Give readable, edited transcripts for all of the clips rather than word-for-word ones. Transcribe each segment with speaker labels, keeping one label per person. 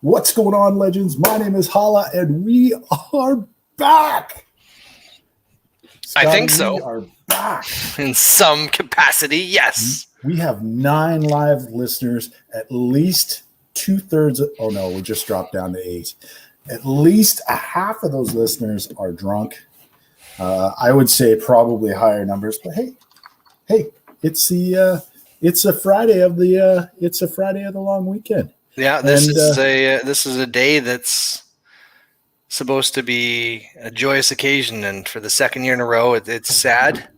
Speaker 1: What's going on, legends? My name is Holla, and we are back.
Speaker 2: Scotty, I think so.
Speaker 1: We are back.
Speaker 2: In some capacity, yes.
Speaker 1: We have 9 live listeners, at least 2/3. Oh, no, we just dropped down to 8. At least a half of those listeners are drunk. I would say probably higher numbers, but hey, it's a Friday of the long weekend.
Speaker 2: Yeah, this is a day that's supposed to be a joyous occasion, and for the second year in a row, it's sad.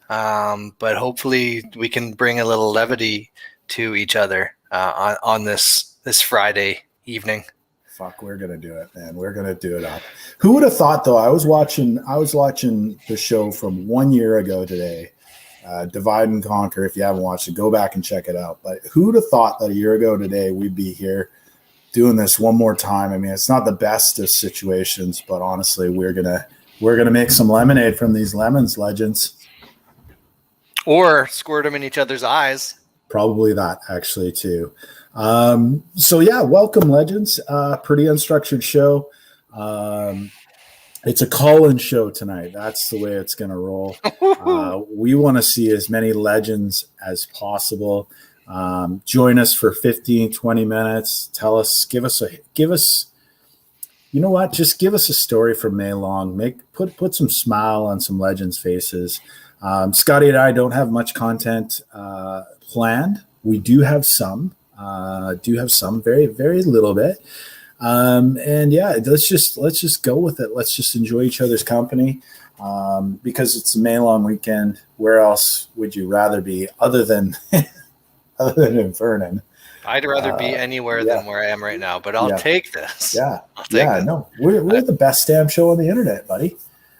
Speaker 2: But hopefully, we can bring a little levity to each other on this Friday evening.
Speaker 1: Fuck, we're gonna do it, man. We're gonna do it up. Who would have thought, though? I was watching the show from 1 year ago today. Divide and Conquer. If you haven't watched it, go back and check it out. But who would have thought that a year ago today we'd be here doing this one more time? I mean, it's not the best of situations, but honestly, we're gonna make some lemonade from these lemons, legends.
Speaker 2: Or squirt them in each other's eyes.
Speaker 1: Probably that, actually, too. So yeah, welcome, legends. Pretty unstructured show. It's a call-in show tonight. That's the way it's going to roll. We want to see as many legends as possible. Join us for 15, 20 minutes. Tell us, give us, you know what? Just give us a story from May long. Put some smile on some legends' faces. Scotty and I don't have much content planned. We do have some, very, very little bit. And yeah, let's just go with it. Let's just enjoy each other's company, because it's a May long weekend. Where else would you rather be other than in Vernon?
Speaker 2: I'd rather be anywhere than where I am right now, but I'll take this.
Speaker 1: I'll take this. No, we're the best damn show on the internet, buddy.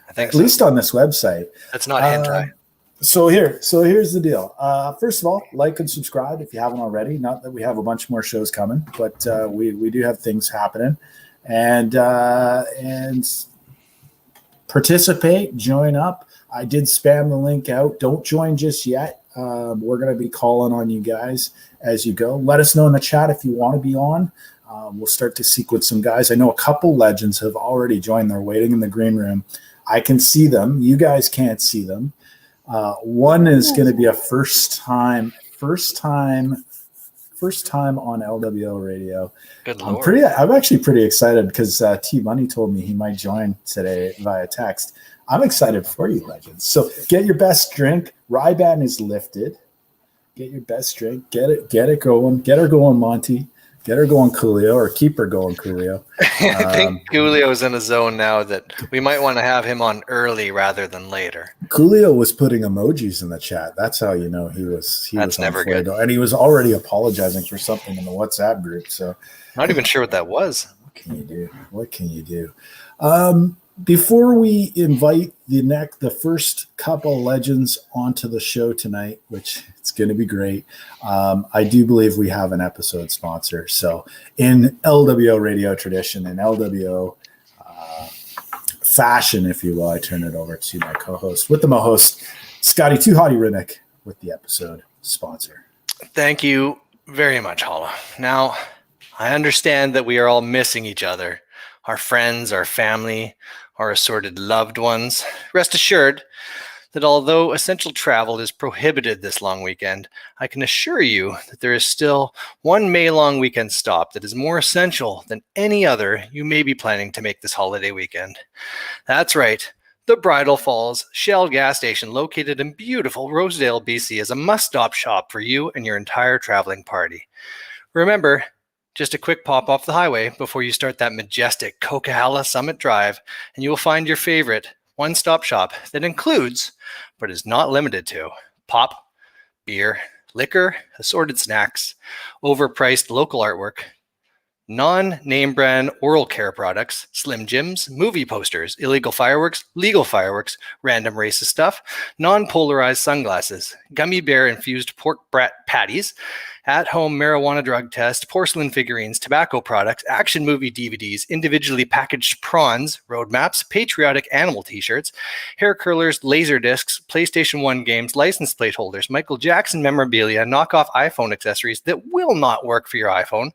Speaker 2: I think
Speaker 1: at least on this website.
Speaker 2: That's not hentai.
Speaker 1: So here's the deal. First of all, like and subscribe if you haven't already. Not that we have a bunch more shows coming, but we do have things happening, and participate, join up. I did spam the link out. Don't join just yet. We're going to be calling on you guys as you go. Let us know in the chat if you want to be on. We'll start to sequence some guys. I know a couple legends have already joined. They're waiting in the green room. I can see them. You guys can't see them. One is going to be a first time on LWO radio.
Speaker 2: Good Lord.
Speaker 1: I'm actually pretty excited because T Money told me he might join today via text. I'm excited for you, legends. So get your best drink. Ray-Ban is lifted. Get your best drink. Get it going. Get her going, Monty. Get her going, Coolio, or keep her going, Coolio.
Speaker 2: I think Coolio's in a zone now that we might want to have him on early rather than later.
Speaker 1: Coolio was putting emojis in the chat. That's how you know he was.
Speaker 2: That's never good.
Speaker 1: And he was already apologizing for something in the WhatsApp group. So,
Speaker 2: not even sure what that was.
Speaker 1: What can you do? Before we invite the first couple legends onto the show tonight, which it's going to be great, I do believe we have an episode sponsor. So in LWO radio tradition, in LWO fashion, if you will, I turn it over to my co-host, with the mo-host, Scotty Too Hottie Riddick, with the episode sponsor.
Speaker 2: Thank you very much, Holla. Now, I understand that we are all missing each other, our friends, our family, our assorted loved ones. Rest assured that although essential travel is prohibited this long weekend, I can assure you that there is still one May long weekend stop that is more essential than any other you may be planning to make this holiday weekend. That's right. The Bridal Falls Shell gas station, located in beautiful Rosedale, BC, is a must-stop shop for you and your entire traveling party. Remember, just a quick pop off the highway before you start that majestic Coquihalla Summit Drive, and you will find your favorite one-stop shop that includes, but is not limited to, pop, beer, liquor, assorted snacks, overpriced local artwork, non-name brand oral care products, Slim Jims, movie posters, illegal fireworks, legal fireworks, random racist stuff, non-polarized sunglasses, gummy bear infused pork brat patties, at-home marijuana drug test, porcelain figurines, tobacco products, action movie DVDs, individually packaged prawns, road maps, patriotic animal t-shirts, hair curlers, laser discs, PlayStation 1 games, license plate holders, Michael Jackson memorabilia, knockoff iPhone accessories that will not work for your iPhone,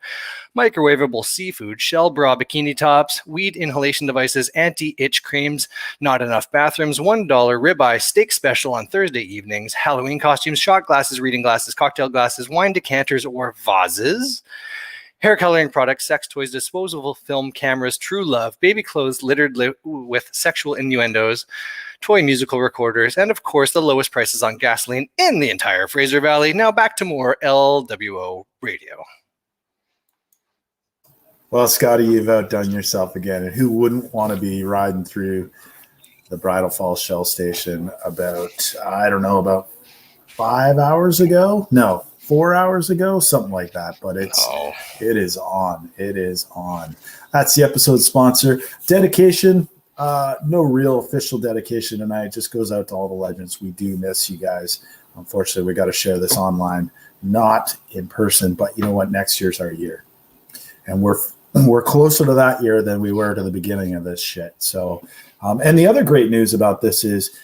Speaker 2: microwavable flavorful seafood, shell bra bikini tops, weed inhalation devices, anti-itch creams, not enough bathrooms, $1 ribeye steak special on Thursday evenings, Halloween costumes, shot glasses, reading glasses, cocktail glasses, wine decanters or vases, hair coloring products, sex toys, disposable film cameras, true love, baby clothes littered with sexual innuendos, toy musical recorders, and of course the lowest prices on gasoline in the entire Fraser Valley. Now back to more LWO radio.
Speaker 1: Well, Scotty, you've outdone yourself again. And who wouldn't want to be riding through the Bridal Falls Shell Station about 5 hours ago? No, 4 hours ago, something like that. But it is on. It is on. That's the episode sponsor. Dedication. No real official dedication tonight. It just goes out to all the legends. We do miss you guys. Unfortunately, we got to share this online, not in person. But you know what? Next year's our year, and we're closer to that year than we were to the beginning of this shit. So, and the other great news about this is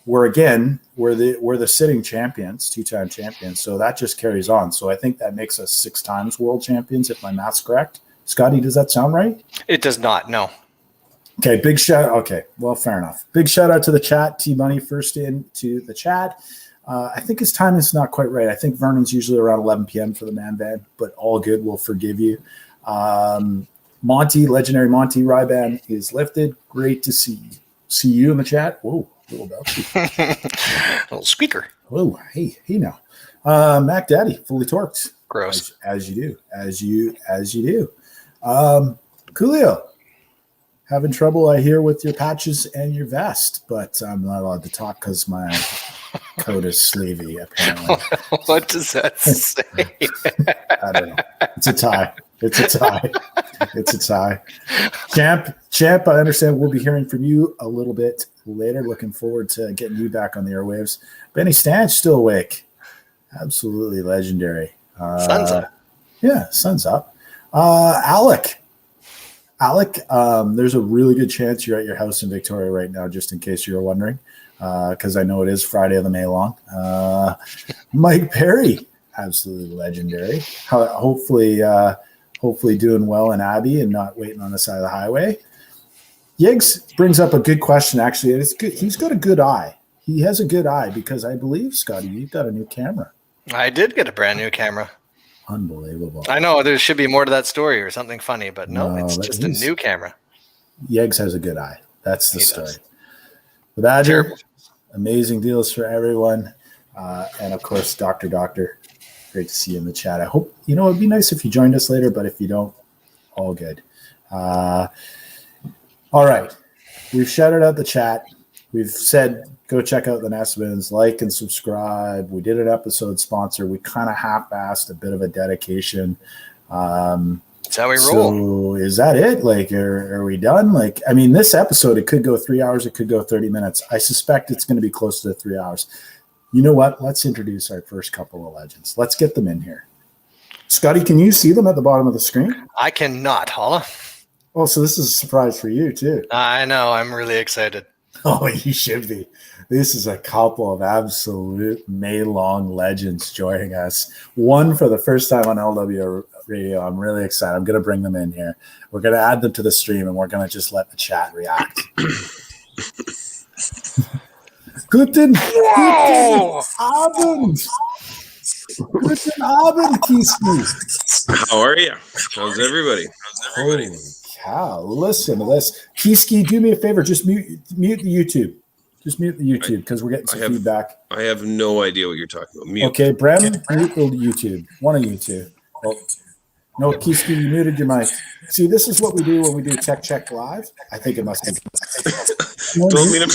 Speaker 1: we're the sitting champions, 2-time champions. So that just carries on. So I think that makes us 6 times world champions, if my math's correct. Scotty, does that sound right?
Speaker 2: It does not. No.
Speaker 1: Okay, big shout. Okay, well, fair enough. Big shout out to the chat. T-Money first into the chat. I think his time is not quite right. I think Vernon's usually around 11 p.m. for the man van, but all good. We'll forgive you. Monty, legendary Monty Ryban is lifted. Great to see you in the chat. Whoa, little bell.
Speaker 2: Little squeaker.
Speaker 1: Whoa, hey now. Mac Daddy, fully torqued.
Speaker 2: Gross.
Speaker 1: As you do. Coolio. Having trouble, I hear, with your patches and your vest, but I'm not allowed to talk because my coat is sleevey, apparently.
Speaker 2: What does that say?
Speaker 1: I don't know. It's a tie. Champ, I understand we'll be hearing from you a little bit later. Looking forward to getting you back on the airwaves. Benny Stanch, still awake. Absolutely legendary.
Speaker 2: Sun's up.
Speaker 1: Yeah, sun's up. Alec, there's a really good chance you're at your house in Victoria right now, just in case you're wondering, because I know it is Friday of the May long. Mike Perry, absolutely legendary. Hopefully doing well in Abbey and not waiting on the side of the highway. Yiggs brings up a good question, actually. It's good. He's got a good eye. He has a good eye because I believe, Scotty, you've got a new camera.
Speaker 2: I did get a brand new camera.
Speaker 1: Unbelievable.
Speaker 2: I know there should be more to that story or something funny, but no, it's just a new camera.
Speaker 1: Yeggs has a good eye. That's the story. The Badger, amazing deals for everyone. And of course, Dr. Great to see you in the chat. I hope, it'd be nice if you joined us later, but if you don't, all good. All right. We've shouted out the chat. We've said, go check out the Nesmans, like and subscribe. We did an episode sponsor. We kind of half-assed a bit of a dedication.
Speaker 2: That's how we roll.
Speaker 1: So is that it? Like, are we done? Like, I mean, this episode, it could go 3 hours. It could go 30 minutes. I suspect it's going to be close to 3 hours. You know what? Let's introduce our first couple of legends. Let's get them in here. Scotty, can you see them at the bottom of the screen?
Speaker 2: I cannot, Holla.
Speaker 1: Oh, so this is a surprise for you, too.
Speaker 2: I know. I'm really excited.
Speaker 1: Oh, you should be. This is a couple of absolute May-long legends joining us. One for the first time on LWO Radio. I'm really excited. I'm going to bring them in here. We're going to add them to the stream, and we're going to just let the chat react. Guten Abend. Guten Abend, Kiski.
Speaker 3: How are you? How's everybody?
Speaker 1: Holy cow. Listen to this. Kiski, do me a favor. Just mute the YouTube. Just mute the YouTube because we're getting some feedback.
Speaker 3: I have no idea what you're talking about. Mute.
Speaker 1: Okay, Brem, mute the YouTube. One of you two. Oh. No, Kiski, you muted your mic. See, this is what we do when we do Tech Check Live. I think it must be.
Speaker 3: Do me a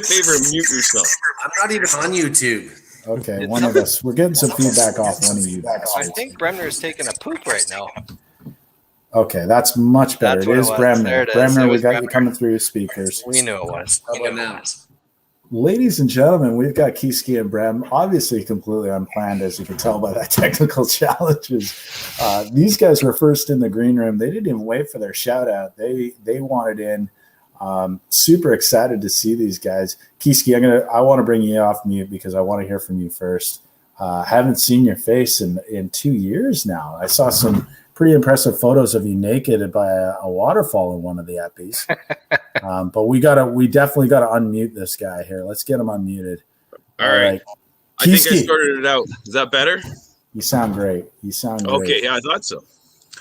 Speaker 3: favor and mute yourself.
Speaker 4: I'm not even on YouTube.
Speaker 1: Okay, one of us. We're getting some feedback off one of you.
Speaker 2: I think Bremner is taking a poop right now.
Speaker 1: Okay, that's much better. It is Bremner. Bremner, we got you coming through your speakers.
Speaker 2: We knew it was.
Speaker 1: Ladies and gentlemen, we've got Kiski and Brem, obviously completely unplanned, as you can tell by that technical challenges. These guys were first in the green room. They didn't even wait for their shout out. They wanted in. Super excited to see these guys. Kiski, I want to bring you off mute because I want to hear from you first. Haven't seen your face in 2 years now. I saw some pretty impressive photos of you naked by a waterfall in one of the eppies. But we definitely gotta unmute this guy here. Let's get him unmuted.
Speaker 3: All right. I think I sorted it out. Is that better?
Speaker 1: You sound great.
Speaker 3: Okay, yeah, I thought so.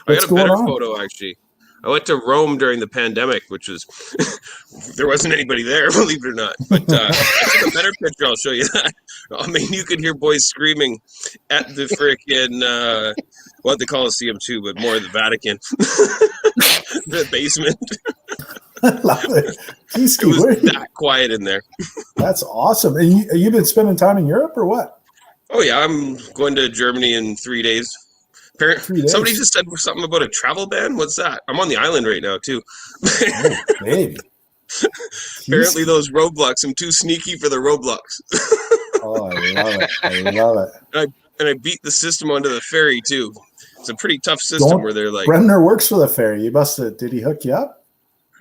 Speaker 1: What's
Speaker 3: I got a better
Speaker 1: going on?
Speaker 3: photo actually. I went to Rome during the pandemic, which was there wasn't anybody there, believe it or not. But I took a better picture. I'll show you that. I mean, you could hear boys screaming at the frickin' the Colosseum too, but more the Vatican, the basement.
Speaker 1: I love it.
Speaker 3: It was that quiet in there.
Speaker 1: That's awesome. And you've been spending time in Europe or what?
Speaker 3: Oh yeah, I'm going to Germany in 3 days. 3 days. Somebody just said something about a travel ban. What's that? I'm on the island right now too.
Speaker 1: Oh, baby.
Speaker 3: Apparently those roadblocks. I'm too sneaky for the roadblocks.
Speaker 1: Oh, I love it.
Speaker 3: And I beat the system onto the ferry too. It's a pretty tough system where they're like.
Speaker 1: Bremner works for the ferry. You must have. Did he hook you up?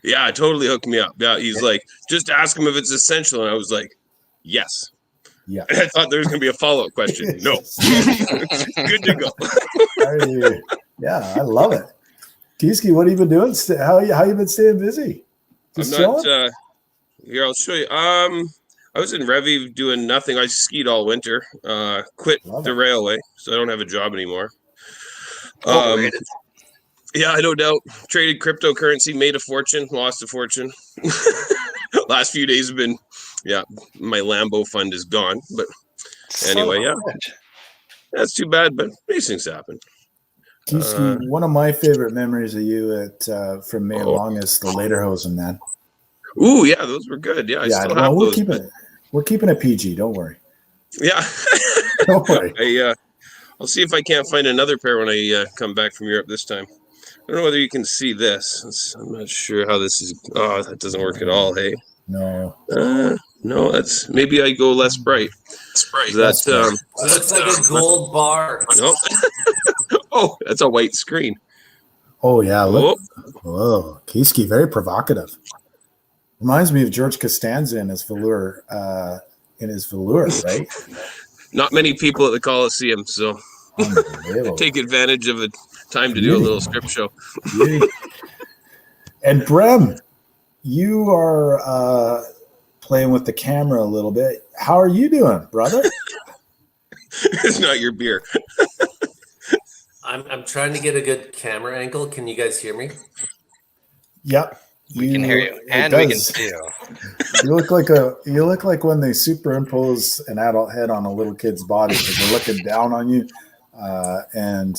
Speaker 3: Yeah, totally hooked me up. Yeah, he's like, just ask him if it's essential, and I was like, yes. Yeah. And I thought there was going to be a follow-up question. No. Good to go.
Speaker 1: Yeah, I love it. Kieski, what have you been doing? How you been staying busy?
Speaker 3: Just here, I'll show you. I was in Reviv doing nothing. I skied all winter. Quit the railway, so I don't have a job anymore. Yeah, I no doubt. Traded cryptocurrency, made a fortune, lost a fortune. Last few days have been, my Lambo fund is gone. But anyway, that's too bad, but these things happen.
Speaker 1: Kieski, one of my favorite memories of you from May Long is the Lederhosen, man.
Speaker 3: Ooh, yeah, those were good. Yeah, I still have those.
Speaker 1: We're keeping it PG. Don't worry.
Speaker 3: Yeah.
Speaker 1: Don't worry.
Speaker 3: I'll see if I can't find another pair when I come back from Europe this time. I don't know whether you can see this. I'm not sure how this is. Oh, that doesn't work at all. Hey.
Speaker 1: No.
Speaker 3: No, that's maybe I go less bright. That
Speaker 4: looks like a gold bar.
Speaker 3: Nope. Oh, that's a white screen.
Speaker 1: Oh yeah. Look. Whoa, Kieski, very provocative. Reminds me of George Costanza in his velour, right?
Speaker 3: Not many people at the Coliseum, so take advantage of the time to do a little strip show.
Speaker 1: And Brem, you are playing with the camera a little bit. How are you doing, brother?
Speaker 3: It's not your beer.
Speaker 4: I'm trying to get a good camera angle. Can you guys hear me?
Speaker 1: Yep.
Speaker 2: We can hear you, and we can see you.
Speaker 1: You look like when they superimpose an adult head on a little kid's body because they're looking down on you, and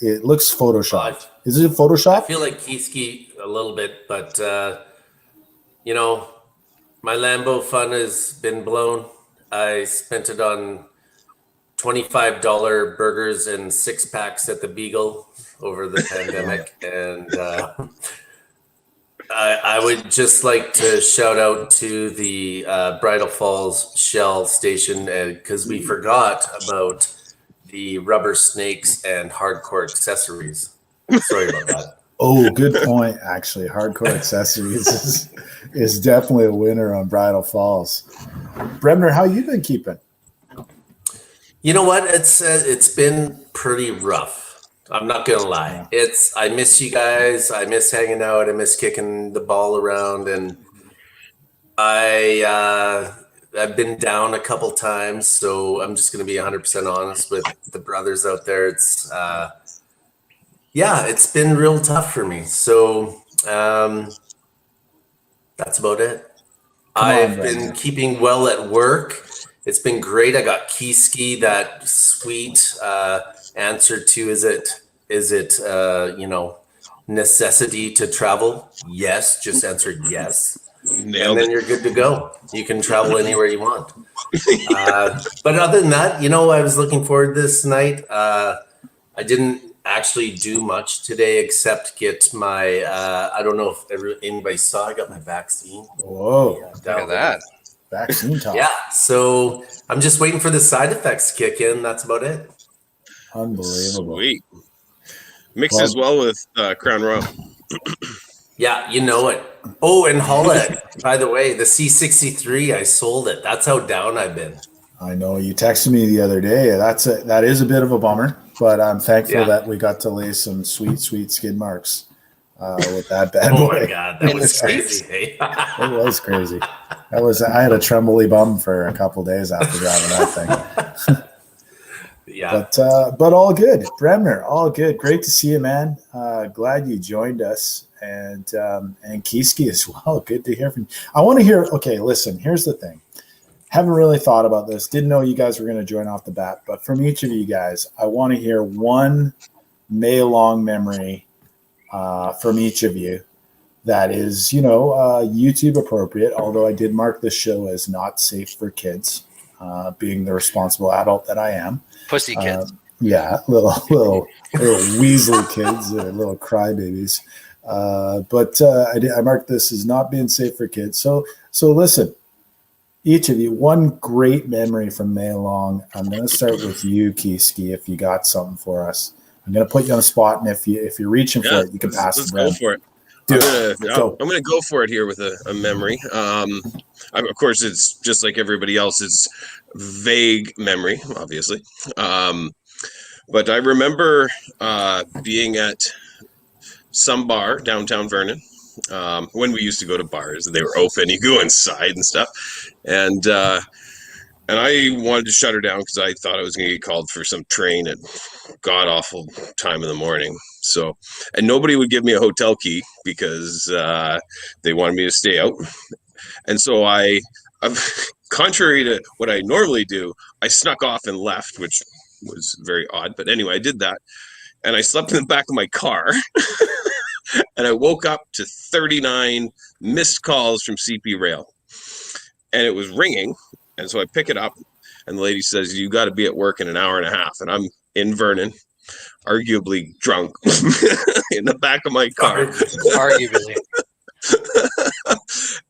Speaker 1: it looks photoshopped. Is it Photoshop?
Speaker 4: I feel like Kieski a little bit, but my Lambo fund has been blown. I spent it on $25 burgers and 6-packs at the Beagle over the pandemic, and I would just like to shout out to the Bridal Falls Shell station because we forgot about the rubber snakes and hardcore accessories. Sorry about that.
Speaker 1: Oh, good point. Actually, hardcore accessories is definitely a winner on Bridal Falls. Bremner, how you been keeping?
Speaker 4: You know what? It's been pretty rough. I'm not gonna lie. I miss you guys. I miss hanging out. I miss kicking the ball around, and I've been down a couple times. So I'm just gonna be 100% honest with the brothers out there. It's it's been real tough for me. So that's about it. I've been keeping well at work. It's been great. I got Kieski, that sweet answer to is it necessity to travel? Yes, just answer yes.
Speaker 3: Nailed
Speaker 4: and then you're good to go. You can travel anywhere you want. But other than that, I was looking forward to this night. I didn't actually do much today except get my I don't know if anybody saw, I got my vaccine.
Speaker 1: Whoa,
Speaker 2: look at that.
Speaker 1: Vaccine talk.
Speaker 4: Yeah, so I'm just waiting for the side effects to kick in. That's about it.
Speaker 1: Unbelievable.
Speaker 3: Sweet. Mixes well with Crown Royal.
Speaker 4: Yeah, you know it. Oh, and Holla, by the way, the C63, I sold it. That's how down I've been.
Speaker 1: I know. You texted me the other day. That is a bit of a bummer. but I'm thankful
Speaker 4: Yeah.
Speaker 1: that we got to lay some sweet skid marks with that bad
Speaker 4: Oh
Speaker 1: boy.
Speaker 4: my God, that
Speaker 2: In the
Speaker 4: was
Speaker 2: streets?
Speaker 4: crazy.
Speaker 1: It was crazy. I had a trembly bum for a couple days after driving that thing.
Speaker 4: Yeah.
Speaker 1: But all good. Bremner, all good. Great to see you, man. Glad you joined us. And Kieski as well. Good to hear from you. I want to hear, okay, listen, here's the thing. Haven't really thought about this. Didn't know you guys were going to join off the bat. But from each of you guys, I want to hear one May-long memory from each of you that is, YouTube appropriate, although I did mark this show as not safe for kids, being the responsible adult that I am.
Speaker 2: Pussy kids.
Speaker 1: Yeah, little Weasley kids, little crybabies. But I marked this as not being safe for kids. So listen, each of you, one great memory from May Long. I'm going to start with you, Kieski, if you got something for us. I'm going to put you on the spot, and if you're reaching for it, you can pass
Speaker 3: Let's
Speaker 1: the
Speaker 3: go
Speaker 1: bread.
Speaker 3: for it. I'm going to go for it here with a memory. Of course, it's just like everybody else. It's vague memory, obviously. But I remember being at some bar downtown Vernon when we used to go to bars. They were open. You go inside and stuff. And I wanted to shut her down because I thought I was going to get called for some train at god-awful time in the morning. So, and nobody would give me a hotel key because they wanted me to stay out. And so I contrary to what I normally do, I snuck off and left, which was very odd. But anyway, I did that. And I slept in the back of my car. And I woke up to 39 missed calls from CP Rail. And it was ringing. And so I pick it up. And the lady says, you got to be at work in an hour and a half. And I'm in Vernon, arguably drunk, in the back of my car.
Speaker 2: Arguably.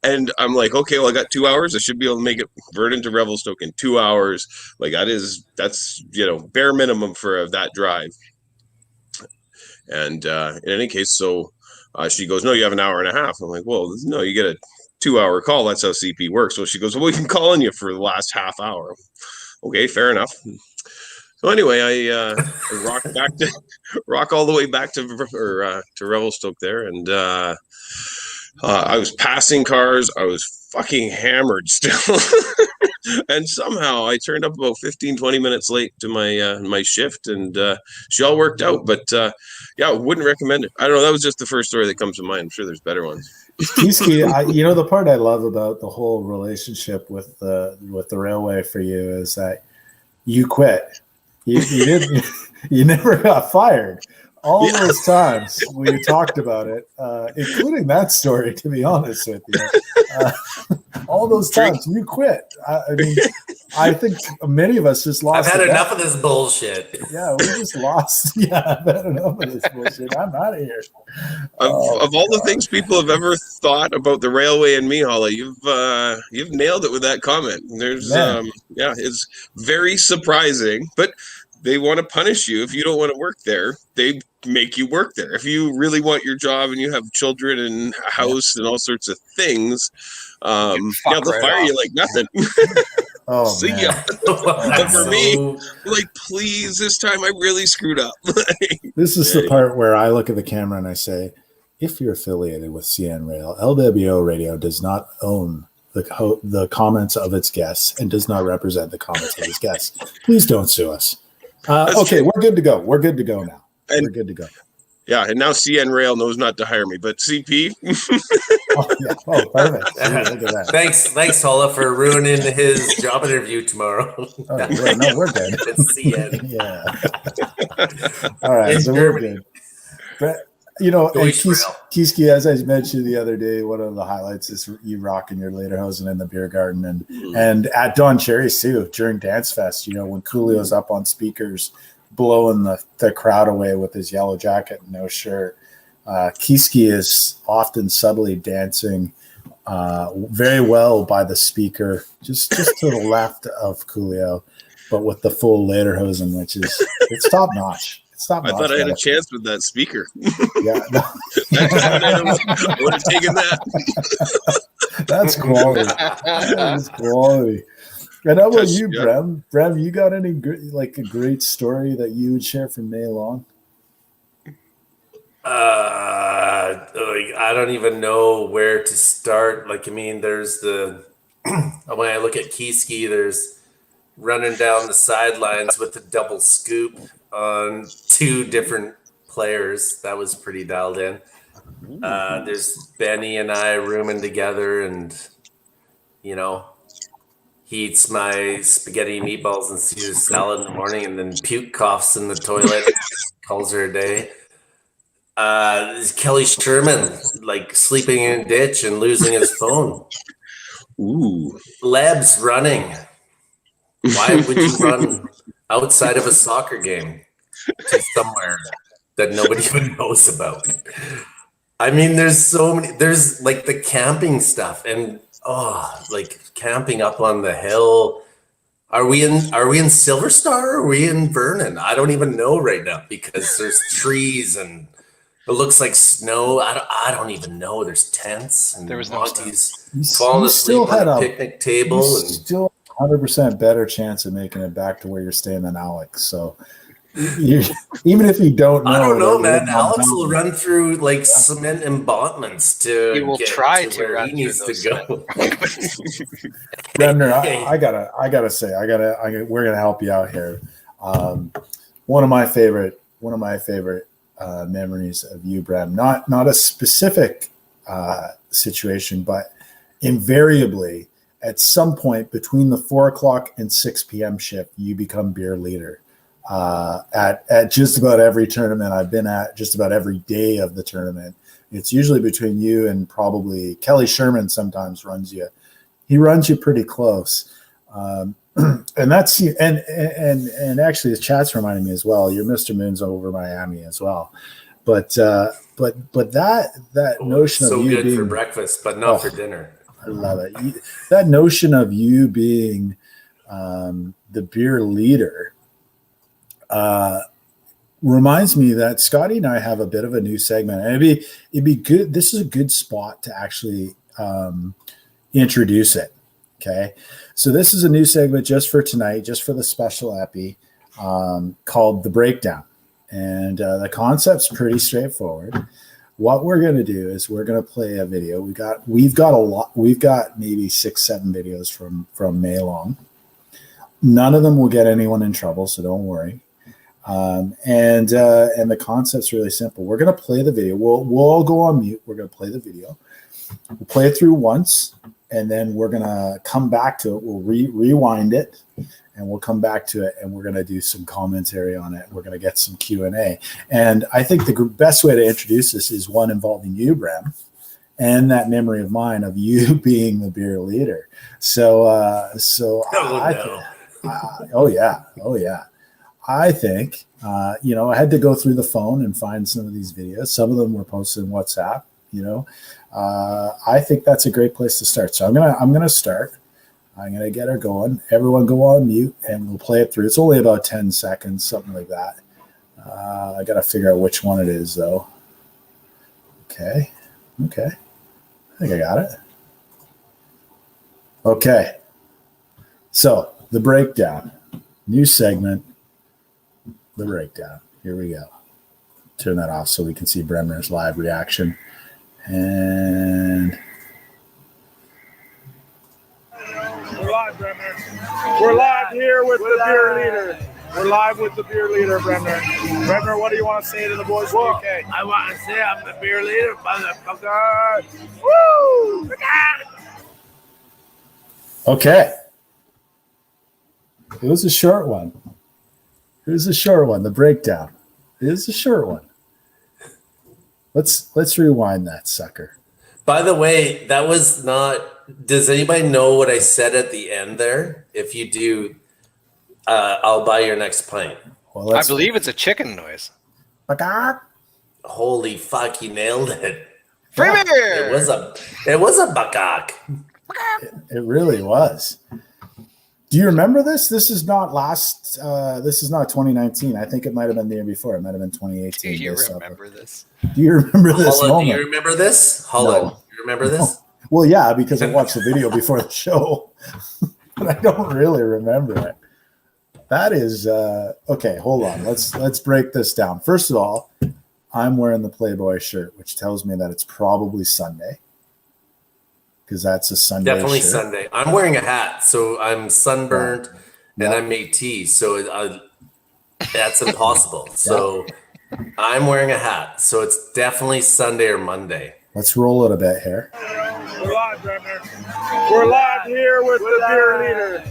Speaker 3: And I'm like, okay, well, I got 2 hours. I should be able to make it Vernon to Revelstoke in 2 hours. Like that's bare minimum for that drive. And in any case, so she goes, no, you have an hour and a half. I'm like, well, no, you get a 2 hour call. That's how CP works. So she goes, well, we've been calling you for the last half hour. Okay, fair enough. So anyway, I rock all the way back to Revelstoke there, and I was passing cars. I was fucking hammered still, and somehow I turned up about 15-20 minutes late to my shift, and she all worked out. But yeah, I wouldn't recommend it. I don't know. That was just the first story that comes to mind. I'm sure there's better ones.
Speaker 1: Kieski, the part I love about the whole relationship with the railway for you is that you quit. You didn't. You never got fired. All those times we talked about it, including that story, to be honest with you, all those times you quit. I mean, I think many of us just lost.
Speaker 4: I've had enough of this bullshit.
Speaker 1: Yeah, we just lost. Yeah, I've had enough of this bullshit. I'm out of here.
Speaker 3: Of all the things people have ever thought about the railway and me, Holla, you've nailed it with that comment. There's it's very surprising, but they want to punish you if you don't want to work there. They make you work there. If you really want your job and you have children and a house and all sorts of things, they'll fire you like nothing.
Speaker 1: Oh,
Speaker 3: see
Speaker 1: man.
Speaker 3: ya. But for me, like, please, this time I really screwed up.
Speaker 1: This is the part where I look at the camera and I say, if you're affiliated with CN Rail, LWO Radio does not own the comments of its guests and does not represent the comments of its guests. Please don't sue us. Okay, we're good to go. We're good to go now. We're good to go.
Speaker 3: Yeah, and now CN Rail knows not to hire me, but CP.
Speaker 1: Perfect. See, look at that.
Speaker 4: Thanks, Holla, for ruining his job interview tomorrow.
Speaker 1: We're good.
Speaker 4: It's CN.
Speaker 1: Yeah. All right, so we're good. But Kieski, as I mentioned the other day, one of the highlights is you rocking your lederhosen in the beer garden and at Don Cherry's too during Dance Fest. When Coolio's up on speakers, blowing the crowd away with his yellow jacket and no shirt. Kieski is often subtly dancing very well by the speaker, just to the left of Coolio, but with the full lederhosen, which is it's top notch. I
Speaker 3: thought I had a chance with that speaker.
Speaker 1: Yeah, no.
Speaker 3: I would have taken that.
Speaker 1: That's quality. That is quality. And how about
Speaker 3: Touch-
Speaker 1: you,
Speaker 3: yeah.
Speaker 1: Brem? Brem, you got any like a great story that you would share from May long?
Speaker 4: I don't even know where to start. Like, I mean, there's the when I look at Keyski, there's running down the sidelines with the double scoop on two different players. That was pretty dialed in. There's Benny and I rooming together, and you know, he eats my spaghetti meatballs and Caesar salad in the morning, and then puke coughs in the toilet. Calls her a day. Kelly Sherman like sleeping in a ditch and losing his phone.
Speaker 3: Ooh.
Speaker 4: Labs running. Why would you run outside of a soccer game to somewhere that nobody even knows about? I mean, there's so many. There's like the camping stuff, and like camping up on the hill. Are we in Silver Star? Or are we in Vernon? I don't even know right now because there's trees and it looks like snow. I don't even know. There's tents and
Speaker 2: There was no
Speaker 4: Monty's
Speaker 1: You
Speaker 4: falling
Speaker 1: still
Speaker 4: asleep
Speaker 1: had
Speaker 4: on a
Speaker 1: a
Speaker 4: picnic table.
Speaker 1: You
Speaker 4: And
Speaker 1: still 100% better chance of making it back to where you're staying than Alex. So you, even if you don't know,
Speaker 4: I don't know,
Speaker 1: that
Speaker 4: man.
Speaker 1: you're on
Speaker 4: Alex will
Speaker 1: mountain.
Speaker 4: run through like cement embattments to
Speaker 2: He will
Speaker 4: get
Speaker 2: try
Speaker 4: to
Speaker 2: to
Speaker 4: where
Speaker 2: run
Speaker 4: he
Speaker 2: through
Speaker 4: needs to
Speaker 2: those
Speaker 4: go.
Speaker 1: Bremner,
Speaker 4: Hey.
Speaker 1: I gotta say, we're gonna help you out here. One of my favorite memories of you, Brem. Not a specific situation, but invariably at some point between the 4 o'clock and 6 p.m. shift, you become beer leader. At just about every tournament I've been at, just about every day of the tournament, it's usually between you and probably Kelly Sherman. Sometimes runs you. He runs you pretty close, and that's and actually the chat's reminding me as well. Your Mr. Moon's over Miami as well, but that notion
Speaker 4: So
Speaker 1: of you
Speaker 4: good
Speaker 1: being
Speaker 4: for breakfast, but not for dinner.
Speaker 1: I love it. That notion of you being the beer leader reminds me that Scotty and I have a bit of a new segment, and it'd be good. This is a good spot to actually introduce it. Okay, so this is a new segment just for tonight, just for the special epi, called The Breakdown, and the concept's pretty straightforward. What we're going to do is we're going to play a video. We've got a lot. We've got maybe 6-7 videos from May long. None of them will get anyone in trouble, so don't worry. And the concept's really simple. We're going to play the video. We'll all go on mute. We're going to play the video. We'll play it through once, and then we're going to come back to it. We'll rewind it, and we'll come back to it, and we're going to do some commentary on it. We're going to get some Q&A. And I think the best way to introduce this is one involving you, Brem, and that memory of mine of you being the beer leader. Oh yeah. I think, I had to go through the phone and find some of these videos. Some of them were posted in WhatsApp, I think that's a great place to start. So I'm going to start. I'm going to get her going. Everyone go on mute and we'll play it through. It's only about 10 seconds, something like that. I got to figure out which one it is though. Okay. I think I got it. Okay. So the breakdown, new segment, the breakdown. Here we go. Turn that off so we can see Bremner's live reaction. And
Speaker 5: we're live, Bremner. We're live here with the beer leader. We're live with the beer leader, Bremner. Bremner, what do you want to say to the boys from UK?
Speaker 6: I want to say I'm the beer leader, motherfucker. Woo!
Speaker 1: okay. It was a short one. The breakdown. It is a short one. Let's rewind that sucker.
Speaker 4: By the way, that was not. Does anybody know what I said at the end there? If you do, I'll buy your next pint.
Speaker 1: Well,
Speaker 2: I believe it's a chicken noise.
Speaker 4: Holy fuck! You nailed it.
Speaker 2: Free
Speaker 4: It
Speaker 2: beer!
Speaker 4: was a buckcock.
Speaker 1: It really was. Do you remember this? This is not 2019. I think it might have been the year before. It might have been 2018.
Speaker 2: Do you remember this?
Speaker 1: Do you remember this
Speaker 4: Holla,
Speaker 1: moment?
Speaker 4: do you remember this? Holla,
Speaker 1: No.
Speaker 4: do you remember this?
Speaker 1: Well, yeah, because I watched the video before the show. but I don't really remember it. That is okay. Hold on. Let's break this down. First of all, I'm wearing the Playboy shirt, which tells me that it's probably Sunday, because that's a Sunday.
Speaker 4: Definitely
Speaker 1: shirt.
Speaker 4: Sunday. I'm wearing a hat, so I'm sunburned and I'm Métis, so that's impossible. So I'm wearing a hat, so it's definitely Sunday or Monday.
Speaker 1: Let's roll it a bit here.
Speaker 5: We're live, Bremner. We're live here with the beer leader.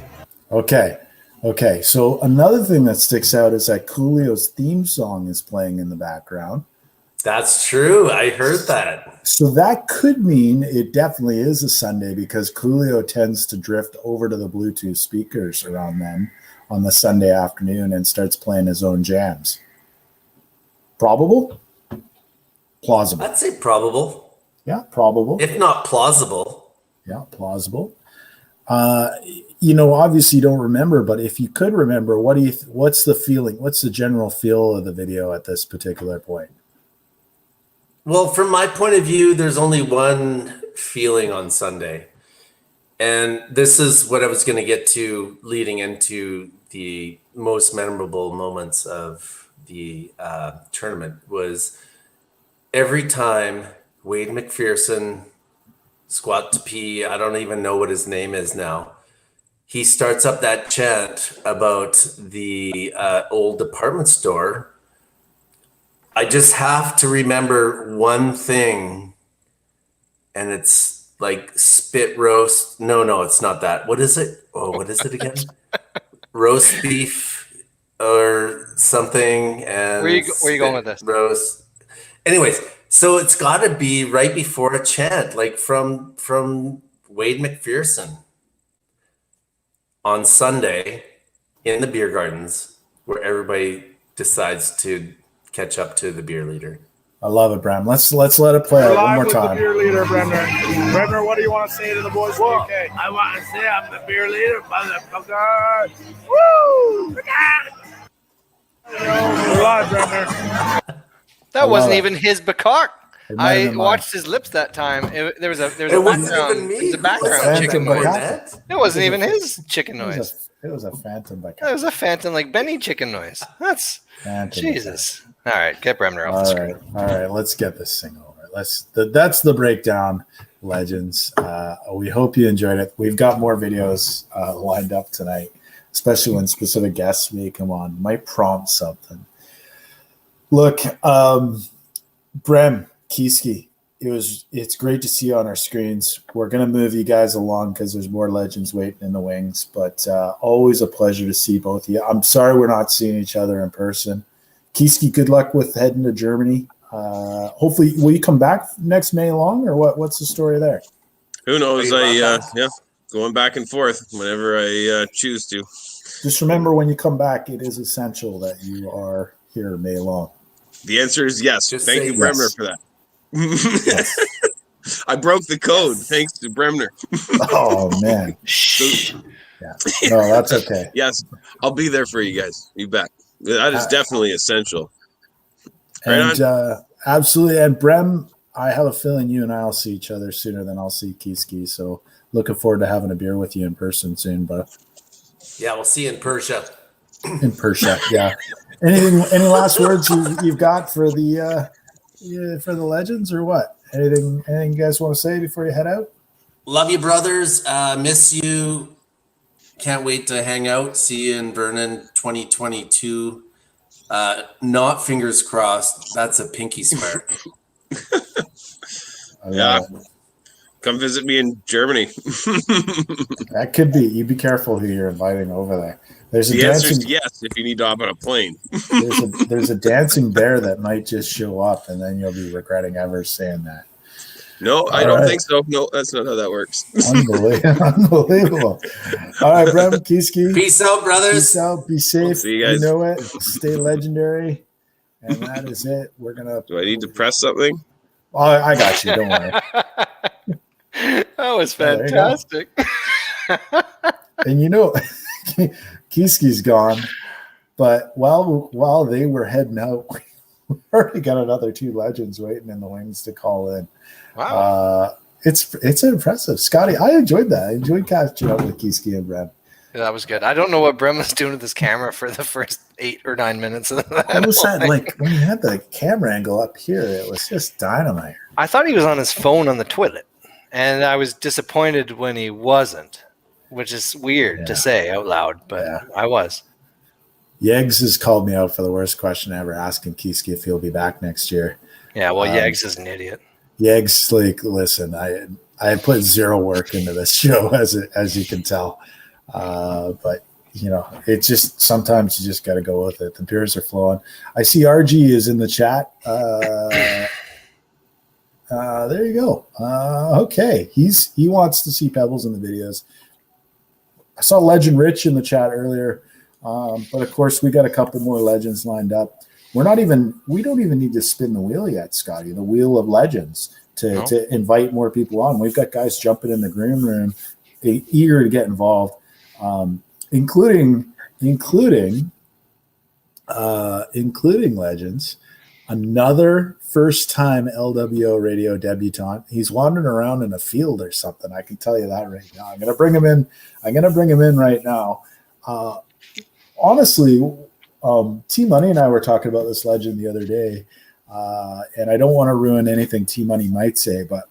Speaker 1: Okay. So another thing that sticks out is that Coolio's theme song is playing in the background.
Speaker 4: That's true. I heard that.
Speaker 1: So that could mean it definitely is a Sunday, because Coolio tends to drift over to the Bluetooth speakers around then on the Sunday afternoon and starts playing his own jams. Probable? Plausible.
Speaker 4: I'd say probable.
Speaker 1: Yeah, probable.
Speaker 4: If not plausible.
Speaker 1: Yeah, plausible. Obviously you don't remember, but if you could remember, what's the feeling? What's the general feel of the video at this particular point?
Speaker 4: Well, from my point of view, there's only one feeling on Sunday. And this is what I was going to get to leading into the most memorable moments of the tournament was every time Wade McPherson, squat to pee, I don't even know what his name is now, he starts up that chant about the old department store. I just have to remember one thing, and it's like spit roast. No, it's not that. What is it? Oh, what is it again? Roast beef or something. And
Speaker 2: where you going with this?
Speaker 4: Roast. Anyways, so it's got to be right before a chant, like from Wade McPherson on Sunday in the beer gardens, where everybody decides to catch up to the beer leader.
Speaker 1: I love it, Bram. Let's let it play out one more time.
Speaker 5: The beer leader, Bremner. Bremner, what do you want to say to the boys?
Speaker 6: Okay. I want to say I'm the beer leader, motherfucker. Woo!
Speaker 5: We're live, Bremner.
Speaker 2: That wasn't
Speaker 1: it.
Speaker 2: even his Bakar.
Speaker 1: It might have
Speaker 2: I
Speaker 1: been
Speaker 2: watched his lips that time. There was a
Speaker 4: It wasn't
Speaker 2: background.
Speaker 4: even me.
Speaker 2: It was a background
Speaker 1: Phantom
Speaker 2: chicken
Speaker 1: Bakar.
Speaker 2: noise. It wasn't even his chicken
Speaker 1: It
Speaker 2: noise.
Speaker 1: was a phantom by
Speaker 2: It was a phantom like Benny chicken noise. That's
Speaker 1: phantom.
Speaker 2: Jesus. All right, get Bremner off the screen.
Speaker 1: All right. Let's get this thing over. That's the breakdown, legends. We hope you enjoyed it. We've got more videos lined up tonight, especially when specific guests may come on. Might prompt something. Look, Brem Kieske, it's great to see you on our screens. We're gonna move you guys along because there's more legends waiting in the wings. But always a pleasure to see both of you. I'm sorry we're not seeing each other in person. Kieske, good luck with heading to Germany. Hopefully, will you come back next May long, or what? What's the story there?
Speaker 3: Who knows? Going back and forth whenever I choose to.
Speaker 1: Just remember, when you come back, it is essential that you are here May long.
Speaker 3: The answer is yes.
Speaker 4: Just
Speaker 3: Thank
Speaker 4: say
Speaker 3: you, Bremner,
Speaker 1: yes.
Speaker 3: for that. I broke the code thanks to Bremner.
Speaker 1: Oh man. Yeah. No, that's okay.
Speaker 3: Yes, I'll be there for you guys. You bet. That is definitely essential. Right
Speaker 1: And absolutely. And Brem, I have a feeling you and I will see each other sooner than I'll see Kieske. So looking forward to having a beer with you in person soon, but
Speaker 4: Yeah, we'll see you in Persia.
Speaker 1: in Persia. Yeah. Any last words you've got for the legends, or what? Anything you guys want to say before you head out?
Speaker 4: Love you, brothers. Miss you. Can't wait to hang out. See you in Vernon 2022. Not fingers crossed. That's a pinky swear.
Speaker 3: Yeah. Come visit me in Germany.
Speaker 1: That could be. You be careful who you're inviting over there. There's a
Speaker 3: The answer
Speaker 1: dancing
Speaker 3: is yes if you need to hop on a plane.
Speaker 1: there's a dancing bear that might just show up, and then you'll be regretting ever saying that.
Speaker 3: No, I don't think so. No, that's not how that works.
Speaker 1: Unbelievable. All right, Brem Kieske.
Speaker 4: Peace out, brothers.
Speaker 1: Peace out. Be safe.
Speaker 3: See you guys.
Speaker 1: You know it. Stay legendary. And that is it. We're gonna.
Speaker 3: Do I need to press something?
Speaker 1: Oh, I got you. Don't worry.
Speaker 2: That was
Speaker 1: Oh, there you go.
Speaker 2: fantastic.
Speaker 1: And Kieske's gone. But while they were heading out, we already got another two legends waiting in the wings to call in.
Speaker 2: Wow.
Speaker 1: It's impressive, Scotty. I enjoyed that. I enjoyed catching up with Kieski and Brem.
Speaker 2: Yeah, that was good. I don't know what Brem was doing with his camera for the first 8 or 9 minutes of that.
Speaker 1: All of a sudden, like when he had the camera angle up here, it was just dynamite.
Speaker 2: I thought he was on his phone on the toilet, and I was disappointed when he wasn't, which is weird to say out loud, but I was.
Speaker 1: Yegs has called me out for the worst question ever, asking Kieski if he'll be back next year.
Speaker 2: Yeah, well, Yegs is an idiot.
Speaker 1: Yegs, like, listen, I put zero work into this show, as you can tell. But you know, it just sometimes you just got to go with it. The beers are flowing. I see RG is in the chat. There you go. Okay, he wants to see Pebbles in the videos. I saw Legend Rich in the chat earlier, but of course we got a couple more legends lined up. We don't even need to spin the wheel yet, Scotty. The wheel of legends to invite more people on. We've got guys jumping in the green room, eager to get involved. Including legends, another first-time LWO radio debutante. He's wandering around in a field or something. I can tell you that right now. I'm gonna bring him in right now. Honestly, T Money and I were talking about this legend the other day, and I don't want to ruin anything T Money might say, but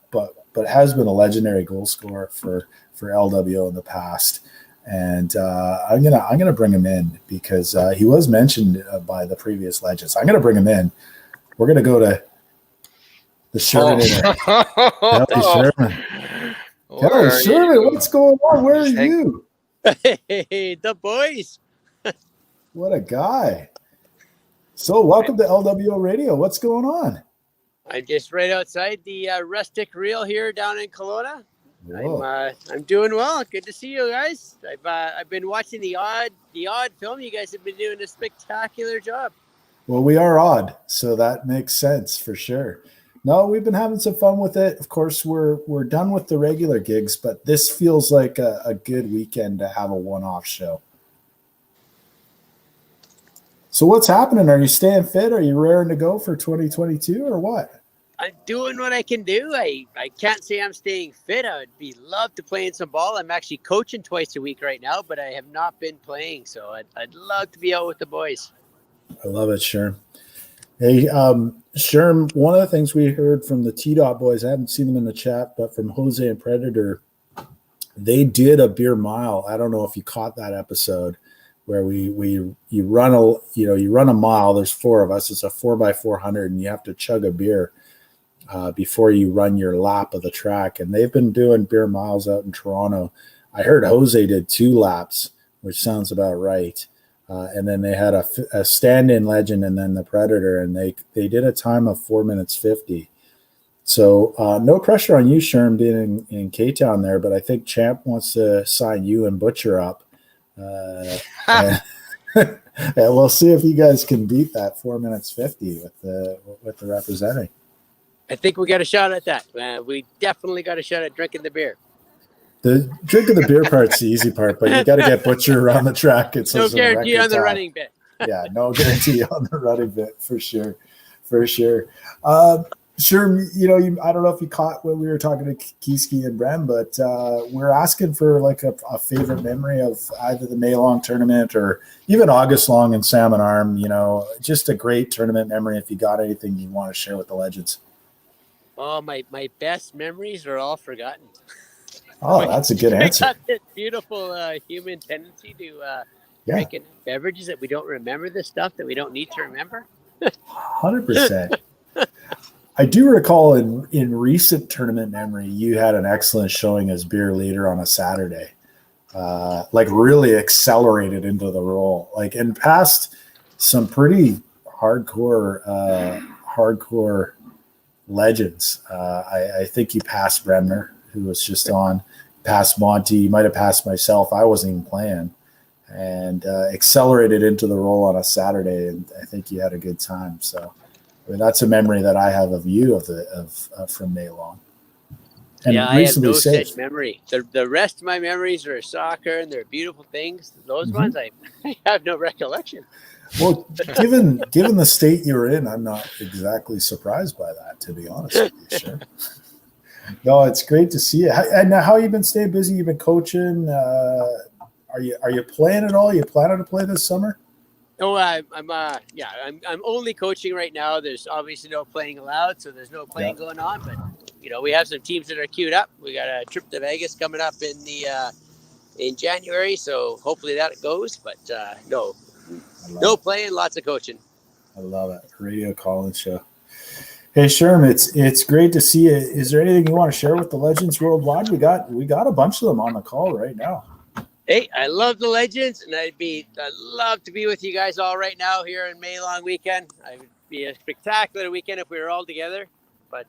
Speaker 1: has been a legendary goal scorer for LWO in the past. And I'm gonna bring him in because he was mentioned by the previous legends. I'm gonna bring him in. We're gonna go to the Shermanator. Kelly Sherman, what's going on? Where are you?
Speaker 7: Hey, the boys.
Speaker 1: What a guy! So welcome to LWO Radio. What's going on?
Speaker 7: I'm just right outside the rustic reel here down in Kelowna.
Speaker 1: Whoa.
Speaker 7: I'm doing well. Good to see you guys. I've been watching the odd film. You guys have been doing a spectacular job.
Speaker 1: Well, we are odd, so that makes sense for sure. No, we've been having some fun with it. Of course, we're done with the regular gigs, but this feels like a good weekend to have a one-off show. So what's happening? Are you staying fit? Are you raring to go for 2022 or what?
Speaker 7: I'm doing what I can do. I can't say I'm staying fit. I would love to play in some ball. I'm actually coaching twice a week right now, but I have not been playing. So I'd love to be out with the boys.
Speaker 1: I love it, Sherm. Hey, Sherm, one of the things we heard from the T-Dot boys, I haven't seen them in the chat, but from Jose and Predator, they did a beer mile. I don't know if you caught that episode where you run a mile. There's 4 of us. It's a 4x400, and you have to chug a beer before you run your lap of the track. And they've been doing beer miles out in Toronto. I heard Jose did 2 laps, which sounds about right. And then they had a stand-in legend and then the Predator, and they did a time of 4 minutes 50. So no pressure on you, Sherm, being in K-Town there, but I think Champ wants to sign you and Butcher up. And we'll see if you guys can beat that 4 minutes 50 with the representing.
Speaker 7: I think we got a shot at that. We definitely got a shot at drinking the beer.
Speaker 1: The drinking the beer part's the easy part, but you got to get Butcher around the track. It's
Speaker 7: no guarantee on the running bit.
Speaker 1: Yeah, no guarantee on the running bit for sure. Sure, I don't know if you caught when we were talking to Kieski and Brem, but we're asking for like a favorite memory of either the May Long tournament or even August Long and Salmon Arm. Just a great tournament memory. If you got anything you want to share with the legends.
Speaker 7: Oh, my best memories are all forgotten.
Speaker 1: Oh, that's a good answer.
Speaker 7: Got this beautiful human tendency to drink beverages that we don't remember, the stuff that we don't need to remember.
Speaker 1: 100%. I do recall in recent tournament memory, you had an excellent showing as beer leader on a Saturday, like really accelerated into the role, like and past some pretty hardcore legends. I think you passed Bremner, who was just on, past Monty. You might have passed myself. I wasn't even playing, and accelerated into the role on a Saturday, and I think you had a good time. So. I mean, that's a memory that I have of you from May Long. And
Speaker 7: I have no such memory. The rest of my memories are soccer, and they're beautiful things. Those ones I have no recollection.
Speaker 1: Well, given the state you were in, I'm not exactly surprised by that, to be honest with you, sure. No, it's great to see you. And how you been staying busy? You've been coaching. Are you playing at all? You planning to play this summer?
Speaker 7: Oh, I'm only coaching right now. There's obviously no playing allowed, so there's no playing going on. But we have some teams that are queued up. We got a trip to Vegas coming up in January, so hopefully that goes. But no playing, lots of coaching.
Speaker 1: I love it. Radio calling show. Hey Sherm, it's great to see you. Is there anything you want to share with the Legends worldwide? We got a bunch of them on the call right now.
Speaker 7: Hey, I love the Legends, and I'd love to be with you guys all right now here in May long weekend. It would be a spectacular weekend if we were all together. But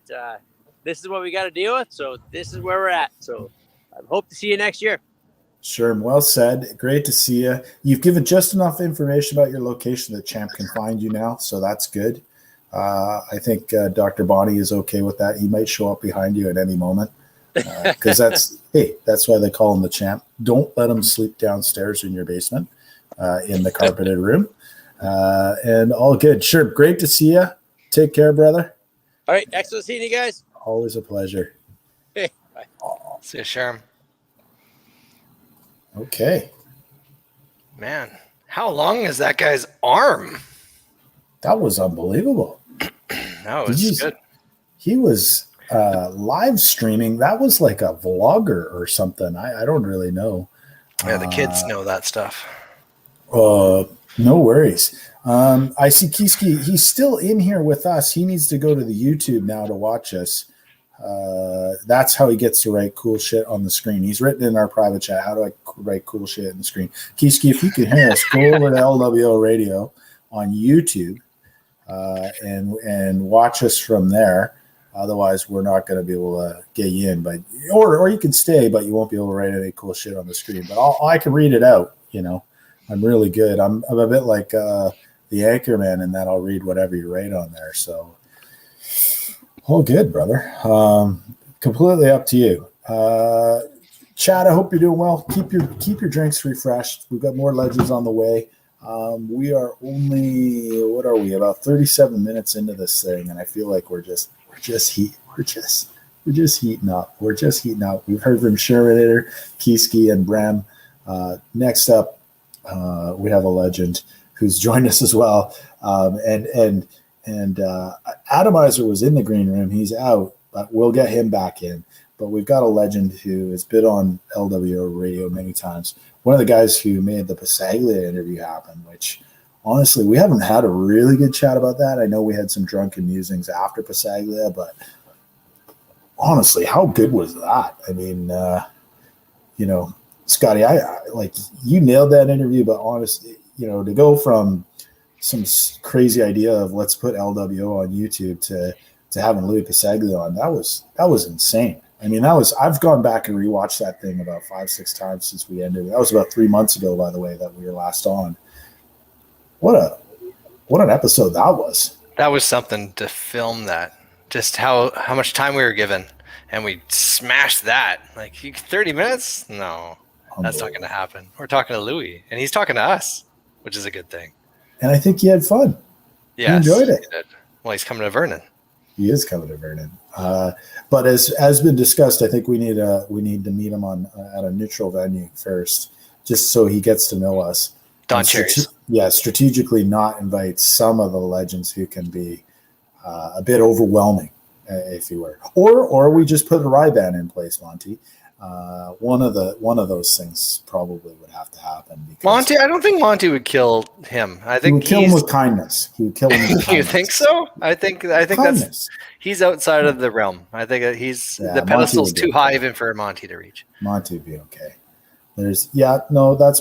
Speaker 7: this is what we got to deal with, so this is where we're at. So I hope to see you next year.
Speaker 1: Sherm, well said. Great to see you. You've given just enough information about your location that Champ can find you now, so that's good. I think Dr. Bonnie is okay with that. He might show up behind you at any moment because that's why they call him the Champ. Don't let him sleep downstairs in your basement in the carpeted room. And all good. Sure. Great to see you. Take care, brother.
Speaker 7: All right. Excellent seeing you guys.
Speaker 1: Always a pleasure.
Speaker 7: Hey, bye.
Speaker 2: See you, Sherm.
Speaker 1: Okay.
Speaker 2: Man, how long is that guy's arm?
Speaker 1: That was unbelievable.
Speaker 2: No, it's good.
Speaker 1: He was live streaming. That was like a vlogger or something. I don't really know.
Speaker 2: Yeah, the kids know that stuff.
Speaker 1: No worries. I see Kiski. He's still in here with us. He needs to go to the YouTube now to watch us. That's how he gets to write cool shit on the screen. He's written in our private chat, how do I write cool shit in the screen? Kiski, if you can hear us, go over to LWO Radio on YouTube and watch us from there. Otherwise, we're not going to be able to get you in. But or you can stay, but you won't be able to write any cool shit on the screen. But I can read it out. I'm really good. I'm a bit like the anchorman, and then I'll read whatever you write on there. So. All good, brother. Completely up to you. Chad, I hope you're doing well. Keep your drinks refreshed. We've got more Legends on the way. We are only about 37 minutes into this thing, and I feel like we're just heating up. We've heard from Sherminator, Kiski, and Bram. Next up, we have a legend who's joined us as well. And Atomizer was in the green room. He's out, but we'll get him back in. But we've got a legend who has been on LWO Radio many times. One of the guys who made the Pasaglia interview happen, which honestly, we haven't had a really good chat about that. I know we had some drunken musings after Pasaglia, but honestly, how good was that? I mean, Scotty, I like you nailed that interview, but honestly, to go from some crazy idea of let's put LWO on YouTube to having Louis Pasaglia on, that was insane. I mean, I've gone back and rewatched that thing about 5-6 times since we ended. That was about 3 months ago, by the way, that we were last on. What an episode that was.
Speaker 2: That was something to film that. Just how much time we were given, and we smashed that. Like 30 minutes? No, that's not going to happen. We're talking to Louis, and he's talking to us, which is a good thing.
Speaker 1: And I think he had fun.
Speaker 2: Yes,
Speaker 1: he enjoyed it.
Speaker 2: He did. Well, he's coming to Vernon.
Speaker 1: He is coming to Vernon. But as been discussed, I think we need to meet him at a neutral venue first, just so he gets to know us.
Speaker 2: Don Cherries.
Speaker 1: Strategically not invite some of the legends who can be a bit overwhelming, if you were. Or we just put a rye ban in place, Monty. One of those things probably would have to happen.
Speaker 2: Monty, I don't think Monty would kill him. I think
Speaker 1: he would kill him with kindness. He would kill him with kindness.
Speaker 2: You think so? I think
Speaker 1: kindness.
Speaker 2: He's outside of the realm. I think that the pedestal's too high even for Monty to reach.
Speaker 1: Monty would be okay. That's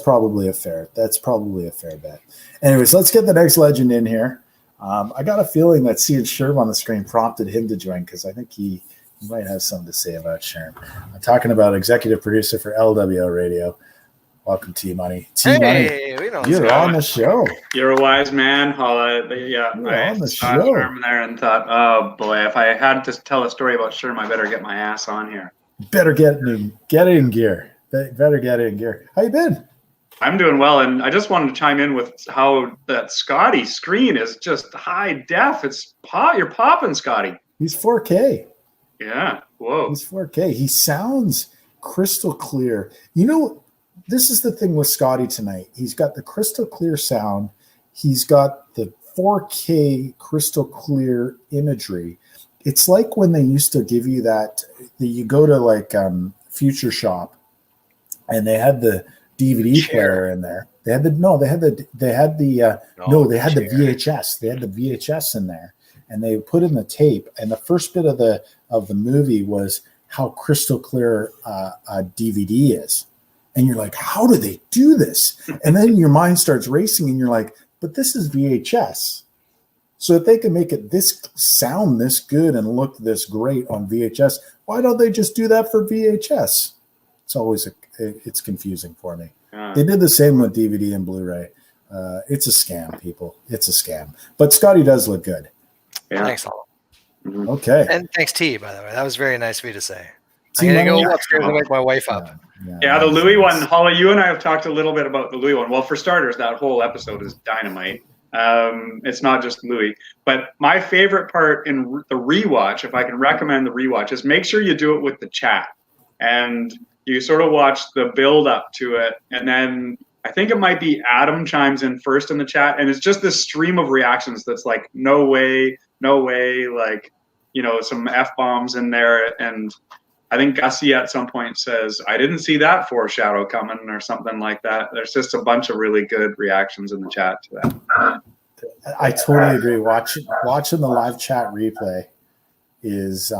Speaker 1: probably a fair bet. Anyways, let's get the next legend in here. I got a feeling that seeing Sherm on the screen prompted him to join because I think he might have something to say about Sherm. I'm talking about executive producer for LWO Radio. Welcome, T-Money.
Speaker 2: T-Money,
Speaker 1: you're on the show.
Speaker 8: You're a wise man, Holla. Yeah, I
Speaker 1: on the
Speaker 8: saw
Speaker 1: show.
Speaker 8: Sherm there and thought, oh boy, if I had to tell a story about Sherm, I better get my ass on here.
Speaker 1: Better get in gear. How you been?
Speaker 8: I'm doing well, and I just wanted to chime in with how that Scotty screen is just high def. You're popping, Scotty.
Speaker 1: He's 4K.
Speaker 8: Yeah. Whoa.
Speaker 1: He's 4K. He sounds crystal clear. You know, this is the thing with Scotty tonight. He's got the crystal clear sound. He's got the 4K crystal clear imagery. It's like when they used to give you that you go to like Future Shop and they had the DVD player in there. They had the VHS. They had the VHS in there, and they put in the tape. And the first bit of the movie was how crystal clear a DVD is, and you're like, how do they do this? And then your mind starts racing, and you're like, but this is VHS. So if they can make it sound this good and look this great on VHS, why don't they just do that for VHS? It's always it's confusing for me. They did the same with DVD and Blu-ray. It's a scam, people. It's a scam. But Scotty does look good.
Speaker 8: Yeah.
Speaker 2: Thanks, Holla.
Speaker 1: Okay.
Speaker 2: And thanks, T, by the way. That was very nice of you to say.
Speaker 1: T,
Speaker 2: I'm going to go upstairs and wake my wife up.
Speaker 8: Yeah, the Louis one, Holla, you and I have talked a little bit about the Louis one. Well, for starters, that whole episode is dynamite. It's not just Louis. But my favorite part in the rewatch, if I can recommend the rewatch, is make sure you do it with the chat. And you sort of watch the build up to it. And then I think it might be Adam chimes in first in the chat. And it's just this stream of reactions that's like, no way, like, you know, some F-bombs in there. And I think Gussie at some point says, I didn't see that foreshadow coming or something like that. There's just a bunch of really good reactions in the chat to that.
Speaker 1: I totally agree. Watching the live chat replay is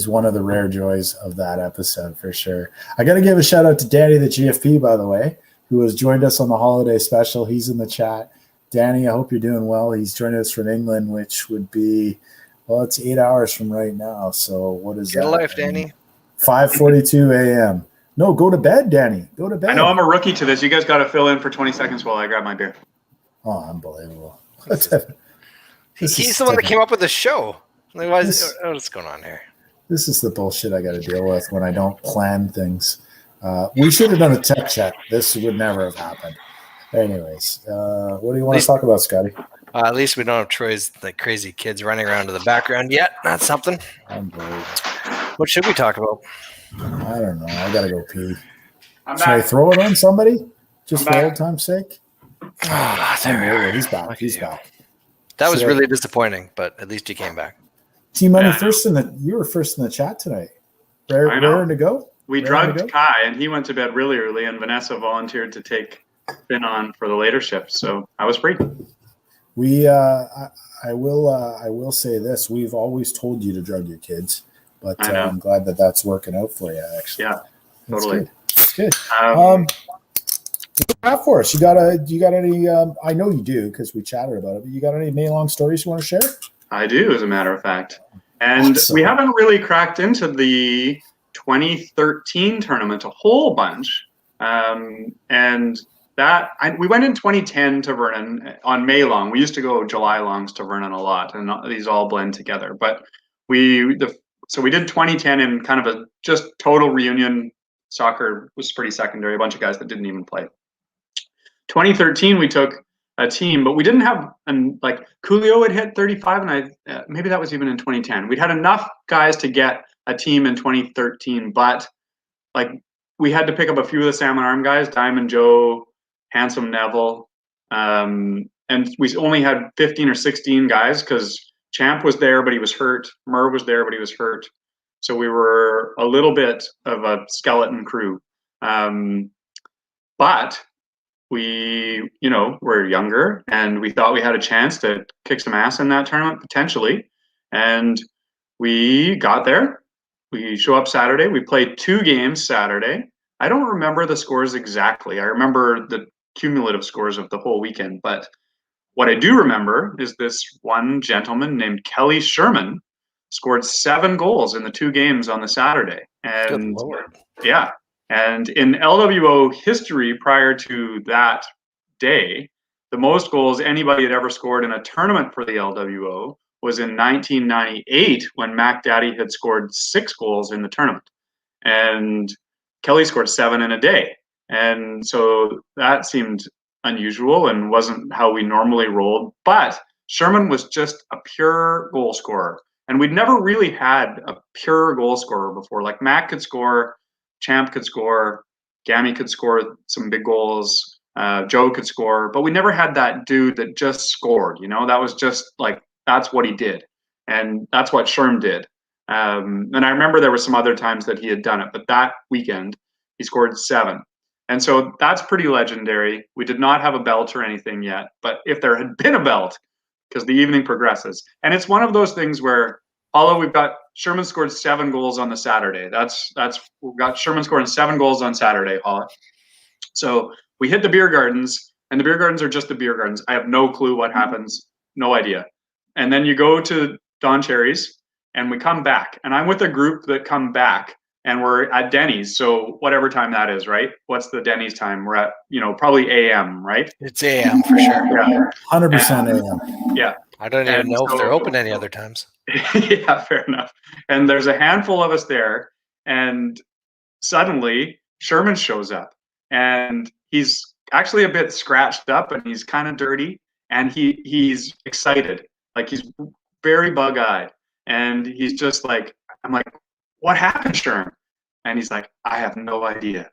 Speaker 1: one of the rare joys of that episode for sure. I got to give a shout out to Danny, the GFP, by the way, who has joined us on the holiday special. He's in the chat. Danny, I hope you're doing well. He's joining us from England, which would be, well, it's 8 hours from right now. So what is that?
Speaker 2: Get a life, Danny.
Speaker 1: 5:42 a.m. No, go to bed, Danny. Go to bed.
Speaker 8: I know I'm a rookie to this. You guys got to fill in for 20 seconds while I grab my beer.
Speaker 1: Oh, unbelievable.
Speaker 2: He's the one that came up with the show. Like, what's going on here?
Speaker 1: This is the bullshit I got to deal with when I don't plan things. We should have done a tech check. This would never have happened. Anyways, what do you want to talk about, Scotty?
Speaker 2: At least we don't have Troy's like crazy kids running around to the background yet. That's something.
Speaker 1: Unbelievable.
Speaker 2: What should we talk about?
Speaker 1: I don't know. I got to go pee.
Speaker 8: Should
Speaker 1: I throw it on somebody? Just for old time's sake?
Speaker 2: There.
Speaker 1: He's back. He's back.
Speaker 2: That was really disappointing, but at least you came back.
Speaker 1: T-Money you were first in the chat tonight. Raring to go?
Speaker 8: We drugged Kai, and he went to bed really early, and Vanessa volunteered to take Finn on for the later shift, so I was free.
Speaker 1: I will say this: we've always told you to drug your kids, but I'm glad that that's working out for you. Actually,
Speaker 8: yeah, totally.
Speaker 1: That's good. What do you got for us? You got any? I know you do because we chatted about it. But you got any May-long stories you want to share? I
Speaker 8: do, as a matter of fact. And we haven't really cracked into the 2013 tournament a whole bunch. And that we went in 2010 to Vernon on May long. We used to go July longs to Vernon a lot, and these all blend together. But so we did 2010 in kind of a just total reunion. Soccer was pretty secondary. A bunch of guys that didn't even play. 2013 we took a team, but we didn't have like Coolio had hit 35, and maybe that was even in 2010. We'd had enough guys to get a team in 2013, but like we had to pick up a few of the Salmon Arm guys, Diamond Joe, Handsome Neville, and we only had 15 or 16 guys because Champ was there, but he was hurt. Merv was there, but he was hurt. So we were a little bit of a skeleton crew. But we, were younger, and we thought we had a chance to kick some ass in that tournament, potentially. And we got there. We show up Saturday. We played 2 games Saturday. I don't remember the scores exactly. I remember the cumulative scores of the whole weekend. But what I do remember is this one gentleman named Kelly Sherman scored 7 goals in the 2 games on the Saturday. And
Speaker 2: good Lord.
Speaker 8: Yeah. And in LWO history prior to that day, the most goals anybody had ever scored in a tournament for the LWO was in 1998 when Mac Daddy had scored 6 goals in the tournament. And Kelly scored 7 in a day. And so that seemed unusual and wasn't how we normally rolled. But Sherman was just a pure goal scorer. And we'd never really had a pure goal scorer before. Like Mac could score, Champ could score, Gammy could score some big goals, Joe could score, but we never had that dude that just scored. That was just like, that's what he did. And that's what Sherm did. And I remember there were some other times that he had done it, but that weekend he scored 7. And so that's pretty legendary. We did not have a belt or anything yet, but if there had been a belt, because the evening progresses. And it's one of those things where, although we've got Sherman scored 7 goals on the Saturday. We've got Sherman scoring 7 goals on Saturday, Holla. So we hit the beer gardens, and the beer gardens are just the beer gardens. I have no clue what happens, no idea. And then you go to Don Cherry's, and we come back. And I'm with a group that come back, and we're at Denny's. So whatever time that is, right? What's the Denny's time? We're at, probably AM, right?
Speaker 2: It's AM for sure.
Speaker 8: Yeah.
Speaker 1: 100% AM.
Speaker 8: Yeah.
Speaker 2: I don't even know if they're open any other times.
Speaker 8: Yeah, fair enough. And there's a handful of us there, and suddenly Sherman shows up, and he's actually a bit scratched up, and he's kind of dirty, and he's excited, like he's very bug-eyed, and he's just like, I'm like, what happened, Sherman? And he's like, I have no idea.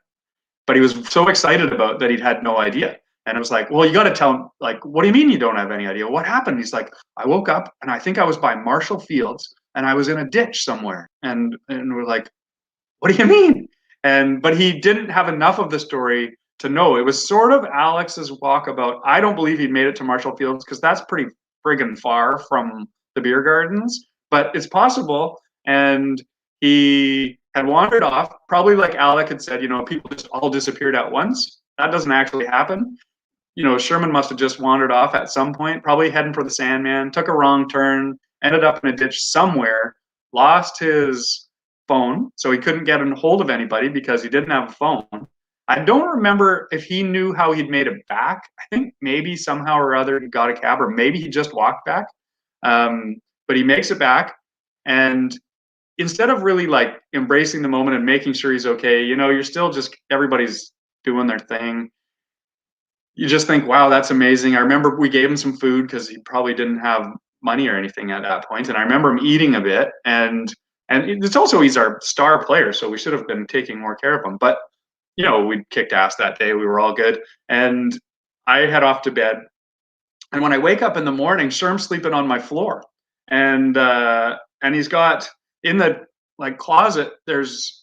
Speaker 8: But he was so excited about that he'd had no idea. And I was like, well, you got to tell him, like, what do you mean you don't have any idea? What happened? He's like, I woke up and I think I was by Marshall Fields and I was in a ditch somewhere. And we're like, what do you mean? But he didn't have enough of the story to know. It was sort of Alex's walkabout. I don't believe he'd made it to Marshall Fields because that's pretty friggin' far from the beer gardens, but it's possible. And he had wandered off, probably like Alec had said, people just all disappeared at once. That doesn't actually happen. Sherman must have just wandered off at some point, probably heading for the Sandman, took a wrong turn, ended up in a ditch somewhere, lost his phone, so he couldn't get a hold of anybody because he didn't have a phone. I don't remember if he knew how he'd made it back. I think maybe somehow or other he got a cab, or maybe he just walked back. But he makes it back, and instead of really like embracing the moment and making sure he's okay, you're still just, everybody's doing their thing. You just think, wow, that's amazing. I remember we gave him some food because he probably didn't have money or anything at that point. And I remember him eating a bit. And it's also, he's our star player, so we should have been taking more care of him. But, we kicked ass that day. We were all good. And I head off to bed. And when I wake up in the morning, Sherm's sleeping on my floor. And he's got, in the closet, there's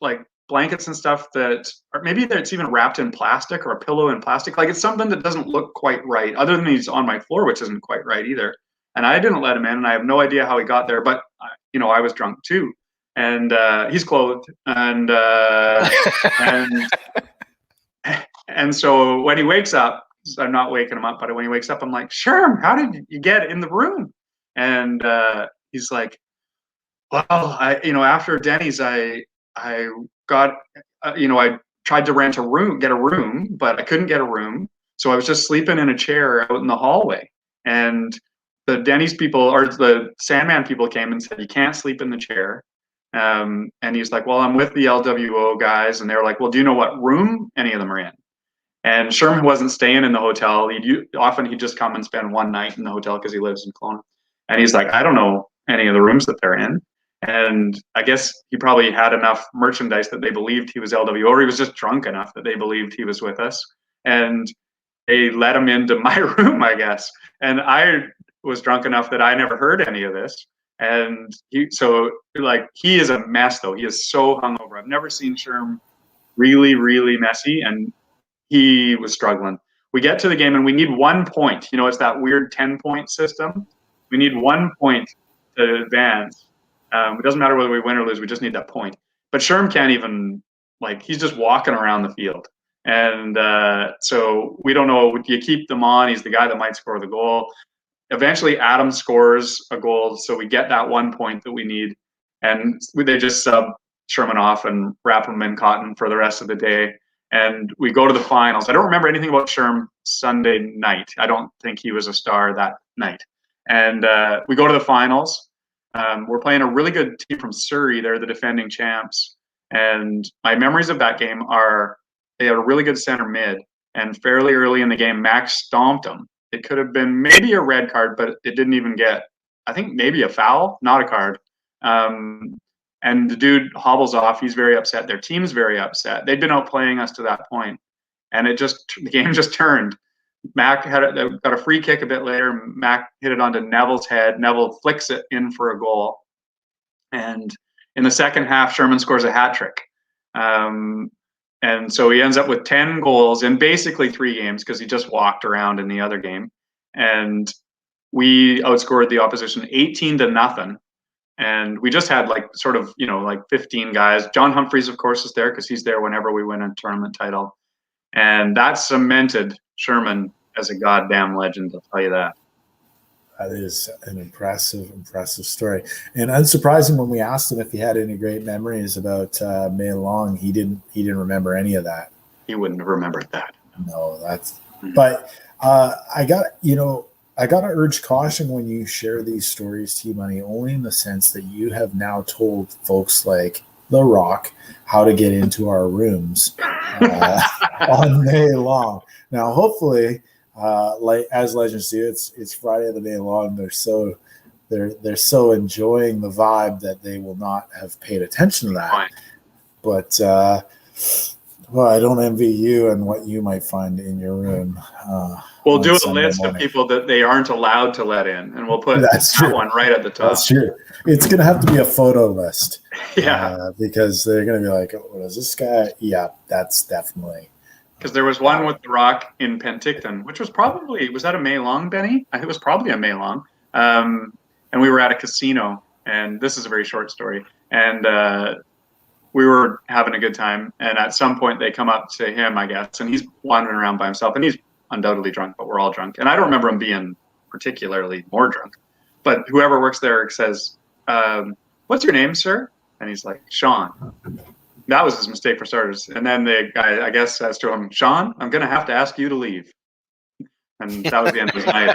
Speaker 8: blankets and stuff that, or maybe it's even wrapped in plastic, or a pillow in plastic. Like, it's something that doesn't look quite right, other than he's on my floor, which isn't quite right either. And I didn't let him in, and I have no idea how he got there, but I was drunk too. And he's clothed, and so when he wakes up, I'm not waking him up, but when he wakes up, I'm like, Sherm, how did you get in the room? And he's like, well, after Denny's, I got, I tried to get a room, but I couldn't get a room. So I was just sleeping in a chair out in the hallway. And the Denny's people, or the Sandman people, came and said, you can't sleep in the chair. And he's like, well, I'm with the LWO guys. And they're like, well, do you know what room any of them are in? And Sherman wasn't staying in the hotel. He'd just come and spend one night in the hotel because he lives in Kelowna. And he's like, I don't know any of the rooms that they're in. And I guess he probably had enough merchandise that they believed he was LWO, or he was just drunk enough that they believed he was with us. And they let him into my room, I guess. And I was drunk enough that I never heard any of this. And he is a mess, though. He is so hungover. I've never seen Sherm really, really messy, and he was struggling. We get to the game, and we need 1 point. It's that weird 10-point system. We need 1 point to advance. It doesn't matter whether we win or lose. We just need that point. But Sherm can't even, he's just walking around the field. And so we don't know. You keep them on. He's the guy that might score the goal. Eventually, Adam scores a goal, so we get that 1 point that we need. And they just sub Sherman off and wrap him in cotton for the rest of the day. And we go to the finals. I don't remember anything about Sherm Sunday night. I don't think he was a star that night. And we go to the finals. We're playing a really good team from Surrey. They're the defending champs. And my memories of that game are they had a really good center mid. And fairly early in the game, Max stomped him. It could have been maybe a red card, but it didn't even get, I think, maybe a foul, not a card. And the dude hobbles off. He's very upset. Their team's very upset. They'd been outplaying us to that point, and the game just turned. Mac got a free kick a bit later. Mac hit it onto Neville's head. Neville flicks it in for a goal. And in the second half, Sherman scores a hat trick. And so he ends up with 10 goals in basically 3 games because he just walked around in the other game. And we outscored the opposition 18-0. And we just had like 15 guys. John Humphreys, of course, is there because he's there whenever we win a tournament title. And that cemented Sherman as a goddamn legend, I'll tell you that.
Speaker 1: That is an impressive story. And unsurprising, when we asked him if he had any great memories about May Long, he didn't remember any of that.
Speaker 8: He wouldn't have remembered that.
Speaker 1: No, that's but I got to urge caution when you share these stories, T-Money, only in the sense that you have now told folks like The Rock how to get into our rooms on May Long. Now, hopefully, like as legends do, it's Friday of the May Long. They're so enjoying the vibe that they will not have paid attention to that. But well, I don't envy you and what you might find in your room.
Speaker 8: We'll do a list of people that they aren't allowed to let in, and we'll put that one right at the top.
Speaker 1: That's true. It's going to have to be a photo list.
Speaker 8: Yeah.
Speaker 1: Because they're going to be like, what is this guy? Yeah, that's definitely.
Speaker 8: Because there was one with The Rock in Penticton, which was that a May Long, Benny? I think it was probably a May Long. And we were at a casino, and this is a very short story. And we were having a good time. And at some point, they come up to him, I guess, and he's wandering around by himself. And he's undoubtedly drunk, but we're all drunk. And I don't remember him being particularly more drunk. But whoever works there says, what's your name, sir? And he's like, Sean. That was his mistake for starters. And then the guy, I guess, says to him, Sean, I'm going to have to ask you to leave. And that was the end of his night.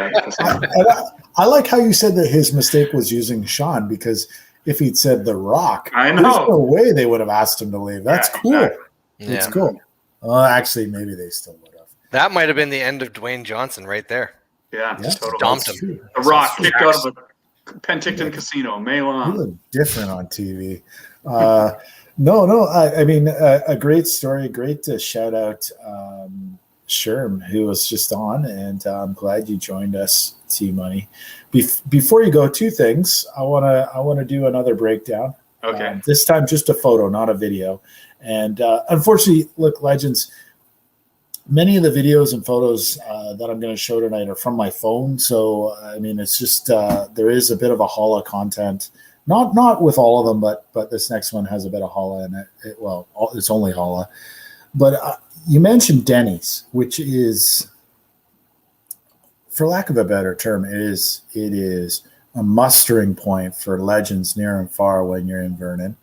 Speaker 1: I like how you said that his mistake was using Sean, because if he'd said The Rock,
Speaker 8: I know.
Speaker 1: There's no way they would have asked him to leave. That's cool.
Speaker 8: Exactly.
Speaker 1: It's cool. Well, actually, maybe they still would have.
Speaker 2: That might have been the end of Dwayne Johnson right there.
Speaker 8: Yeah, totally.
Speaker 2: Stomped him.
Speaker 1: True.
Speaker 8: The Rock kicked out of a Penticton casino, May Long.
Speaker 1: He looked different on TV. No. I mean, a great story. Great to shout out Sherm, who was just on, and I'm glad you joined us, T-Money. Before you go, 2 things. I want to do another breakdown.
Speaker 8: Okay.
Speaker 1: This time, just a photo, not a video. And unfortunately, look, legends. Many of the videos and photos that I'm going to show tonight are from my phone. So, I mean, it's just there is a bit of a Holla content. Not with all of them, but this next one has a bit of Holla in it. It's only Holla. But you mentioned Denny's, which is, for lack of a better term, it is a mustering point for legends near and far when you're in Vernon.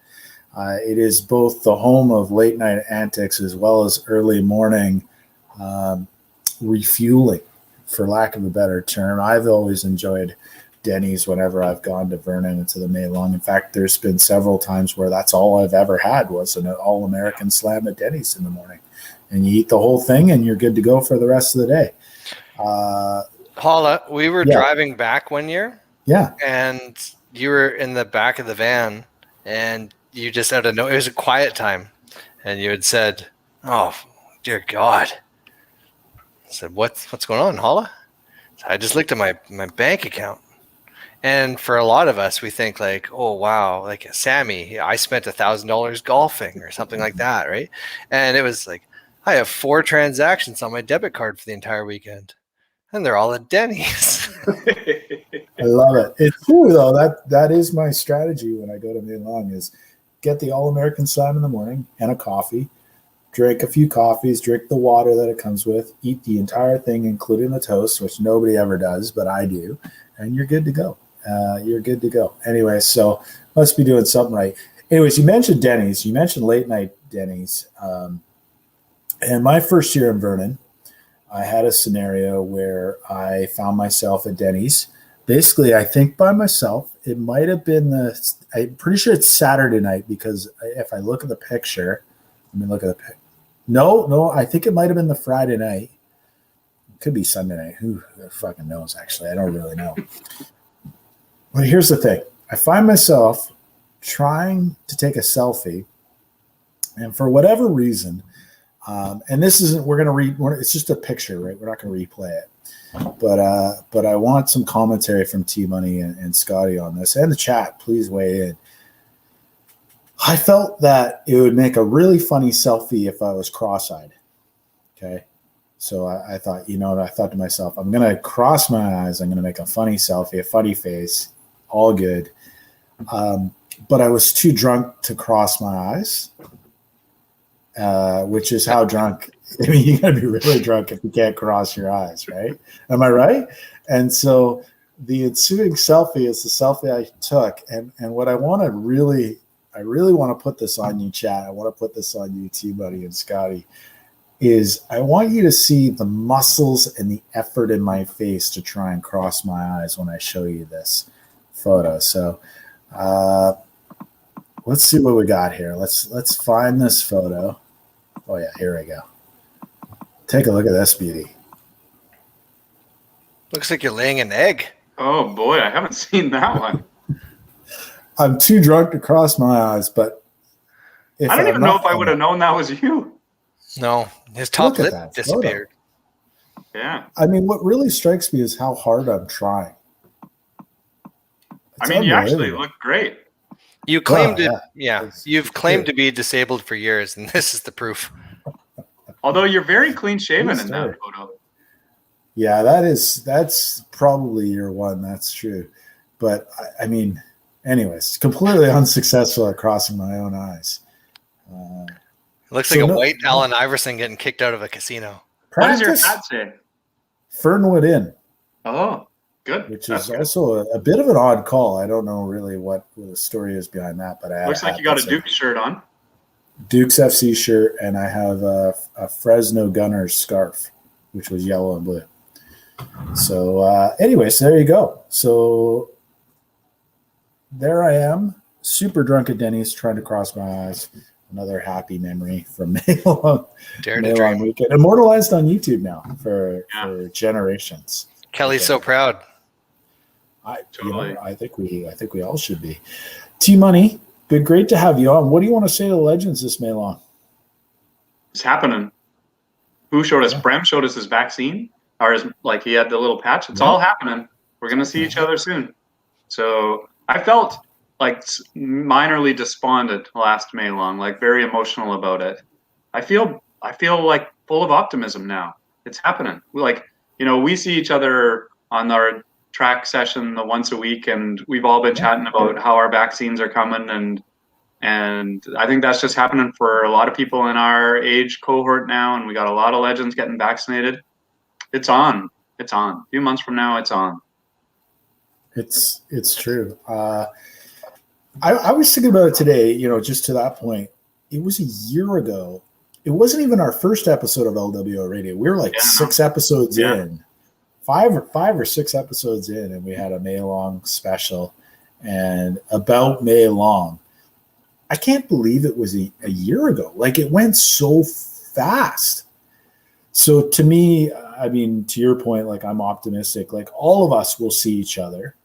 Speaker 1: It is both the home of late night antics as well as early morning refueling, for lack of a better term. I've always enjoyed Denny's whenever I've gone to Vernon and to the May Long. In fact, there's been several times where that's all I've ever had was an all-American slam at Denny's in the morning. And you eat the whole thing and you're good to go for the rest of the day.
Speaker 2: Holla, we were driving back one year.
Speaker 1: Yeah.
Speaker 2: And you were in the back of the van, and you just out of nowhere, it was a quiet time, and you had said, oh, dear God. I said, what's going on, Holla? So I just looked at my bank account. And for a lot of us, we think like, oh, wow, like Sammy, I spent $1,000 golfing or something like that, right? And it was like, I have 4 transactions on my debit card for the entire weekend, and they're all at Denny's.
Speaker 1: I love it. It's true, though. That is my strategy when I go to May Long is get the all-American slam in the morning and a coffee, drink a few coffees, drink the water that it comes with, eat the entire thing, including the toast, which nobody ever does, but I do, and you're good to go. You're good to go. Anyway, so must be doing something right. Anyways, you mentioned Denny's. You mentioned late night Denny's. And my first year in Vernon, I had a scenario where I found myself at Denny's. Basically, I think by myself. It might have been I'm pretty sure it's Saturday night because if I look at the picture, let me look at the picture. No, I think it might have been the Friday night. It could be Sunday night. Who fucking knows, actually? I don't really know. But here's the thing. I find myself trying to take a selfie, and for whatever reason, and this isn't, it's just a picture, right? We're not going to replay it. But I want some commentary from T Money and Scotty on this, and the chat. Please weigh in. I felt that it would make a really funny selfie if I was cross-eyed. Okay, so I thought, I thought to myself, I'm gonna cross my eyes. I'm gonna make a funny selfie, a funny face, all good. But I was too drunk to cross my eyes, which is how drunk. I mean, you gotta be really drunk if you can't cross your eyes, right? Am I right? And so the ensuing selfie is the selfie I took. And what I want to I really want to put this on you, chat. I want to put this on you, T-Buddy and Scotty, is I want you to see the muscles and the effort in my face to try and cross my eyes when I show you this photo. So let's see what we got here. Let's find this photo. Oh yeah, here we go. Take a look at this beauty.
Speaker 2: Looks like you're laying an egg.
Speaker 8: Oh boy, I haven't seen that one.
Speaker 1: I'm too drunk to cross my eyes, but
Speaker 8: I don't even know if I would have known that was you.
Speaker 2: No, his top lip disappeared.
Speaker 8: Yeah.
Speaker 1: I mean, what really strikes me is how hard I'm trying.
Speaker 8: I mean, you actually look great.
Speaker 2: You claimed you've claimed to be disabled for years, and this is the proof.
Speaker 8: Although you're very clean shaven in that photo.
Speaker 1: Yeah, that's probably your one. That's true. But I mean, anyways, completely unsuccessful at crossing my own eyes.
Speaker 2: Looks like a white Allen Iverson getting kicked out of a casino.
Speaker 8: What does your hat say?
Speaker 1: Fernwood Inn.
Speaker 8: Oh, good.
Speaker 1: Which is also a bit of an odd call. I don't know really what the story is behind that, but
Speaker 8: looks like you got a Duke shirt on.
Speaker 1: Duke's FC shirt, and I have a Fresno Gunners scarf, which was yellow and blue. So anyways, there you go. So there I am, super drunk at Denny's, trying to cross my eyes. Another happy memory from Maylong weekend. Immortalized on YouTube now for generations.
Speaker 2: Kelly's so proud.
Speaker 1: I think we all should be. T Money, great to have you on. What do you want to say to the legends this Maylong?
Speaker 8: It's happening. Who showed us? Brem showed us his vaccine, or he had the little patch. It's all happening. We're gonna see each other soon. So I felt minorly despondent last Maylong, very emotional about it. I feel like full of optimism now. It's happening. We see each other on our track session once a week, and we've all been chatting about how our vaccines are coming, and I think that's just happening for a lot of people in our age cohort now, and we got a lot of legends getting vaccinated. It's on. It's on. A few months from now, it's on.
Speaker 1: It's true. I was thinking about it today, just to that point. It was a year ago. It wasn't even our first episode of LWO Radio. We were 6 episodes in, five or six episodes in, and we had a Maylong special and about Maylong. I can't believe it was a year ago. It went so fast. So to me, I mean, to your point, I'm optimistic. All of us will see each other.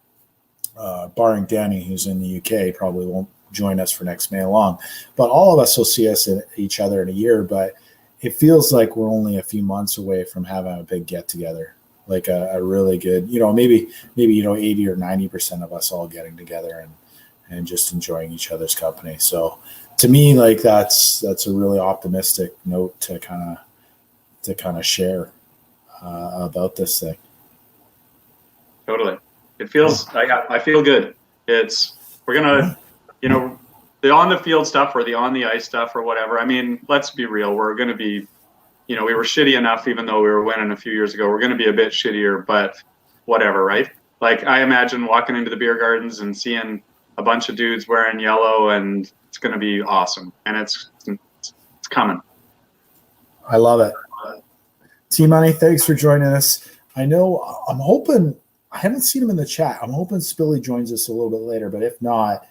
Speaker 1: Barring Danny, who's in the UK, probably won't join us for next Maylong. But all of us will see each other in a year. But it feels like we're only a few months away from having a big get-together, a really good, maybe 80 or 90% of us all getting together and just enjoying each other's company. So to me, that's a really optimistic note to kind of share about this thing.
Speaker 8: Totally. It feels I feel good. We're gonna, the on the field stuff or the on the ice stuff or whatever. I mean, let's be real. We're gonna be, we were shitty enough even though we were winning a few years ago. We're gonna be a bit shittier, but whatever, right? I imagine walking into the beer gardens and seeing a bunch of dudes wearing yellow, and it's gonna be awesome. And it's coming.
Speaker 1: I love it. T Money, thanks for joining us. I'm hoping. I haven't seen him in the chat. I'm hoping Spilly joins us a little bit later, but if not,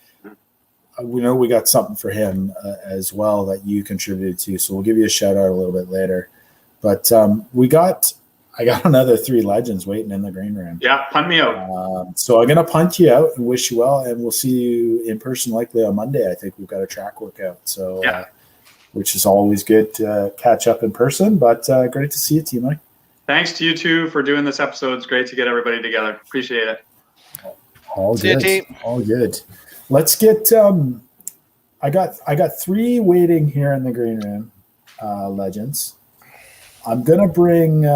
Speaker 1: we know we got something for him as well that you contributed to, so we'll give you a shout out a little bit later. But we got I got another 3 legends waiting in the green room.
Speaker 8: Yeah, punt me out.
Speaker 1: So I'm going to punt you out and wish you well, and we'll see you in person likely on Monday. I think we've got a track workout, so which is always good to catch up in person, but great to see you, T-Mike.
Speaker 8: Thanks to you two for doing this episode. It's great to get everybody together. Appreciate it.
Speaker 1: All
Speaker 2: See you,
Speaker 1: good.
Speaker 2: T.
Speaker 1: All good. Let's get I got 3 waiting here in the green room, legends. I'm gonna bring 2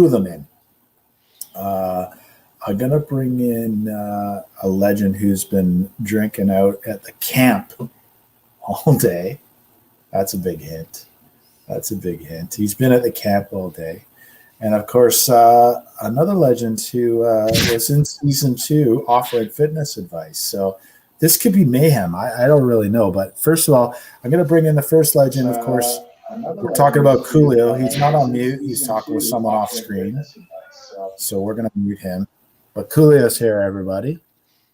Speaker 1: of them in. I'm gonna bring in a legend who's been drinking out at the camp all day. That's a big hint. He's been at the camp all day. And of course, another legend who was in season 2 offering fitness advice. So this could be mayhem. I don't really know. But first of all, I'm going to bring in the first legend. Of course, we're talking about Coolio. He's not on mute. He's talking with someone off screen. So we're going to mute him. But Coolio's here, everybody.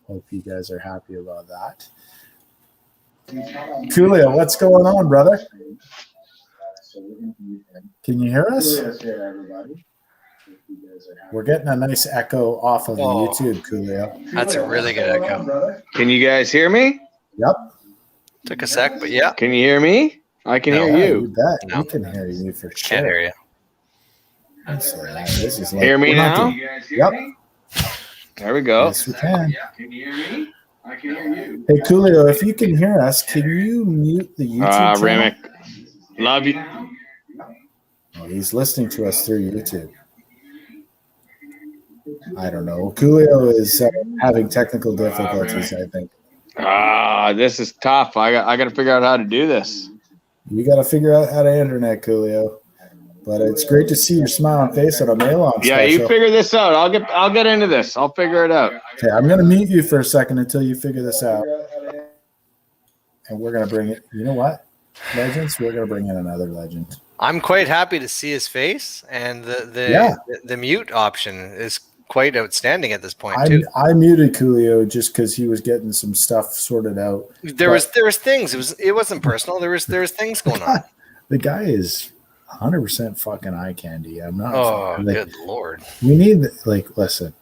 Speaker 1: Hope you guys are happy about that. Coolio, what's going on, brother? Can you hear us? We're getting a nice echo off of the YouTube, Coolio.
Speaker 2: That's a really good echo.
Speaker 9: Can you guys hear me?
Speaker 1: Yep.
Speaker 2: Took a sec, but yeah.
Speaker 9: Can you hear me? I can hear
Speaker 1: You
Speaker 9: you.
Speaker 1: bet.
Speaker 2: No.
Speaker 1: We can hear you for sure.
Speaker 2: Can't hear you.
Speaker 1: This is like,
Speaker 9: Hear me
Speaker 1: we're not
Speaker 9: now?
Speaker 1: doing- Yep.
Speaker 9: There we go.
Speaker 1: Yes, we can.
Speaker 9: Can you hear me? I can hear you.
Speaker 1: Hey, Coolio, if you can hear us, can you mute the YouTube channel?
Speaker 9: Remick. Love you.
Speaker 1: Oh, he's listening to us through YouTube. I don't know. Coolio is having technical difficulties, I think.
Speaker 9: This is tough. I got to figure out how to do this.
Speaker 1: You got to figure out how to internet, Coolio. But it's great to see your smiling face on a mail-on
Speaker 9: Yeah,
Speaker 1: special.
Speaker 9: you figure this out. I'll get into this. I'll figure it out.
Speaker 1: Okay, I'm going to mute you for a second until you figure this out. And we're going to bring it. You know what? Legends, we're going to bring in another legend.
Speaker 2: I'm quite happy to see his face, and the mute option is quite outstanding at this point too.
Speaker 1: I muted Coolio just because he was getting some stuff sorted out.
Speaker 2: There was things. It wasn't personal. There was things going on.
Speaker 1: The guy is 100% fucking eye candy. I'm not.
Speaker 2: Oh, good lord!
Speaker 1: We need listen.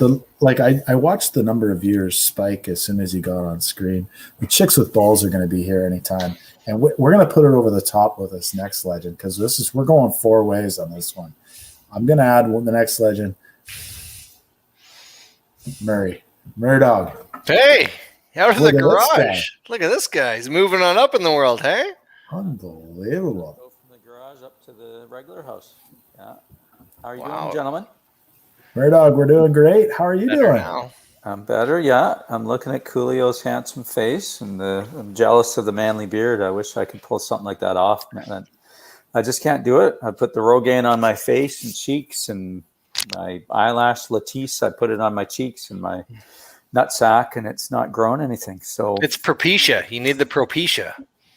Speaker 1: I watched the number of viewers spike as soon as he got on screen. The chicks with balls are going to be here anytime, and we're going to put it over the top with this next legend because we're going 4 ways on this one. I'm going to add the next legend, Murray Dog.
Speaker 2: Hey, out of the
Speaker 1: Look at this guy.
Speaker 2: garage. Look at this guy. He's moving on up in the world. Hey,
Speaker 1: Unbelievable.
Speaker 10: Go from the garage up to the regular house. Yeah. How are you
Speaker 2: Wow.
Speaker 10: doing, gentlemen?
Speaker 1: Murray Dog, we're doing great. How are you
Speaker 2: better
Speaker 1: doing?
Speaker 2: now.
Speaker 10: I'm better, yeah. I'm looking at Coolio's handsome face, and I'm jealous of the manly beard. I wish I could pull something like that off. Man, I just can't do it. I put the Rogaine on my face and cheeks, and my eyelash Latisse. I put it on my cheeks and my nutsack, and it's not growing anything. So
Speaker 2: It's Propecia. You need the Propecia.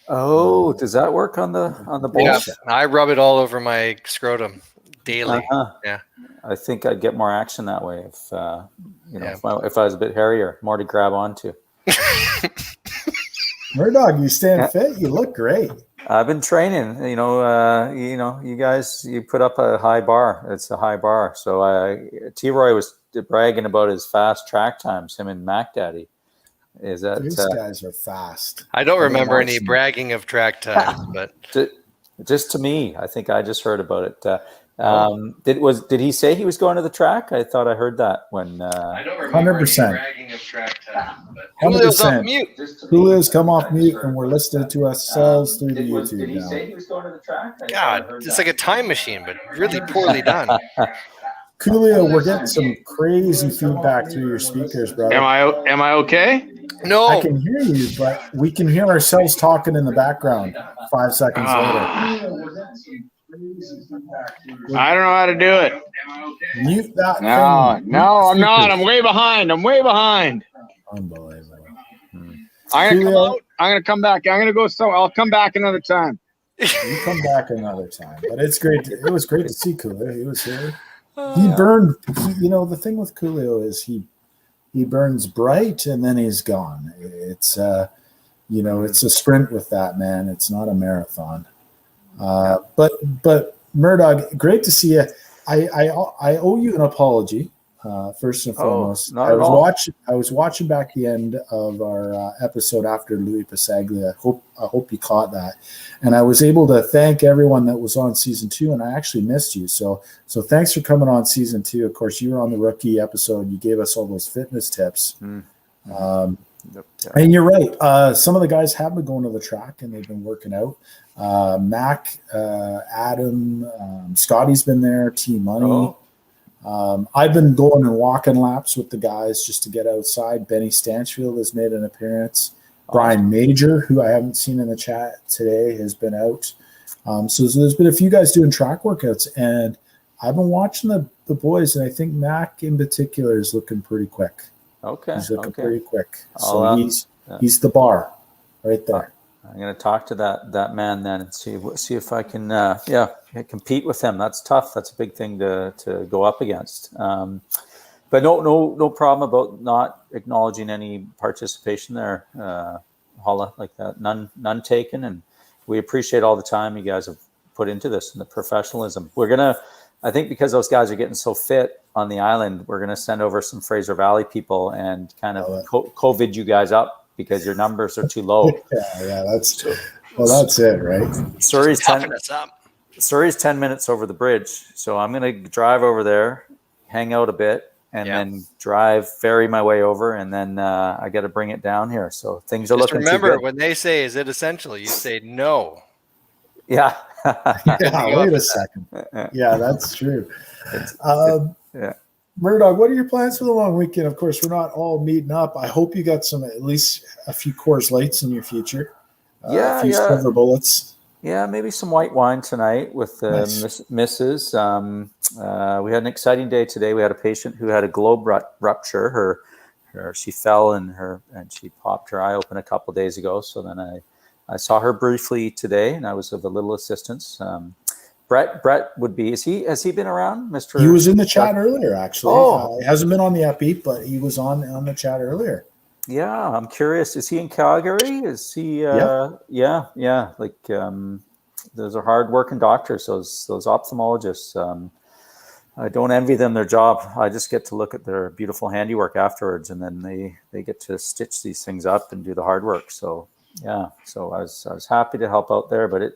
Speaker 10: oh, does that work on the
Speaker 2: Yeah,
Speaker 10: balls?
Speaker 2: I rub it all over my scrotum daily.
Speaker 10: Uh-huh.
Speaker 2: Yeah.
Speaker 10: I think I'd get more action that way if
Speaker 2: Yeah.
Speaker 10: if I was a bit hairier, more to grab onto.
Speaker 1: Murray Dog, you staying fit? You look great.
Speaker 10: I've been training. You guys, you put up a high bar. It's a high bar. So T-Roy was bragging about his fast track times. Him and Mac Daddy. Is that
Speaker 1: These guys are fast.
Speaker 2: I don't remember any
Speaker 1: awesome.
Speaker 2: bragging of track times, but
Speaker 10: just to me? I think I just heard about it. Did he say he was going to the track? I thought I heard that when.
Speaker 2: I don't remember
Speaker 1: 100%.
Speaker 2: any bragging of track times. But
Speaker 1: 100%.
Speaker 2: Julio's off mute.
Speaker 1: Julio's come off mute, and we're listening to ourselves through the YouTube
Speaker 10: Did he
Speaker 1: now.
Speaker 10: say he was going to the track?
Speaker 2: God, it's like a time machine, but really poorly done.
Speaker 1: Coolio, we're getting some crazy feedback through your speakers, brother.
Speaker 9: Am I okay?
Speaker 2: No,
Speaker 1: I can hear you, but we can hear ourselves talking in the background 5 seconds later.
Speaker 9: I don't know how to do it.
Speaker 1: Mute that
Speaker 9: No,
Speaker 1: thing.
Speaker 9: no, I'm
Speaker 1: Mute
Speaker 9: not.
Speaker 1: speakers.
Speaker 9: I'm way behind.
Speaker 1: Unbelievable.
Speaker 9: I'm gonna come
Speaker 1: Julio,
Speaker 9: out. I'm gonna come back. I'm gonna go. So I'll come back another time.
Speaker 1: you come back another time. But it's great. It was great to see Coolio. He was here. He burned. The thing with Coolio is he burns bright and then he's gone. It's it's a sprint with that, man. It's not a marathon. But Murdoch, great to see you. I owe you an apology. First and foremost,
Speaker 10: not at all.
Speaker 1: I was watching back the end of our episode after Louis Pasaglia. I hope you caught that, and I was able to thank everyone that was on season 2. And I actually missed you, so thanks for coming on season 2. Of course, you were on the rookie episode. You gave us all those fitness tips. And you're right. Some of the guys have been going to the track and they've been working out. Mac, Adam, Scotty's been there. T Money. I've been going and walking laps with the guys just to get outside. Benny Stanchfield has made an appearance. Brian Major, who I haven't seen in the chat today, has been out. So there's been a few guys doing track workouts, and I've been watching the boys, and I think Mac in particular is looking pretty quick.
Speaker 10: Okay.
Speaker 1: He's looking pretty quick. So he's the bar right there.
Speaker 10: I'm going to talk to that man then and see if I can compete with him. That's tough. That's a big thing to go up against. But no problem about not acknowledging any participation there, Holla, like that. None taken, and we appreciate all the time you guys have put into this and the professionalism. I think because those guys are getting so fit on the island, we're gonna send over some Fraser Valley people and kind of COVID you guys up because your numbers are too low.
Speaker 1: That's it, right?
Speaker 10: Surrey's 10 minutes over the bridge, so I'm gonna drive over there, hang out a bit, and then ferry my way over, and then I got to bring it down here. So things are looking.
Speaker 2: Remember,
Speaker 10: too good.
Speaker 2: when they say, "Is it essential?" You say no.
Speaker 10: Yeah.
Speaker 1: Wait a second. Yeah, that's true. Murdoch, what are your plans for the long weekend? Of course, we're not all meeting up. I hope you got at least a few Coors Lights in your future. A few silver bullets.
Speaker 10: Yeah, maybe some white wine tonight with the missus. We had an exciting day today. We had a patient who had a globe rupture. She fell and she popped her eye open a couple of days ago. So then I saw her briefly today, and I was of a little assistance. Brett would be. Has he been around, Mr.?
Speaker 1: He was in the chat earlier, actually. He hasn't been on the upbeat, but he was on the chat earlier.
Speaker 10: Yeah, I'm curious. Is he in Calgary? Is he? Yeah. Like those are hard-working doctors. Those ophthalmologists. I don't envy them their job. I just get to look at their beautiful handiwork afterwards, and then they get to stitch these things up and do the hard work. So yeah. So I was happy to help out there, but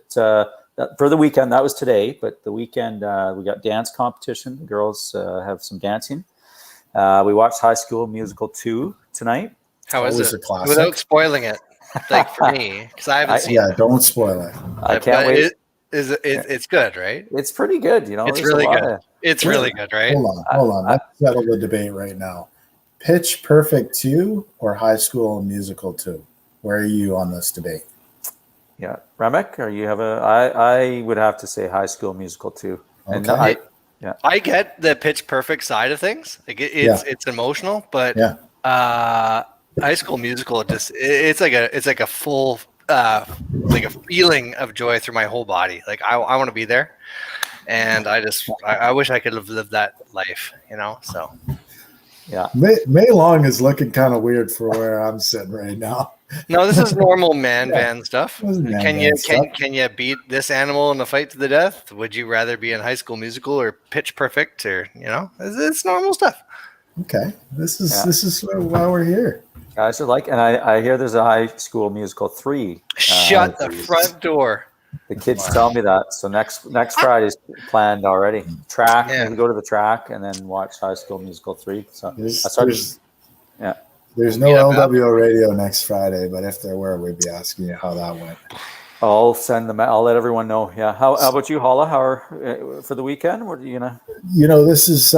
Speaker 10: for the weekend, that was today. But the weekend we got dance competition. The girls have some dancing. We watched High School Musical 2 tonight.
Speaker 2: How is it? Without spoiling it, like for me, because I haven't seen it.
Speaker 1: Yeah, don't spoil it.
Speaker 10: I can't wait.
Speaker 2: It's good, right?
Speaker 10: It's pretty good.
Speaker 2: It's really good. It's really good, right?
Speaker 1: Hold on. Let's settle the debate right now. Pitch Perfect 2 or High School Musical 2? Where are you on this debate?
Speaker 10: Yeah, Remek, I would have to say High School Musical 2.
Speaker 1: Okay.
Speaker 2: I get the Pitch Perfect side of things. Like it's emotional, but High School Musical it's like a full like a feeling of joy through my whole body. Like I want to be there, and I wish I could have lived that life. So
Speaker 10: yeah.
Speaker 1: May Long is looking kind of weird for where I'm sitting right now.
Speaker 2: No, this is normal man band stuff. Can you beat this animal in a fight to the death? Would you rather be in High School Musical or Pitch Perfect, or it's normal stuff.
Speaker 1: Okay, this is why we're here.
Speaker 10: Guys are and I hear there's a High School Musical 3.
Speaker 2: Shut the front door.
Speaker 10: The kids tell me that. So next Friday's planned already. Track, we go to the track and then watch High School Musical 3. So
Speaker 1: there's no LWO radio next Friday, but if there were, we'd be asking you how that went.
Speaker 10: I'll send them. I'll let everyone know. Yeah. How about you, Holla? How are for the weekend? What are you gonna?
Speaker 1: This is.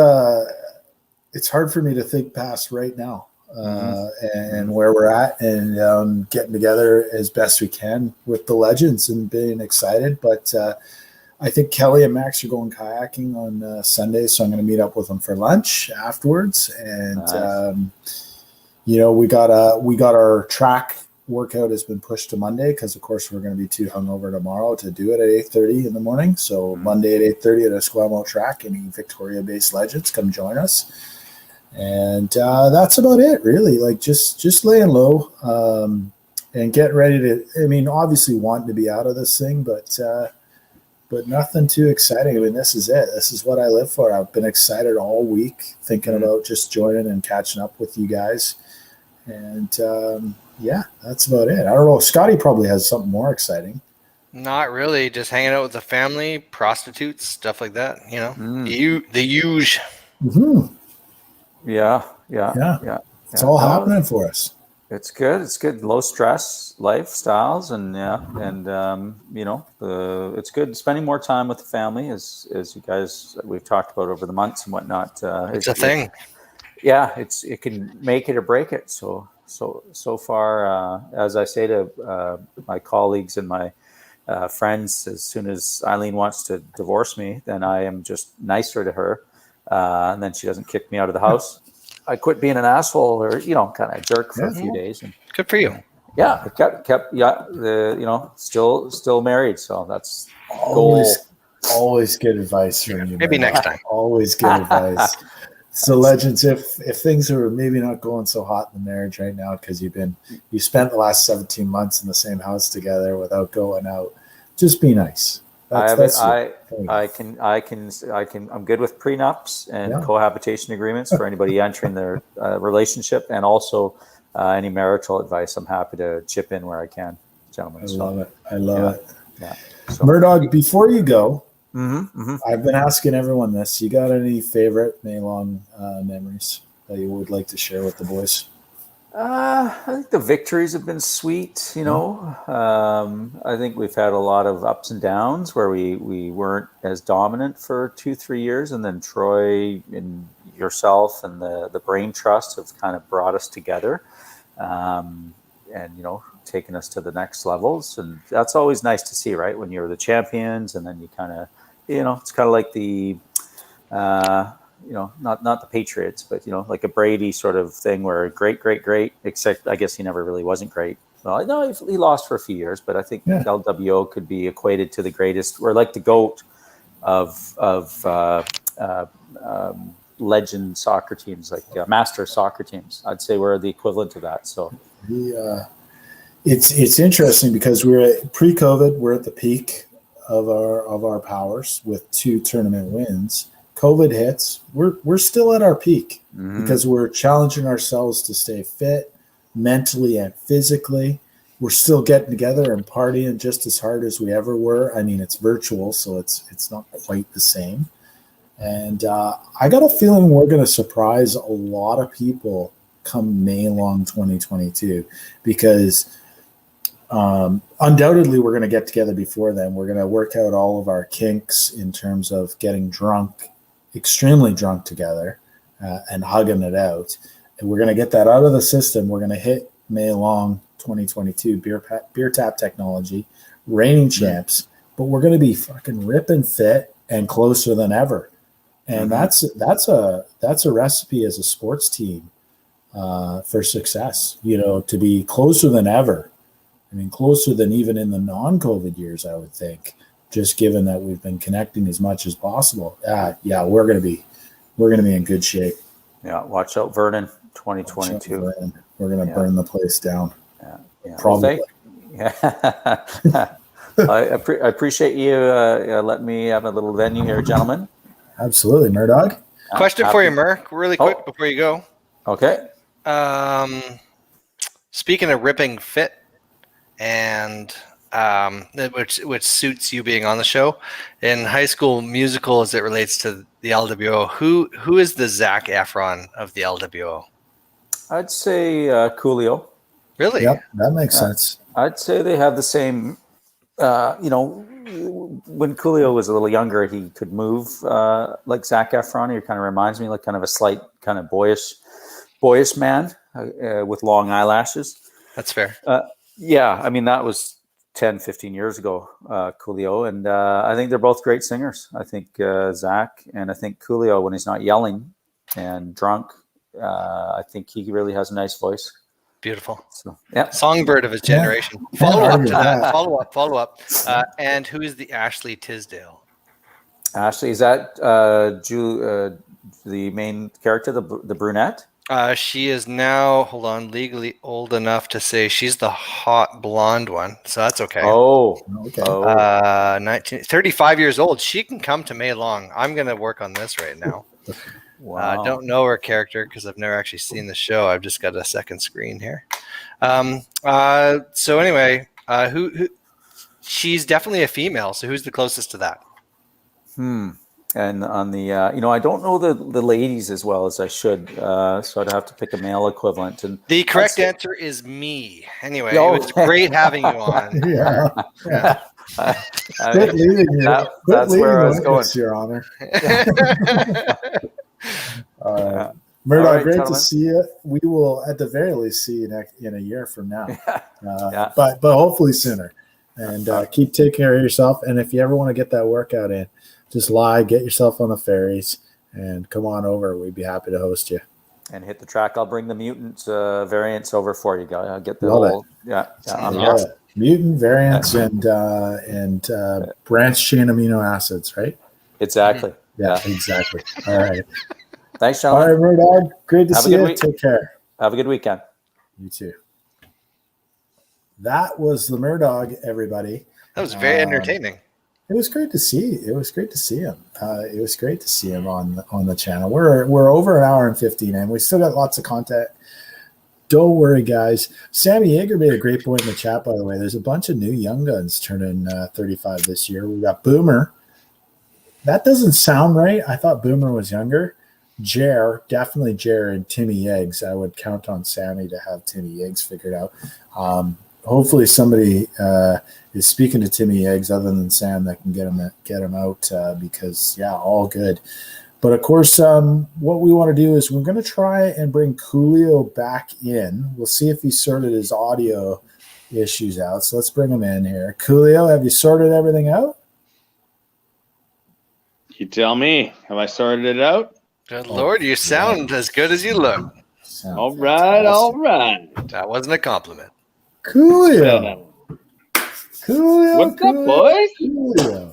Speaker 1: It's hard for me to think past right now, and where we're at, and getting together as best we can with the legends and being excited. But I think Kelly and Max are going kayaking on Sunday, so I'm going to meet up with them for lunch afterwards. And
Speaker 10: nice.
Speaker 1: We got our track workout has been pushed to Monday because, of course, we're going to be too hungover tomorrow to do it at 8:30 in the morning. So Monday at 8:30 at Esquimalt Track, any Victoria-based legends come join us. And that's about it, really. Like just laying low. and getting ready to. I mean, obviously wanting to be out of this thing, but nothing too exciting. I mean, this is it. This is what I live for. I've been excited all week, thinking about just joining and catching up with you guys, and yeah, that's about it. I don't know. Scotty probably has something more exciting.
Speaker 2: Not really. Just hanging out with the family, prostitutes, stuff like that. You know, the huge.
Speaker 1: Mm-hmm.
Speaker 10: Yeah.
Speaker 1: It's all happening for us.
Speaker 10: It's good. It's good. Low stress lifestyles, and you know, it's good spending more time with the family, as you guys we've talked about over the months and whatnot.
Speaker 2: It's a thing.
Speaker 10: It can make it or break it. So far, as I say to my colleagues and my friends, as soon as Eileen wants to divorce me, then I am just nicer to her, and then she doesn't kick me out of the house. I quit being an asshole or, you know, kind of a jerk for a few days. And,
Speaker 2: good for you.
Speaker 10: Yeah, it kept you know, still married. So that's
Speaker 1: always good advice from you.
Speaker 2: Maybe next time.
Speaker 1: Always good advice. So legends, if things are maybe not going so hot in the marriage right now because you spent the last 17 months in the same house together without going out, just be nice. I'm good with prenups and cohabitation agreements for anybody entering their relationship, and also any marital advice. I'm happy to chip in where I can, gentlemen. I love it.
Speaker 10: Yeah. So,
Speaker 1: Murdoch, before you go, I've been asking everyone this. You got any favorite May-long memories that you would like to share with the boys?
Speaker 10: I think the victories have been sweet, you know. I think we've had a lot of ups and downs where we weren't as dominant for 2-3 years, and then Troy and yourself and the Brain Trust have kind of brought us together, and, you know, taken us to the next levels. And that's always nice to see, right? When you're the champions, and then you kind of, you know, it's kind of like the you know, not the Patriots, but, you know, like a Brady sort of thing where great, except I guess he never really wasn't great. Well, no, he lost for a few years, but I think LWO could be equated to the greatest, or like the GOAT of legend soccer teams, like master soccer teams. I'd say we're the equivalent to that. So
Speaker 1: it's interesting because we're pre-COVID, we're at the peak of our powers with 2 tournament wins. COVID hits, we're still at our peak because we're challenging ourselves to stay fit mentally and physically. We're still getting together and partying just as hard as we ever were. I mean, it's virtual, so it's not quite the same. And I got a feeling we're going to surprise a lot of people come May-long 2022 because undoubtedly we're going to get together before then. We're going to work out all of our kinks in terms of getting drunk, extremely drunk together, and hugging it out. And we're going to get that out of the system. We're going to hit May-long 2022 beer tap technology, reigning champs, but we're going to be fucking ripping fit and closer than ever. And that's a recipe as a sports team for success, you know, to be closer than ever. I mean, closer than even in the non-COVID years, I would think, just given that we've been connecting as much as possible. Yeah, we're gonna be in good shape.
Speaker 10: Yeah, watch out, Vernon, 2022.
Speaker 1: We're gonna burn the place down.
Speaker 10: Yeah.
Speaker 1: Probably.
Speaker 10: I appreciate you letting me have a little venue here, gentlemen.
Speaker 1: Absolutely, Murdoch.
Speaker 2: Question for you, Merc, really quick before you go.
Speaker 10: Okay.
Speaker 2: Speaking of ripping fit, and which suits you being on the show, in High School Musical as it relates to the LWO, who is the Zac Efron of the LWO?
Speaker 10: I'd say Coolio.
Speaker 2: Really?
Speaker 1: Yep, that makes sense.
Speaker 10: I'd say they have the same, you know, when Coolio was a little younger, he could move like Zac Efron. He kind of reminds me like kind of a slight kind of boyish man with long eyelashes.
Speaker 2: That's fair.
Speaker 10: Yeah, I mean, that was 10, 15 years ago, Coolio. And I think they're both great singers. I think Zac, and I think Coolio, when he's not yelling and drunk, I think he really has a nice voice.
Speaker 2: Beautiful.
Speaker 10: So, yeah.
Speaker 2: Songbird of his generation. Follow up to that. Follow up. And who is the Ashley Tisdale?
Speaker 10: Ashley, is that the main character, the brunette?
Speaker 2: She is now, hold on, legally old enough to say she's the hot blonde one, so that's okay.
Speaker 10: Oh,
Speaker 1: Okay.
Speaker 2: 35 years old. She can come to May Long. I'm gonna work on this right now.
Speaker 10: wow.
Speaker 2: Don't know her character because I've never actually seen the show. I've just got a second screen here. So anyway, who? She's definitely a female. So who's the closest to that?
Speaker 10: And on the, I don't know the ladies as well as I should, so I'd have to pick a male equivalent. And
Speaker 2: the correct answer is me. Anyway,
Speaker 10: Oh,
Speaker 2: it was great having you on.
Speaker 1: Yeah.
Speaker 10: Quit
Speaker 1: leaving you.
Speaker 10: That's where I was going.
Speaker 1: Your Honor.
Speaker 10: All
Speaker 1: Murdoch,
Speaker 10: right,
Speaker 1: great
Speaker 10: gentlemen.
Speaker 1: to see you. We will, at the very least, see you in a year from now.
Speaker 10: Yeah.
Speaker 1: But hopefully sooner. And keep taking care of yourself. And if you ever want to get that workout in, just get yourself on the ferries, and come on over. We'd be happy to host you.
Speaker 10: And hit the track. I'll bring the mutant variants over for you guys. I'll get the
Speaker 1: Love
Speaker 10: whole. Yeah.
Speaker 1: Love it. Mutant variants and branched chain amino acids, right?
Speaker 10: Exactly.
Speaker 1: Yeah, exactly. All right.
Speaker 10: Thanks,
Speaker 1: All
Speaker 10: gentlemen.
Speaker 1: right, Murdoch. Great to
Speaker 10: Have a
Speaker 1: see
Speaker 10: good
Speaker 1: you.
Speaker 10: week.
Speaker 1: Take care.
Speaker 10: Have a good weekend.
Speaker 1: You too. That was the Murdoch, everybody.
Speaker 2: That was very entertaining.
Speaker 1: It was great to see. It was great to see him. It was great to see him on the channel. We're over an hour and 15, and we still got lots of content. Don't worry, guys. Sammy Yeager made a great point in the chat, by the way. There's a bunch of new young guns turning 35 this year. We got Boomer. That doesn't sound right. I thought Boomer was younger. Definitely Jer and Timmy Eggs. I would count on Sammy to have Timmy Eggs figured out. Hopefully somebody is speaking to Timmy Eggs other than Sam that can get him out because, all good. But, of course, what we want to do is we're going to try and bring Coolio back in. We'll see if he sorted his audio issues out. So let's bring him in here. Coolio, have you sorted everything out?
Speaker 9: You tell me. Have I sorted it out?
Speaker 2: Good Lord, you sound as good as you look.
Speaker 9: All right, all right.
Speaker 2: That wasn't a compliment.
Speaker 1: Coolio.
Speaker 9: What's up, boys?
Speaker 1: Coolio.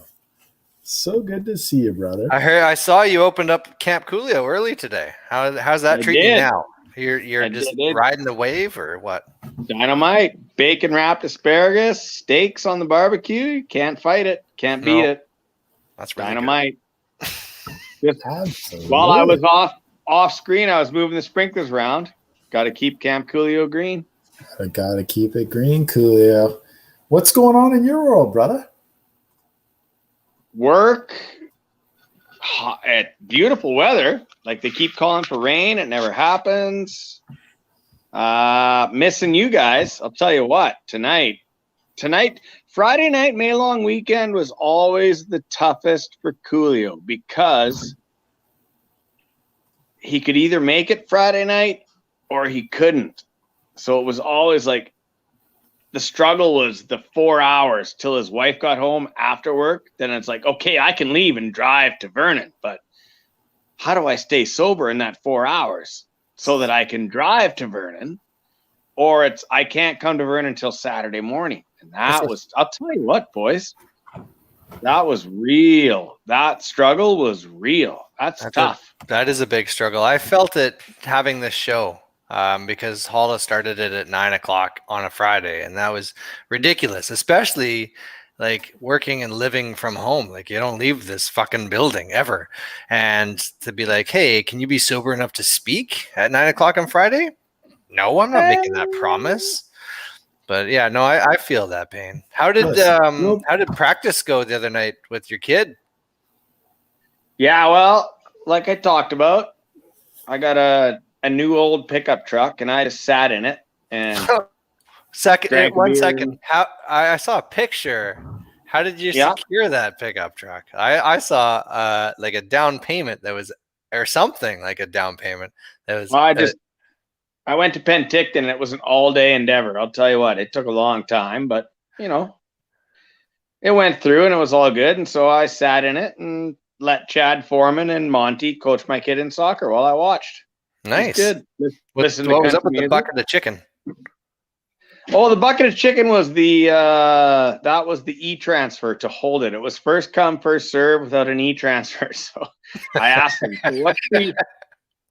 Speaker 1: So good to see you, brother.
Speaker 2: I saw you opened up Camp Coolio early today. How's that treating you now? You're just riding the wave or what?
Speaker 9: Dynamite, bacon wrapped asparagus, steaks on the barbecue. You can't fight it. Can't beat it.
Speaker 2: That's really
Speaker 9: dynamite.
Speaker 1: Absolutely.
Speaker 9: While I was off screen, I was moving the sprinklers around. Got to keep Camp Coolio green.
Speaker 1: I gotta keep it green, Coolio. What's going on in your world, brother?
Speaker 9: Work at beautiful weather. Like they keep calling for rain. It never happens. Missing you guys. I'll tell you what, tonight, Friday night, May long weekend was always the toughest for Coolio because he could either make it Friday night or he couldn't. So it was always like the struggle was the 4 hours till his wife got home after work. Then it's like, okay, I can leave and drive to Vernon, but how do I stay sober in that 4 hours so that I can drive to Vernon? Or I can't come to Vernon until Saturday morning. And that was, I'll tell you what, boys, that was real. That struggle was real. That's tough.
Speaker 2: That is a big struggle. I felt it having this show. Because Holla started it at 9 o'clock on a Friday, and that was ridiculous, especially like working and living from home. Like you don't leave this fucking building ever. And to be like, hey, can you be sober enough to speak at 9 o'clock on Friday? No, I'm not making that promise. But yeah, no, I feel that pain. How did practice go the other night with your kid?
Speaker 9: Yeah, well, like I talked about, I got a new old pickup truck and I just sat in it and
Speaker 2: one second. How I saw a picture. How did you secure that pickup truck? I saw like a down payment that was or something like a down payment that was
Speaker 9: I went to Penticton and it was an all-day endeavor. I'll tell you what, it took a long time, but it went through and it was all good. And so I sat in it and let Chad Foreman and Monty coach my kid in soccer while I watched.
Speaker 2: Nice.
Speaker 9: Good.
Speaker 2: What was up with the bucket of chicken?
Speaker 9: Oh, the bucket of chicken was the e-transfer to hold it. It was first come, first serve without an e-transfer. So I asked him,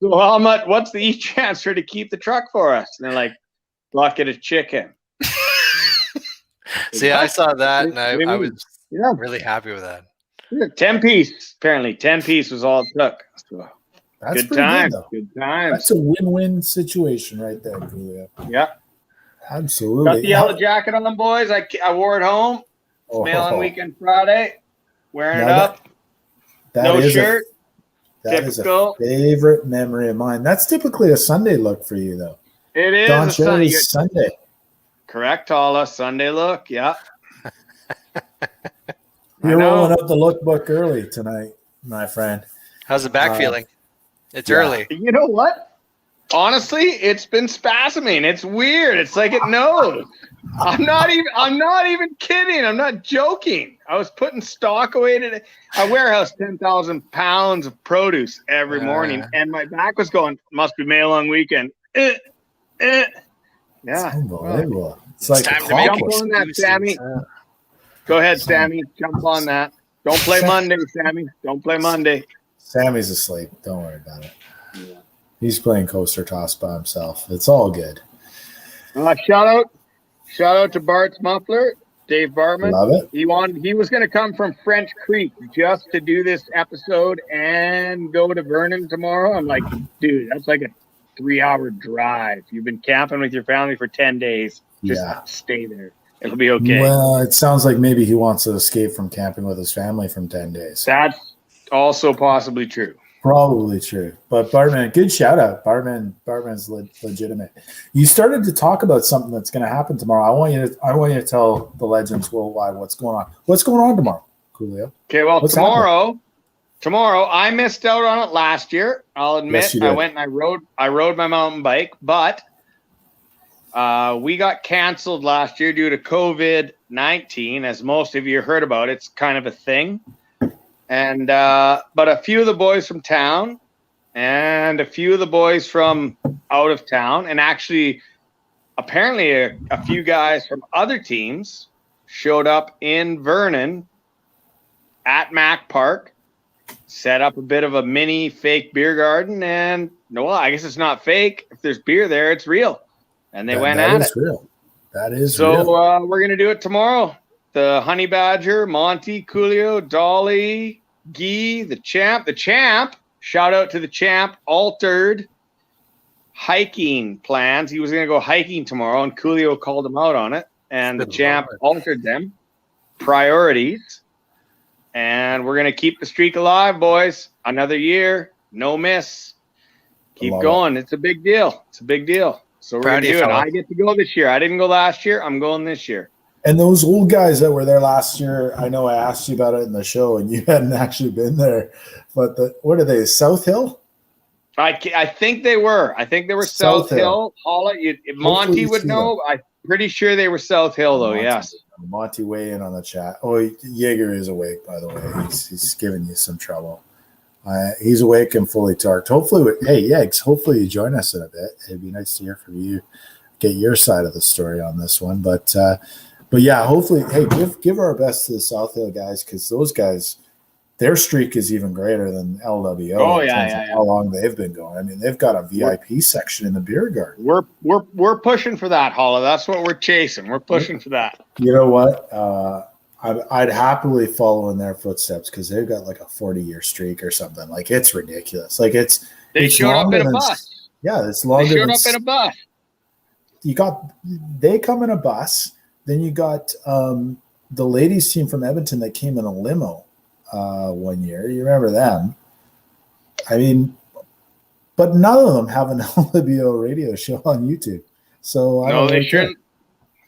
Speaker 9: So how much? What's the e-transfer to keep the truck for us? And they're like, bucket of chicken.
Speaker 2: See, I saw that, and I was
Speaker 9: Yeah.
Speaker 2: really happy with that.
Speaker 9: 10 piece. Apparently, 10 piece was all it took. So,
Speaker 1: That's
Speaker 9: good
Speaker 1: pretty
Speaker 9: times.
Speaker 1: good, though.
Speaker 9: Good times.
Speaker 1: That's a win-win situation right there, Julio.
Speaker 9: Yeah.
Speaker 1: Absolutely.
Speaker 9: Got the yellow jacket on, boys. I wore it home. Mail on weekend Friday. Wearing it up. No shirt.
Speaker 1: That is a favorite memory of mine. That's typically a Sunday look for you, though.
Speaker 9: It is
Speaker 1: Don
Speaker 9: a Sunday.
Speaker 1: Sunday.
Speaker 9: Correct, Holla. Sunday look. Yeah.
Speaker 1: You're rolling up the lookbook early tonight, my friend.
Speaker 2: How's the back feeling? It's early.
Speaker 9: You know what? Honestly, it's been spasming. It's weird. It's like it knows. I'm not even kidding. I'm not joking. I was putting stock away today. I warehouse 10,000 pounds of produce every morning, and my back was going, must be mail on weekend. Yeah.
Speaker 1: It's unbelievable. It's like
Speaker 9: time to jump on that, Sammy. Go ahead, Sammy. Jump on that. Don't play Monday, Sammy. Don't play Monday.
Speaker 1: Sammy's asleep. Don't worry about it. Yeah. He's playing coaster toss by himself. It's all good.
Speaker 9: Shout out to Bart's Muffler, Dave Bartman.
Speaker 1: Love it.
Speaker 9: He was going to come from French Creek just to do this episode and go to Vernon tomorrow. I'm like, dude, that's like a 3-hour drive. You've been camping with your family for 10 days. Just stay there. It'll be okay.
Speaker 1: Well, it sounds like maybe he wants to escape from camping with his family from 10 days.
Speaker 9: That's also possibly true.
Speaker 1: Probably true. But Bartman, good shout out. Bartman's legitimate. You started to talk about something that's going to happen tomorrow. I want you to tell the legends worldwide what's going on. What's going on tomorrow, Coolio?
Speaker 9: Okay, well, tomorrow I missed out on it last year. I'll admit. I went and I rode my mountain bike, but we got canceled last year due to COVID-19, as most of you heard about. It's kind of a thing. And but a few of the boys from town and a few of the boys from out of town, and actually apparently a few guys from other teams showed up in Vernon at Mac Park, set up a bit of a mini fake beer garden, and I guess it's not fake. If there's beer there, it's real. And they went at it.
Speaker 1: Real. That is
Speaker 9: real.
Speaker 1: So
Speaker 9: we're gonna do it tomorrow. The Honey Badger, Monty, Coolio, Dolly, Guy, the champ. Shout out to the champ. Altered hiking plans. He was going to go hiking tomorrow, and Coolio called him out on it. And the champ altered them. Priorities. And we're going to keep the streak alive, boys. Another year, no miss. Keep going. It's a big deal. So we're going to do it. I get to go this year. I didn't go last year. I'm going this year.
Speaker 1: And those old guys that were there last year, I know I asked you about it in the show, and you hadn't actually been there. But what are they? South Hill?
Speaker 9: I think they were. I think they were South Hill. Holla, Monty would know. I'm pretty sure they were South Hill, though. Yes.
Speaker 1: Monty, weigh in on the chat. Oh, Jaeger is awake, by the way. He's giving you some trouble. He's awake and fully torqued. Hopefully, Yegs, hopefully you join us in a bit. It'd be nice to hear from you, get your side of the story on this one. But yeah, hopefully, give our best to the South Hill guys, because those guys, their streak is even greater than LWO.
Speaker 9: Oh yeah.
Speaker 1: How long they've been going? I mean, they've got a VIP section in the beer garden.
Speaker 9: We're pushing for that, Holla. That's what we're chasing. We're pushing for that.
Speaker 1: You know what? I'd happily follow in their footsteps, because they've got like a 40-year streak or something. Like, it's ridiculous. Like
Speaker 9: they showed up in a bus.
Speaker 1: Yeah, it's longer.
Speaker 9: They showed up in a bus.
Speaker 1: They come in a bus. Then you got the ladies team from Edmonton that came in a limo one year. You remember them? I mean, but none of them have an LWO radio show on YouTube. So
Speaker 9: no, they shouldn't.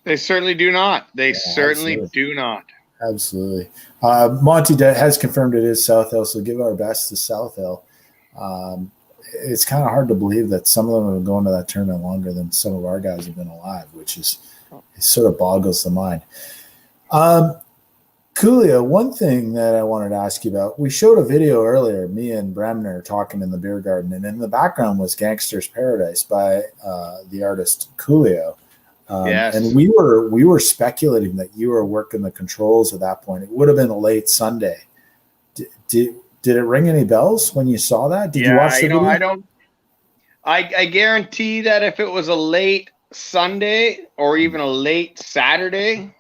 Speaker 9: They certainly do not. They certainly do not.
Speaker 1: Absolutely. Monty has confirmed it is South Hill, so give our best to South Hill. It's kind of hard to believe that some of them have been going to that tournament longer than some of our guys have been alive, which is it sort of boggles the mind. Coolio, one thing that I wanted to ask you about, we showed a video earlier, me and Bremner talking in the beer garden, and in the background was Gangster's Paradise by the artist Coolio.
Speaker 9: Yes.
Speaker 1: And we were speculating that you were working the controls at that point. It would have been a late Sunday. Did it ring any bells when you saw that? Did you watch the video?
Speaker 9: I guarantee that if it was a late Sunday or even a late Saturday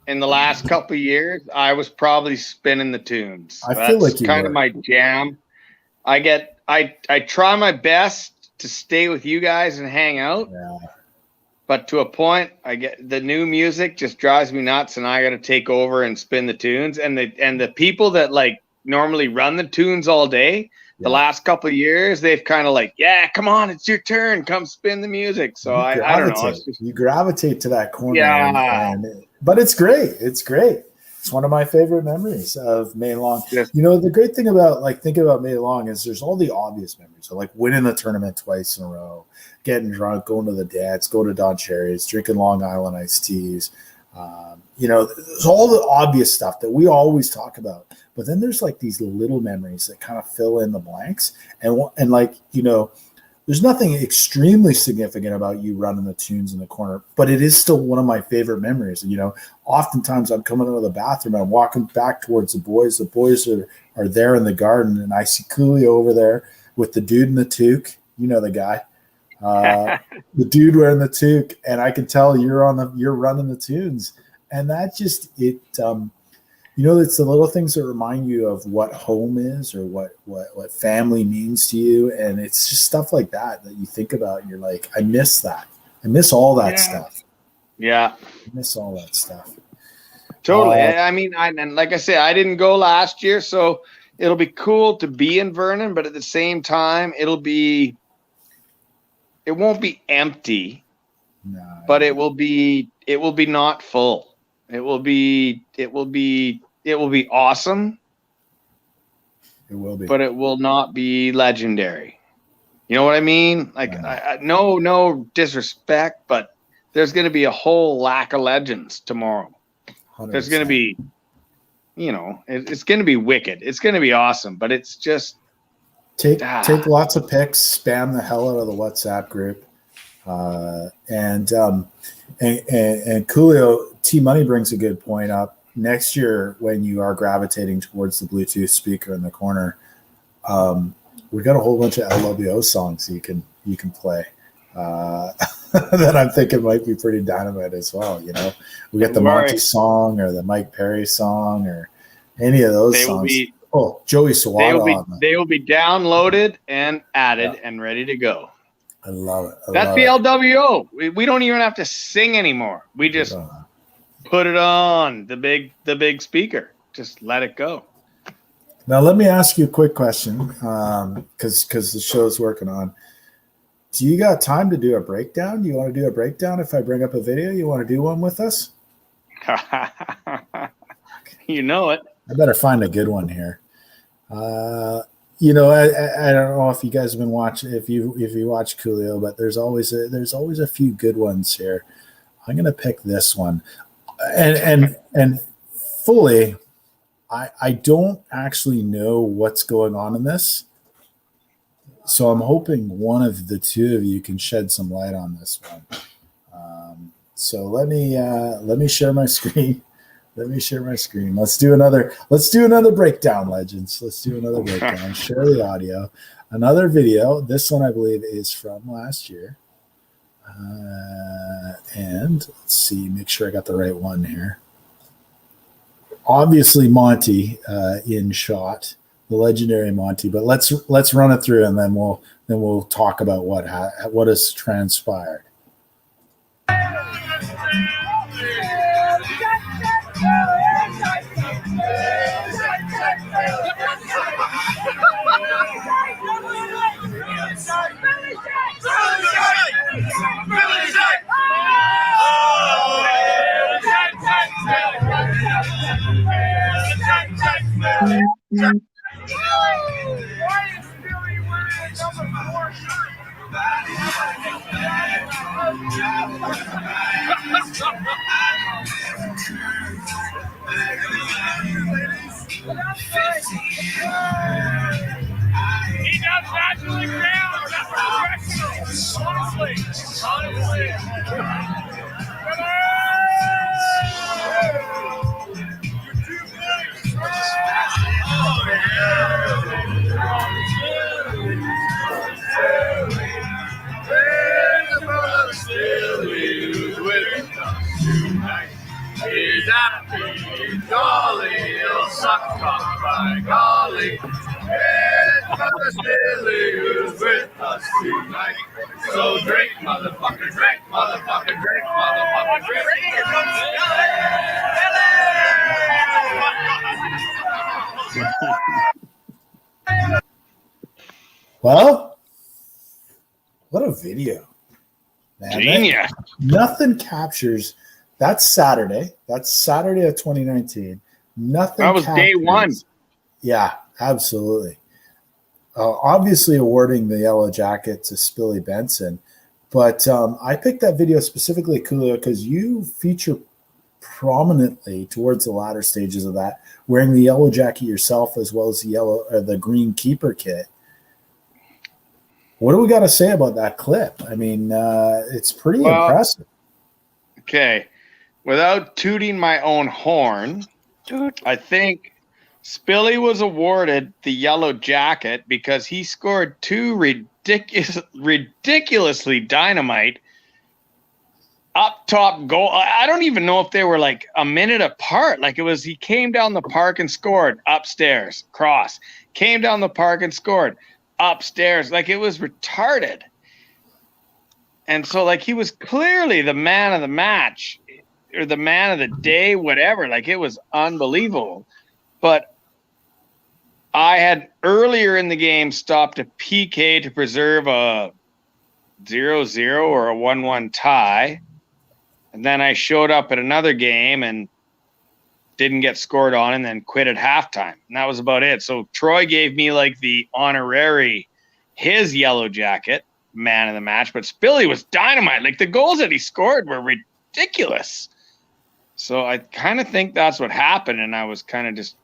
Speaker 9: in the last couple of years, I was probably spinning the tunes.
Speaker 1: I feel like you
Speaker 9: kind
Speaker 1: were.
Speaker 9: of my jam. I try my best to stay with you guys and hang out.
Speaker 1: Yeah.
Speaker 9: But to a point, I get the new music just drives me nuts, and I got to take over and spin the tunes. And the people that like normally run the tunes all day, the last couple of years, they've kind of like, yeah, come on, it's your turn, come spin the music. So I don't know. It's just,
Speaker 1: you gravitate to that corner.
Speaker 9: Yeah.
Speaker 1: But it's great. It's great. It's one of my favorite memories of May Long.
Speaker 9: Yes.
Speaker 1: You know, the great thing about like thinking about May Long is there's all the obvious memories. So like winning the tournament twice in a row, getting drunk, going to the dance, going to Don Cherry's, drinking Long Island iced teas. You know, there's all the obvious stuff that we always talk about. But then there's like these little memories that kind of fill in the blanks. And like, you know, there's nothing extremely significant about you running the tunes in the corner, but it is still one of my favorite memories. You know, oftentimes I'm coming out of the bathroom and I'm walking back towards the boys. The boys are there in the garden, and I see Coolio over there with the dude in the toque. You know the guy, the dude wearing the toque, and I can tell you're running the tunes, and that just it. You know, it's the little things that remind you of what home is or what family means to you. And it's just stuff like that you think about and you're like, I miss that. I miss all that stuff.
Speaker 9: Yeah.
Speaker 1: I miss all that stuff.
Speaker 9: Totally. I mean, and like I said, I didn't go last year, so it'll be cool to be in Vernon, but at the same time, it won't be empty, but it will be not full. It will be awesome.
Speaker 1: It will be,
Speaker 9: but it will not be legendary. You know what I mean? Like, no disrespect, but there's going to be a whole lack of legends tomorrow. 100%. There's going to be, you know, it's going to be wicked. It's going to be awesome, but it's just
Speaker 1: take lots of pics, spam the hell out of the WhatsApp group, and Coolio T Money brings a good point up. Next year, when you are gravitating towards the Bluetooth speaker in the corner, we got a whole bunch of LWO songs you can play that I'm thinking might be pretty dynamite as well. You know, we got the Monty song or the Mike Perry song or any of those songs. Joey Sawada.
Speaker 9: They will be downloaded and added and ready to go.
Speaker 1: I love it.
Speaker 9: That's the LWO. We don't even have to sing anymore. We just put it on the big speaker. Just let it go.
Speaker 1: Now let me ask you a quick question, because the show's working on. Do you got time to do a breakdown? Do you want to do a breakdown if I bring up a video? You want to do one with us?
Speaker 9: You know it.
Speaker 1: I better find a good one here. You know, I don't know if you guys have been watching, if you watch Coolio, but there's always a few good ones here. I'm gonna pick this one, and fully, I don't actually know what's going on in this, so I'm hoping one of the two of you can shed some light on this one. So let me share my screen. Let's do another breakdown, legends. Let's do another breakdown. Share the audio. Another video. This one I believe is from last year. And let's see, make sure I got the right one here. Obviously Monty in shot, the legendary Monty, but let's run it through and then we'll talk about what has transpired.
Speaker 6: He does naturally ground. Honestly. Billy is with us tonight. So drink, motherfucker, drink, motherfucker, drink, motherfucker, drink.
Speaker 1: Well, what a video. Man,
Speaker 9: Genius.
Speaker 1: Nothing captures. That's Saturday. That's Saturday of 2019. Nothing.
Speaker 9: That was day one.
Speaker 1: Yeah, absolutely. Obviously awarding the yellow jacket to Spilly Benson. But I picked that video specifically, Coolio, because you feature prominently towards the latter stages of that, wearing the yellow jacket yourself as well as the green keeper kit. What do we got to say about that clip? I mean, it's pretty impressive.
Speaker 9: Okay. Without tooting my own horn, I think Spilly was awarded the yellow jacket because he scored two ridiculously dynamite up top goal. I don't even know if they were like a minute apart. Like he came down the park and scored upstairs, cross, came down the park and scored upstairs. Like it was retarded. And so like he was clearly the man of the match or the man of the day, whatever. Like it was unbelievable. But I had earlier in the game stopped a PK to preserve a 0-0 or a 1-1 tie. And then I showed up at another game and didn't get scored on and then quit at halftime. And that was about it. So Troy gave me like the honorary, his yellow jacket, man of the match. But Spilly was dynamite. Like the goals that he scored were ridiculous. So I kind of think that's what happened. And I was kind of just,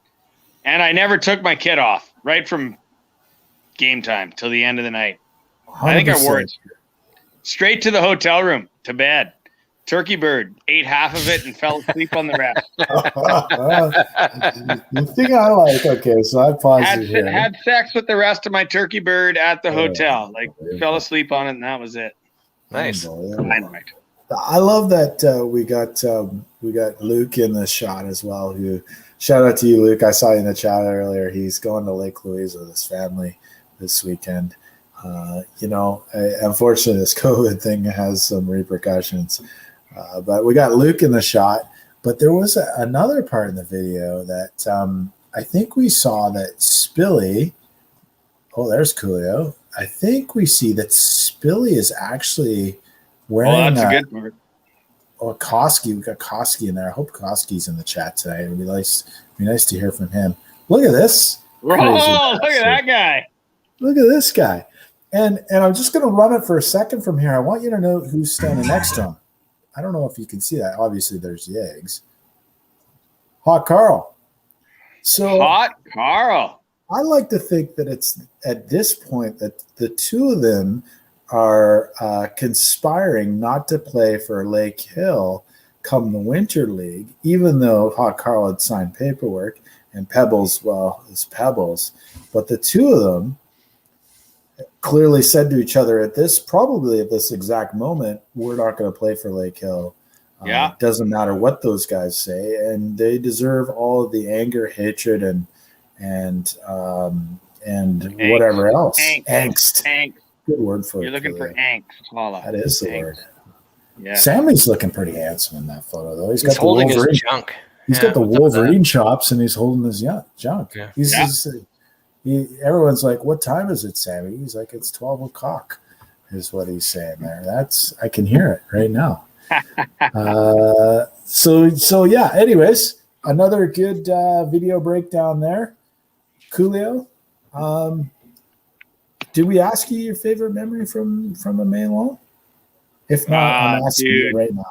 Speaker 9: and I never took my kit off right from game time till the end of the night. 100%. I think I wore it straight to the hotel room, to bed. Turkey bird, ate half of it and fell asleep on the rest.
Speaker 1: The thing I like, okay, so I paused it here.
Speaker 9: Had sex with the rest of my turkey bird at the hotel. Like, fell asleep on it and that was it.
Speaker 2: Nice.
Speaker 9: Dynamite.
Speaker 1: I love that we got Luke in the shot as well. Who shout out to you, Luke. I saw you in the chat earlier. He's going to Lake Louise with his family this weekend. Unfortunately, this COVID thing has some repercussions. But we got Luke in the shot. But there was another part in the video that I think we saw that Spilly. Oh, there's Coolio. I think we see that Spilly is actually wearing.
Speaker 9: That's a good part.
Speaker 1: Oh, Koski. We got Koski in there. I hope Koski's in the chat today. It'd be nice to hear from him. Look at this.
Speaker 9: Oh, look at that guy.
Speaker 1: Look at this guy. And I'm just going to run it for a second from here. I want you to know who's standing next to him. I don't know if you can see that. Obviously, there's the eggs. Hot Carl. So
Speaker 9: Hot Carl.
Speaker 1: I like to think that it's at this point that the two of them are conspiring not to play for Lake Hill come the Winter League, even though Hot Carl had signed paperwork and Pebbles, well, is Pebbles. But the two of them clearly said to each other probably at this exact moment, we're not going to play for Lake Hill. It doesn't matter what those guys say, and they deserve all of the anger, hatred, and whatever else. Angst. Good word for it.
Speaker 9: You're looking for angst, Holla.
Speaker 1: That is the word.
Speaker 9: Yeah.
Speaker 1: Sammy's looking pretty handsome in that photo, though.
Speaker 2: He's holding his junk.
Speaker 1: He's got the Wolverine chops, and he's holding his junk. Yeah. Everyone's like, "What time is it, Sammy?" He's like, "It's 12 o'clock," is what he's saying there. I can hear it right now. So yeah. Anyways, another good video breakdown there, Coolio. Did we ask you your favorite memory from the main wall? If not, I'm asking you right now.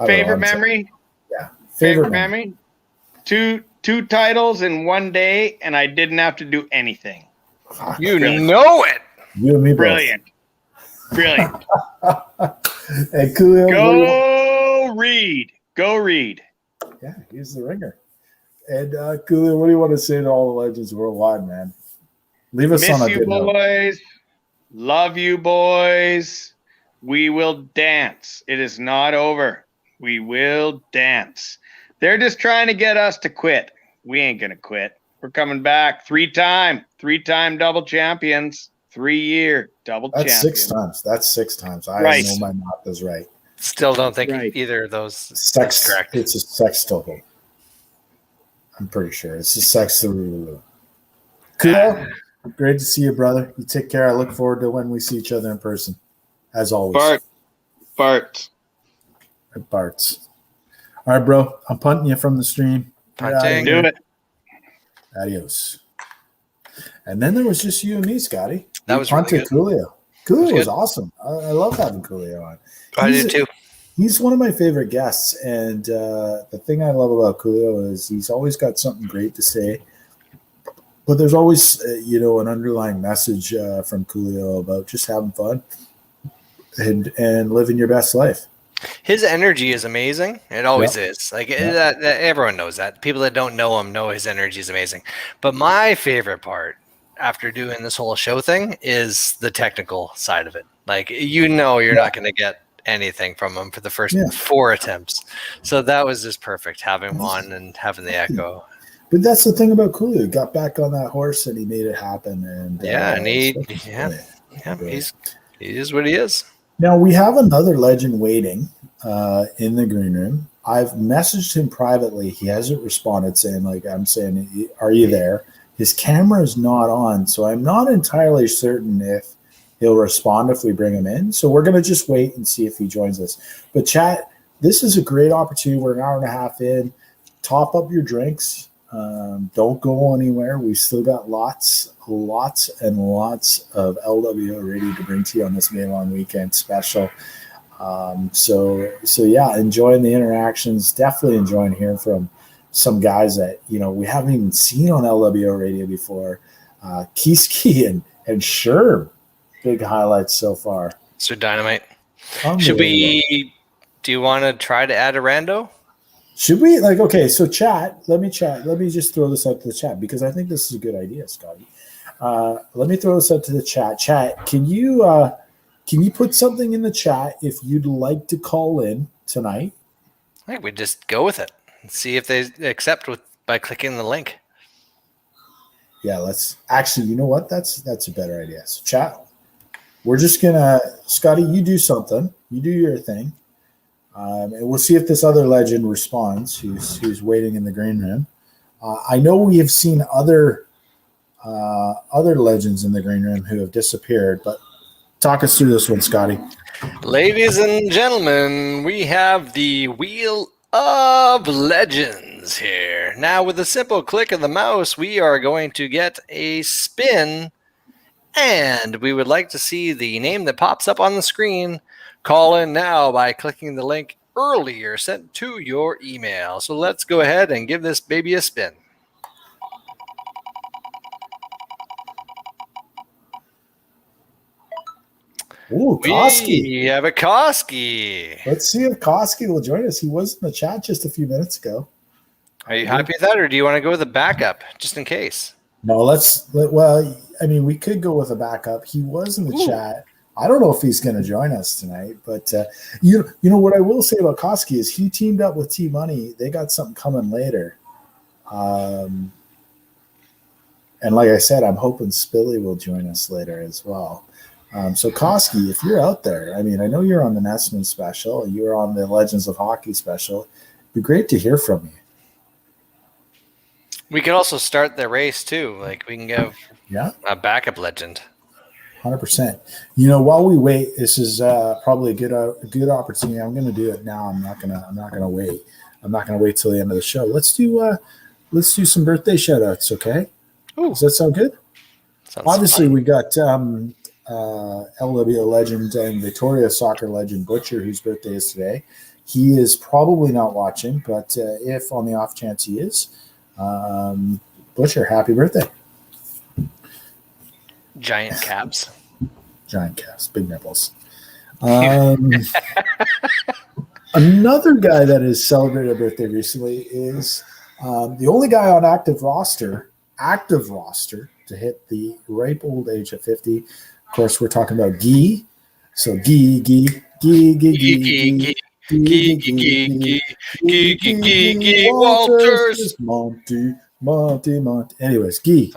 Speaker 9: Favorite memory?
Speaker 1: Yeah.
Speaker 9: Favorite memory? Two titles in one day, and I didn't have to do anything.
Speaker 2: You know it.
Speaker 1: You and me
Speaker 9: Brilliant.
Speaker 1: both.
Speaker 9: Brilliant.
Speaker 1: Hey, Coolio.
Speaker 9: Go read.
Speaker 1: Yeah, he's the ringer. And Coolio, what do you want to say to all the legends worldwide, man? Leave us on a good note.
Speaker 9: Miss you, boys. Love you, boys. We will dance. It is not over. We will dance. They're just trying to get us to quit. We ain't going to quit. We're coming back. Three-time double champions. 3-year double
Speaker 1: That's
Speaker 9: champion.
Speaker 1: 6 times. That's 6 times. I
Speaker 9: Right.
Speaker 1: know my math is right.
Speaker 2: Still don't think
Speaker 9: Right.
Speaker 2: either of those is
Speaker 1: Sex.
Speaker 2: correct.
Speaker 1: It's a sextuple. I'm pretty sure it's a sex. Cool. Great to see you, brother. You take care. I look forward to when we see each other in person, as always.
Speaker 9: Bart.
Speaker 1: Bart's. All right, bro. I'm punting you from the stream. Get out of
Speaker 2: Punting.
Speaker 1: here.
Speaker 9: Do it.
Speaker 1: Adios. And then there was just you and me, Scotty.
Speaker 2: That
Speaker 1: We
Speaker 2: was really
Speaker 1: punted
Speaker 2: good.
Speaker 1: Coolio. Coolio
Speaker 2: was
Speaker 1: was
Speaker 2: good.
Speaker 1: awesome. I love having Coolio on.
Speaker 2: I do too.
Speaker 1: He's one of my favorite guests, and the thing I love about Coolio is he's always got something great to say. But there's always, an underlying message from Coolio about just having fun and living your best life.
Speaker 2: His energy is amazing. It always is. Like that, everyone knows that. People that don't know him know his energy is amazing. But my favorite part after doing this whole show thing is the technical side of it. Like, you're not going to get anything from him for the first 4 attempts. So that was just perfect, having one and having the echo.
Speaker 1: But that's the thing about Coolio. He got back on that horse and he made it happen. And he is what he is. Now we have another legend waiting in the green room. I've messaged him privately. He hasn't responded, saying, are you there? His camera is not on, so I'm not entirely certain if he'll respond if we bring him in. So we're going to just wait and see if he joins us. But chat, this is a great opportunity. We're an hour and a half in. Top up your drinks. Don't go anywhere. We've still got lots and lots of LWO ready to bring to you on this May Long Weekend special. So enjoying the interactions. Definitely enjoying hearing from some guys that we haven't even seen on LWO radio before. Kiski and Sherm, big highlights so far.
Speaker 2: So Dynamite. Do you want to try to add a rando?
Speaker 1: Should we so chat, let me just throw this out to the chat because I think this is a good idea, Scotty. Let me throw this out to the chat. Chat, can you put something in the chat if you'd like to call in tonight?
Speaker 2: I think we just go with it and see if they accept by clicking the link.
Speaker 1: Yeah, let's actually, you know what? That's a better idea. So chat, we're just gonna, Scotty, you do something, you do your thing. And we'll see if this other legend responds who's waiting in the green room. I know we have seen other legends in the green room who have disappeared, but talk us through this one, Scotty.
Speaker 2: Ladies and gentlemen, we have the Wheel of Legends here. Now, with a simple click of the mouse, we are going to get a spin, and we would like to see the name that pops up on the screen. Call in now by clicking the link earlier sent to your email. So let's go ahead and give this baby a spin.
Speaker 1: Ooh, Koski.
Speaker 2: We have a Koski.
Speaker 1: Let's see if Koski will join us. He was in the chat just a few minutes ago.
Speaker 2: Are you happy with that, or do you want to go with a backup just in case?
Speaker 1: No, we could go with a backup. He was in the chat. I don't know if he's going to join us tonight, but you know what I will say about Koski is he teamed up with T Money. They got something coming later, and like I said, I'm hoping Spilly will join us later as well. So Koski, if you're out there, I know you're on the Nessman special, you're on the Legends of Hockey special. It'd be great to hear from you.
Speaker 2: We could also start the race too. Like, we can give a backup legend.
Speaker 1: 100%. While we wait, this is probably a good opportunity. I'm going to do it now. I'm not going to wait. I'm not going to wait till the end of the show. Let's do some birthday shout outs. Okay.
Speaker 2: Ooh.
Speaker 1: Does that sound good?
Speaker 2: Sounds
Speaker 1: Obviously,
Speaker 2: fun.
Speaker 1: we got LWO legend and Victoria soccer legend Butcher, whose birthday is today. He is probably not watching, but if on the off chance he is, Butcher, happy birthday.
Speaker 2: Giant caps.
Speaker 1: Big nipples. Another guy that has celebrated a birthday recently is the only guy on active roster to hit the ripe old age of 50. Of course, we're talking about Guy. So Guy Walters, Monty, Monty. Anyways, Guy,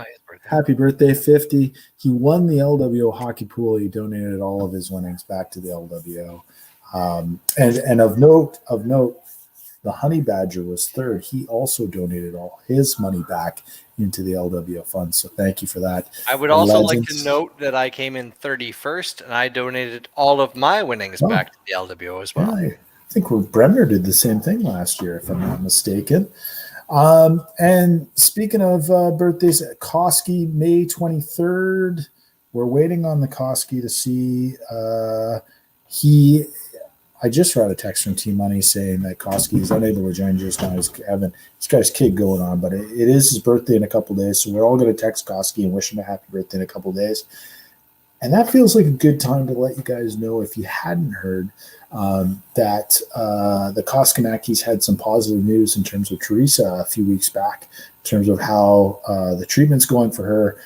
Speaker 1: happy birthday, 50. He won the LWO hockey pool. He donated all of his winnings back to the LWO. And of note, the Honey Badger was third. He also donated all his money back into the LWO fund. So thank you for that.
Speaker 2: I would also like to note that I came in 31st, and I donated all of my winnings back to the LWO as well.
Speaker 1: Yeah, I think Bremner did the same thing last year, if I'm not mistaken. And speaking of birthdays, Koski, May 23rd. We're waiting on the Koski to see. I just read a text from T Money saying that Koski is unable to join just now. He's got his kid going on, but it is his birthday in a couple of days. So we're all going to text Koski and wish him a happy birthday in a couple of days. And that feels like a good time to let you guys know, if you hadn't heard, that the Koskanakis had some positive news in terms of Teresa a few weeks back, in terms of how the treatment's going for her.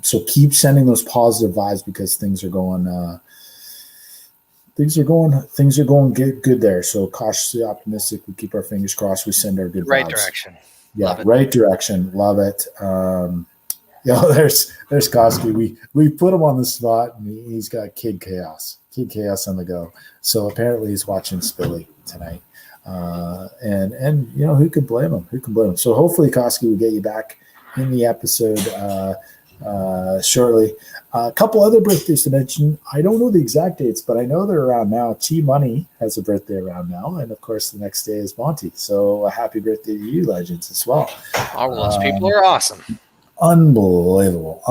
Speaker 1: So keep sending those positive vibes, because things are going good there. So cautiously optimistic. We keep our fingers crossed. We send our good
Speaker 2: Right
Speaker 1: vibes.
Speaker 2: direction.
Speaker 1: Yeah, right direction. Love it. There's Koski. We put him on the spot, and he's got Kid Chaos on the go. So apparently he's watching Spilly tonight. And who could blame him? So hopefully Koski will get you back in the episode shortly. A couple other birthdays to mention. I don't know the exact dates, but I know they're around now. T Money has a birthday around now, and of course the next day is Monty. So a happy birthday to you, legends, as well.
Speaker 2: All those people are awesome.
Speaker 1: Unbelievable.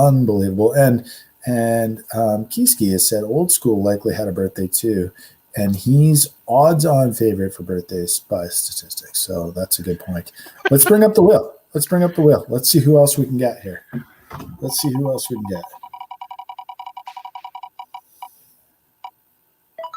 Speaker 1: And Kiski has said Old School likely had a birthday too, and he's odds-on favorite for birthdays by statistics. So that's a good point. Let's bring up the wheel. Let's see who else we can get here.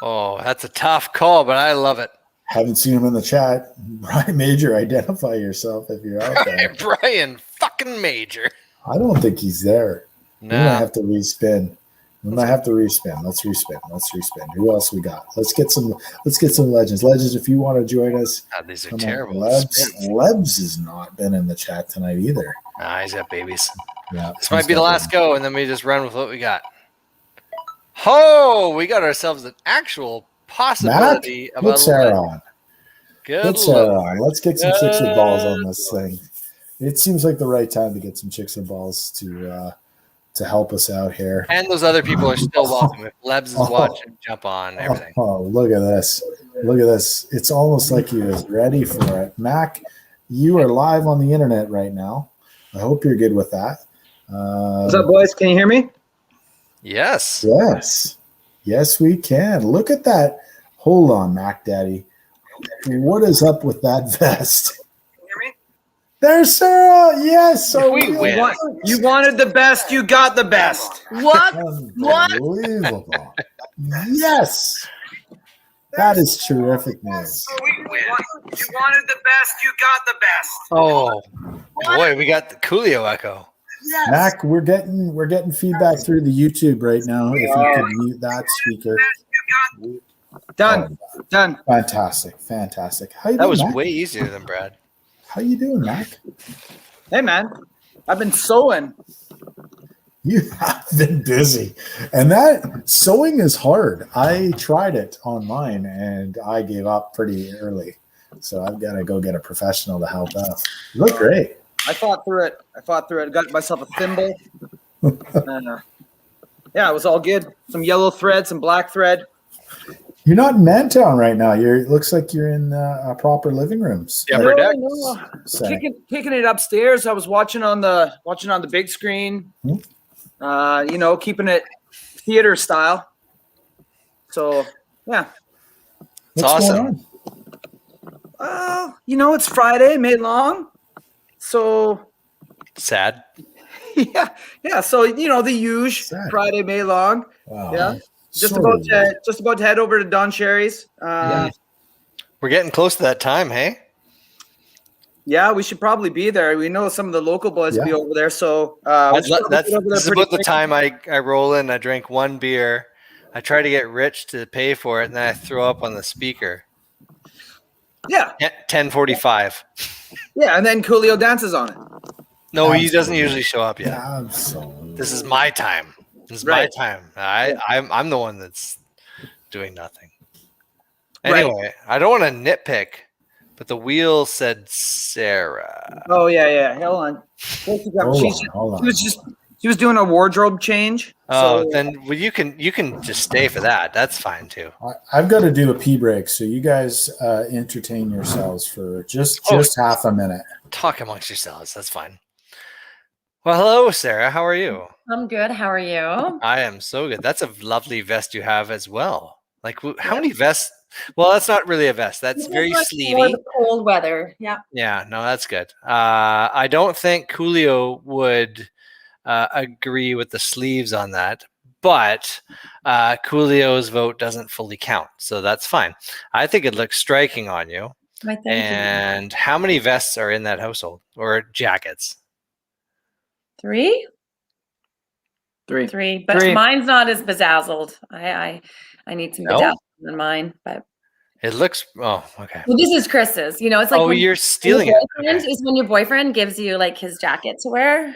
Speaker 2: Oh, that's a tough call, but I love it.
Speaker 1: Haven't seen him in the chat. Brian Major, identify yourself if you're out there.
Speaker 2: Brian fucking Major.
Speaker 1: I don't think he's there.
Speaker 2: No.
Speaker 1: We might have to respin. Let's respin. Who else we got? Let's get some legends. Legends, if you want to join us.
Speaker 2: God, these are terrible.
Speaker 1: Lebs has not been in the chat tonight either.
Speaker 2: Nah, he's got babies.
Speaker 1: Yeah,
Speaker 2: this might be the last go, and then we just run with what we got. Oh, we got ourselves an actual possibility of
Speaker 1: put
Speaker 2: a
Speaker 1: Sarah
Speaker 2: legend.
Speaker 1: on.
Speaker 2: Good
Speaker 1: Put Sarah on. Let's get some chicks with balls on this thing. It seems like the right time to get some chicks and balls to help us out here.
Speaker 2: And those other people are still welcome. If Lebs is watching, jump on everything.
Speaker 1: Oh, look at this. It's almost like he was ready for it. Mac, you are live on the internet right now. I hope you're good with that.
Speaker 11: What's up, boys? Can you hear me?
Speaker 2: Yes.
Speaker 1: Yes, we can. Look at that. Hold on, Mac Daddy. What is up with that vest?
Speaker 11: Can you hear me?
Speaker 1: There's Sarah. Yes.
Speaker 2: If we win.
Speaker 11: You wanted the best. You got the best. What?
Speaker 1: Unbelievable. Yes. That is terrific news.
Speaker 11: You wanted the best. You got the best.
Speaker 2: Oh, boy, we got the Coolio echo.
Speaker 1: Yes. Mac, we're getting feedback through the YouTube right now. If you could mute that speaker.
Speaker 11: Done.
Speaker 1: Fantastic. How you
Speaker 2: that
Speaker 1: doing,
Speaker 2: was
Speaker 1: Mac?
Speaker 2: way easier than Brad.
Speaker 1: How you doing, Mac?
Speaker 11: Hey, man. I've been sewing.
Speaker 1: You have been busy. And that sewing is hard. I tried it on mine and I gave up pretty early. So I've got to go get a professional to help out. You look great.
Speaker 11: I fought through it. I got myself a thimble. And, yeah, it was all good. Some yellow thread, some black thread.
Speaker 1: You're not in Mantown right now. It looks like you're in a proper living rooms.
Speaker 2: Yeah,
Speaker 11: no. Kicking it upstairs. I was watching on the big screen. Keeping it theater style. So yeah,
Speaker 2: it's awesome.
Speaker 11: It's Friday, May long. So
Speaker 2: sad.
Speaker 11: Yeah. So the usual Friday, May long.
Speaker 1: Wow.
Speaker 11: Yeah. Just about to head over to Don Cherry's.
Speaker 2: We're getting close to that time, hey?
Speaker 11: Yeah, we should probably be there. We know some of the local boys will be over there. So
Speaker 2: this is about the time I roll in. I drink one beer. I try to get Rich to pay for it, and then I throw up on the speaker.
Speaker 11: Yeah.
Speaker 2: 10:45.
Speaker 11: Yeah, and then Coolio dances on it.
Speaker 2: No, he doesn't usually show up yet.
Speaker 1: Absolutely.
Speaker 2: This is my time. This is
Speaker 11: Right.
Speaker 2: my time. I'm the one that's doing nothing. Anyway, I don't want to nitpick, but the wheel said Sarah.
Speaker 11: Oh yeah. Hold on. She was doing a wardrobe change.
Speaker 2: Oh,
Speaker 11: so,
Speaker 2: then you can just stay for that. That's fine too.
Speaker 1: I've got to do a pee break, so you guys entertain yourselves for just half a minute.
Speaker 2: Talk amongst yourselves. That's fine. Well, hello, Sarah. How are you?
Speaker 12: I'm good. How are you?
Speaker 2: I am so good. That's a lovely vest you have as well. Like, how many vests? Well, that's not really a vest. That's very sleevey.
Speaker 12: For the cold weather. Yeah.
Speaker 2: Yeah, no, that's good. I don't think Coolio would agree with the sleeves on that, but Coolio's vote doesn't fully count, so that's fine. I think it looks striking on you.
Speaker 12: Thank
Speaker 2: and how many vests are in that household or jackets?
Speaker 12: Three. But
Speaker 2: Three.
Speaker 12: mine's not as bedazzled. I need some bedazzling in mine, but
Speaker 2: It looks. Oh, okay.
Speaker 12: well, this is Chris's. You know, it's like
Speaker 2: Oh,
Speaker 12: when
Speaker 2: you're stealing
Speaker 12: your
Speaker 2: it.
Speaker 12: boyfriend is when your boyfriend gives you like his jacket to wear.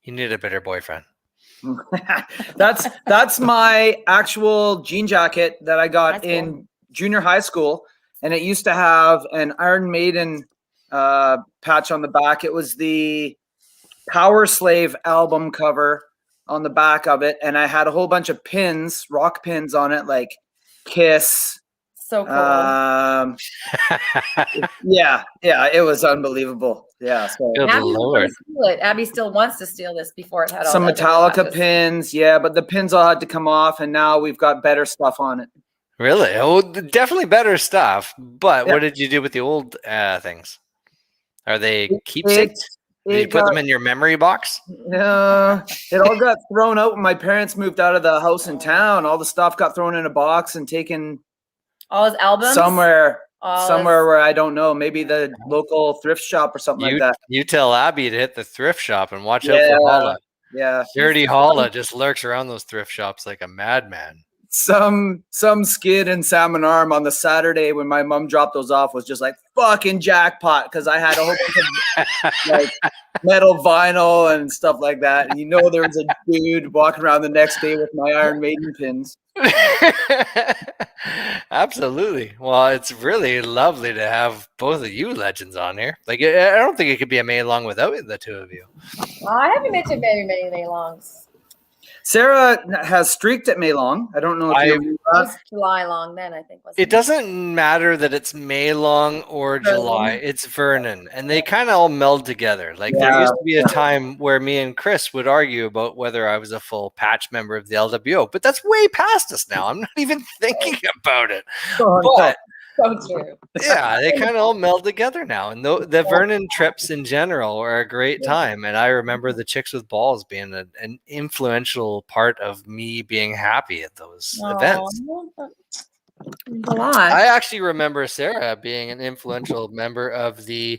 Speaker 2: You need a better boyfriend.
Speaker 11: that's my actual jean jacket that I got in junior high school, and it used to have an Iron Maiden patch on the back. It was the Power Slave album cover on the back of it, and I had a whole bunch of pins, rock pins on it, like Kiss.
Speaker 12: So cool.
Speaker 11: Yeah, it was unbelievable. Yeah, so
Speaker 12: Abby still wants to steal this before it had all
Speaker 11: some
Speaker 12: that
Speaker 11: Metallica pins, yeah, but the pins all had to come off, and now we've got better stuff on it.
Speaker 2: Really? Oh, definitely better stuff. But what did you do with the old things? Are they keepsakes? Did you put them in your memory box?
Speaker 11: Yeah, it all got thrown out when my parents moved out of the house in town. All the stuff got thrown in a box and taken
Speaker 12: all his albums
Speaker 11: somewhere where I don't know, maybe the local thrift shop or something like that.
Speaker 2: You tell Abby to hit the thrift shop and watch out for Holla.
Speaker 11: Yeah,
Speaker 2: Dirty Holla just lurks around those thrift shops like a madman.
Speaker 11: Some skid in Salmon Arm on the Saturday when my mom dropped those off was just like fucking jackpot, because I had a whole bunch of like metal vinyl and stuff like that, and there was a dude walking around the next day with my Iron Maiden pins.
Speaker 2: Absolutely. Well, it's really lovely to have both of you legends on here. Like, I don't think it could be a May Long without the two of you.
Speaker 12: Well, I haven't been to very many May Longs.
Speaker 11: Sarah has streaked at May Long. I don't know if
Speaker 12: it was July Long then, I think.
Speaker 2: It doesn't matter that it's May Long or July. It's Vernon. And they kind of all meld together. Like there used to be a time where me and Chris would argue about whether I was a full patch member of the LWO. But that's way past us now. I'm not even thinking about it. But
Speaker 12: so true.
Speaker 2: Yeah, they kind of all meld together now. And the Vernon trips in general are a great time. And I remember the Chicks with Balls being an influential part of me being happy at those events.
Speaker 12: A lot.
Speaker 2: I actually remember Sarah being an influential member of the.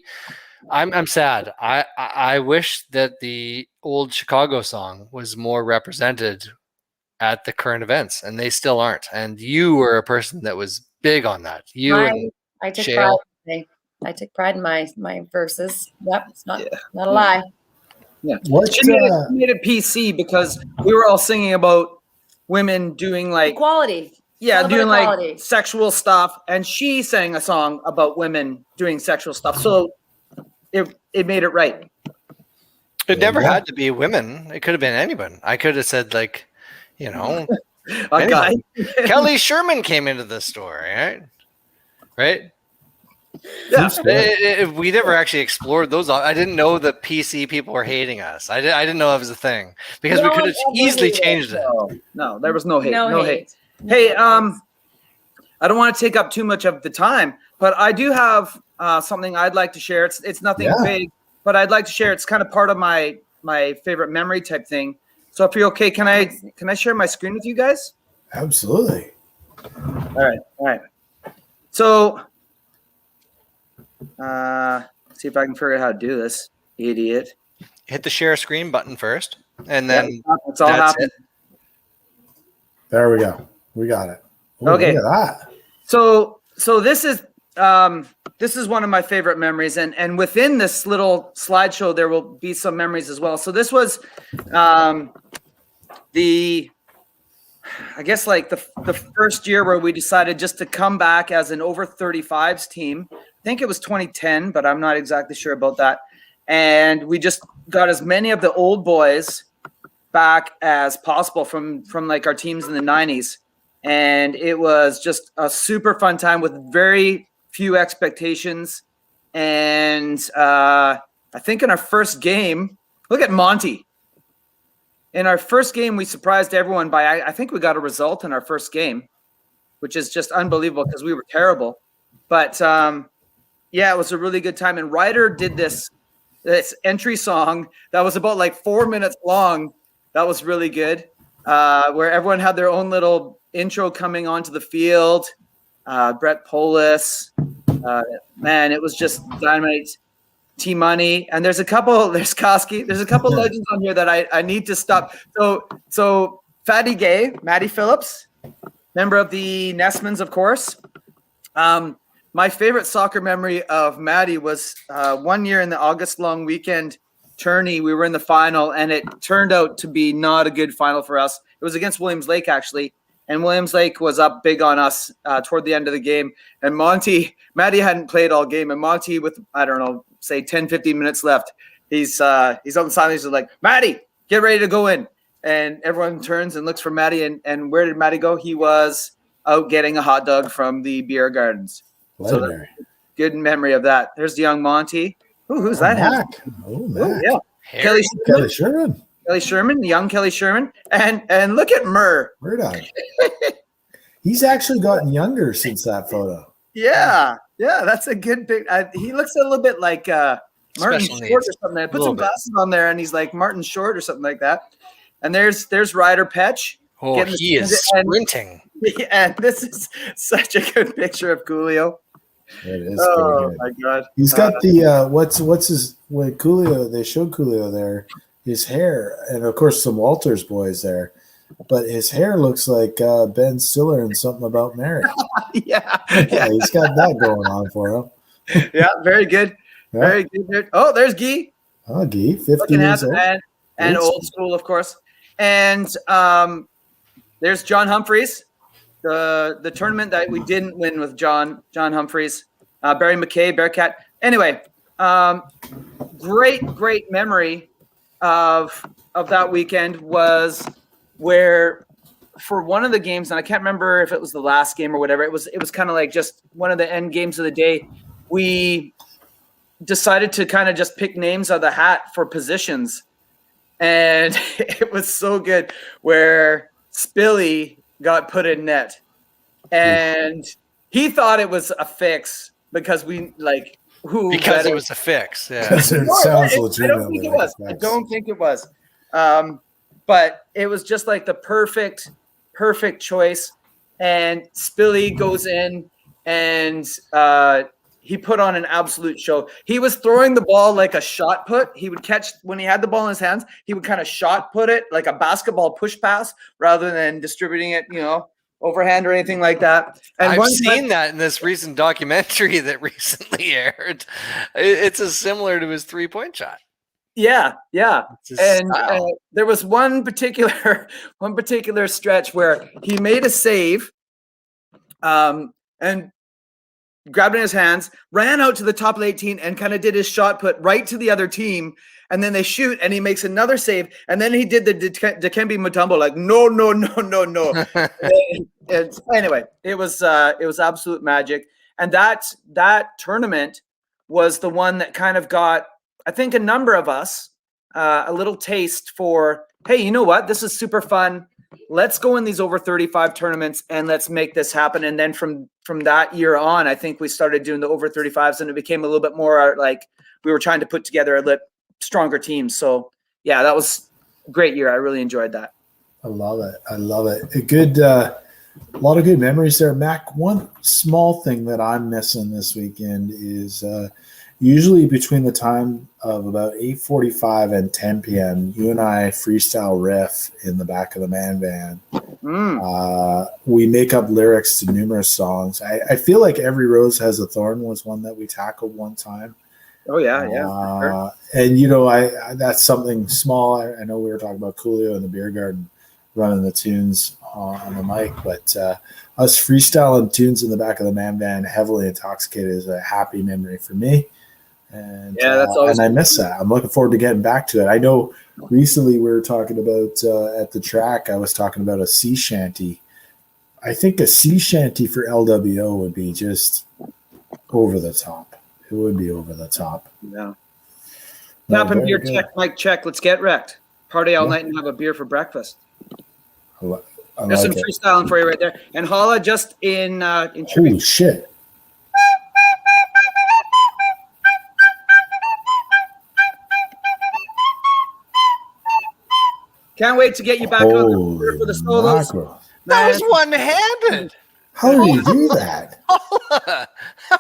Speaker 2: I'm sad. I wish that the old Chicago song was more represented at the current events, and they still aren't. And you were a person that was big on that.
Speaker 12: I took pride in my verses. Yep, it's not a lie.
Speaker 11: Yeah, she made it PC because we were all singing about women doing like
Speaker 12: equality.
Speaker 11: Yeah, doing like sexual stuff, and she sang a song about women doing sexual stuff. So it made it right.
Speaker 2: It never had to be women. It could have been anyone. I could have said like, Kelly Sherman came into the store, right? Yeah. We never actually explored those. I didn't know the PC people were hating us. I didn't know that was a thing because we could have easily changed it.
Speaker 11: No, there was no hate. No hate. Hey, I don't want to take up too much of the time, but I do have something I'd like to share. It's nothing big, but I'd like to share. It's kind of part of my favorite memory type thing. So if you're okay, can I share my screen with you guys?
Speaker 1: Absolutely.
Speaker 11: All right. So, see if I can figure out how to do this. Idiot.
Speaker 2: Hit the share screen button first, and then
Speaker 11: that's all happened.
Speaker 1: There we go. We got it. Ooh,
Speaker 11: okay.
Speaker 1: Look at that.
Speaker 11: So this is this is one of my favorite memories, and within this little slideshow, there will be some memories as well. So this was I guess like the first year where we decided just to come back as an over 35s team. I think it was 2010, but I'm not exactly sure about that. And we just got as many of the old boys back as possible from like our teams in the 90s. And it was just a super fun time with very few expectations. And I think in our first game, look at Monty. In our first game, we surprised everyone by, I think we got a result in our first game, which is just unbelievable because we were terrible. But yeah, it was a really good time. And Ryder did this entry song that was about like 4 minutes long. That was really good, where everyone had their own little intro coming onto the field. Brett Polis, man, it was just dynamite. T-Money, and there's Koski. There's a couple legends on here that I need to stop. So Fatty Gay, Matty Phillips, member of the Nessmans, of course. My favorite soccer memory of Matty was 1 year in the August long weekend tourney. We were in the final, and it turned out to be not a good final for us. It was against Williams Lake, actually. And Williams Lake was up big on us toward the end of the game. And Matty hadn't played all game. And Monty, with, I don't know, say 10, 15 minutes left, he's on the sideline. He's like, Matty, get ready to go in. And everyone turns and looks for Matty. And where did Matty go? He was out getting a hot dog from the beer gardens.
Speaker 1: Legendary.
Speaker 11: So good memory of that. There's the young Monty. Ooh, who's that?
Speaker 1: Mac. Oh, Mac.
Speaker 11: Yeah.
Speaker 1: Kelly Sherman.
Speaker 11: Kelly Sherman, young Kelly Sherman. And look at
Speaker 1: Murdoch. He's actually gotten younger since that photo.
Speaker 11: Yeah, that's a good big. He looks a little bit like Martin Short or something. I put some glasses on there, and he's like Martin Short or something like that. And there's Ryder Petch.
Speaker 2: Oh, he is sprinting.
Speaker 11: And this is such a good picture of Coolio.
Speaker 1: It is.
Speaker 11: Oh my God!
Speaker 1: He's got the what's his Coolio? They showed Coolio there. His hair, and of course some Walters boys there. But his hair looks like Ben Stiller in Something About Mary.
Speaker 11: Yeah,
Speaker 1: he's got that going on for him.
Speaker 11: Yeah, very good.
Speaker 1: Yeah.
Speaker 11: Very good. Oh, there's Guy.
Speaker 1: Oh, Guy, 50 years old.
Speaker 11: And old school, of course. And there's John Humphreys, the tournament that we didn't win with John Humphreys, Barry McKay, Bearcat. Anyway, great memory of that weekend was where for one of the games, and I can't remember if it was the last game or whatever, it was kind of like just one of the end games of the day. We decided to kind of just pick names out of the hat for positions. And it was so good where Spilly got put in net. And he thought it was a fix because we like who
Speaker 2: because it was a fix. Yeah.
Speaker 1: It sounds legitimate.
Speaker 11: I don't think it was. But it was just like the perfect choice. And Spilly goes in and he put on an absolute show. He was throwing the ball like a shot put. He would catch when he had the ball in his hands. He would kind of shot put it like a basketball push pass rather than distributing it, overhand or anything like that. And
Speaker 2: I've seen that in this recent documentary that recently aired. It's as similar to his 3-point shot.
Speaker 11: Yeah. And there was one particular stretch where he made a save, and grabbed it in his hands, ran out to the top of the 18 and kind of did his shot put right to the other team. And then they shoot and he makes another save. And then he did the Dikembe Mutombo, like, no. And anyway, it was absolute magic. And that tournament was the one that kind of got, I think, a number of us a little taste for, hey, you know what? This is super fun. Let's go in these over 35 tournaments and let's make this happen. And then from that year on, I think we started doing the over 35s and it became a little bit more like we were trying to put together a stronger team. So yeah, that was a great year. I really enjoyed that.
Speaker 1: I love it. A good, a lot of good memories there. Mac, one small thing that I'm missing this weekend is usually between the time of about 8:45 and 10 p.m., you and I freestyle riff in the back of the man van We make up lyrics to numerous songs. I feel like Every Rose Has a Thorn was one that we tackled one time.
Speaker 11: Oh yeah, for sure.
Speaker 1: And you know, I that's something small. I know we were talking about Coolio in the beer garden running the tunes on the mic, but us freestyling tunes in the back of the man van, heavily intoxicated, is a happy memory for me. And
Speaker 11: that's always
Speaker 1: and I miss that. I'm looking forward to getting back to it. I know recently we were talking about at the track. I was talking about a sea shanty. I think a sea shanty for LWO would be just over the top. It would be over the top.
Speaker 11: Yeah.
Speaker 1: No,
Speaker 11: Tap and beer
Speaker 1: good.
Speaker 11: check, mic check. Let's get wrecked. Party all night and have a beer for breakfast.
Speaker 1: I
Speaker 11: There's
Speaker 1: like
Speaker 11: some
Speaker 1: it.
Speaker 11: freestyling for you right there. And Holla just in tribute.
Speaker 1: Holy shit.
Speaker 11: Can't wait to get you back on the beer for the solos.
Speaker 1: Mackerel.
Speaker 2: That was one-handed.
Speaker 1: How do you do that?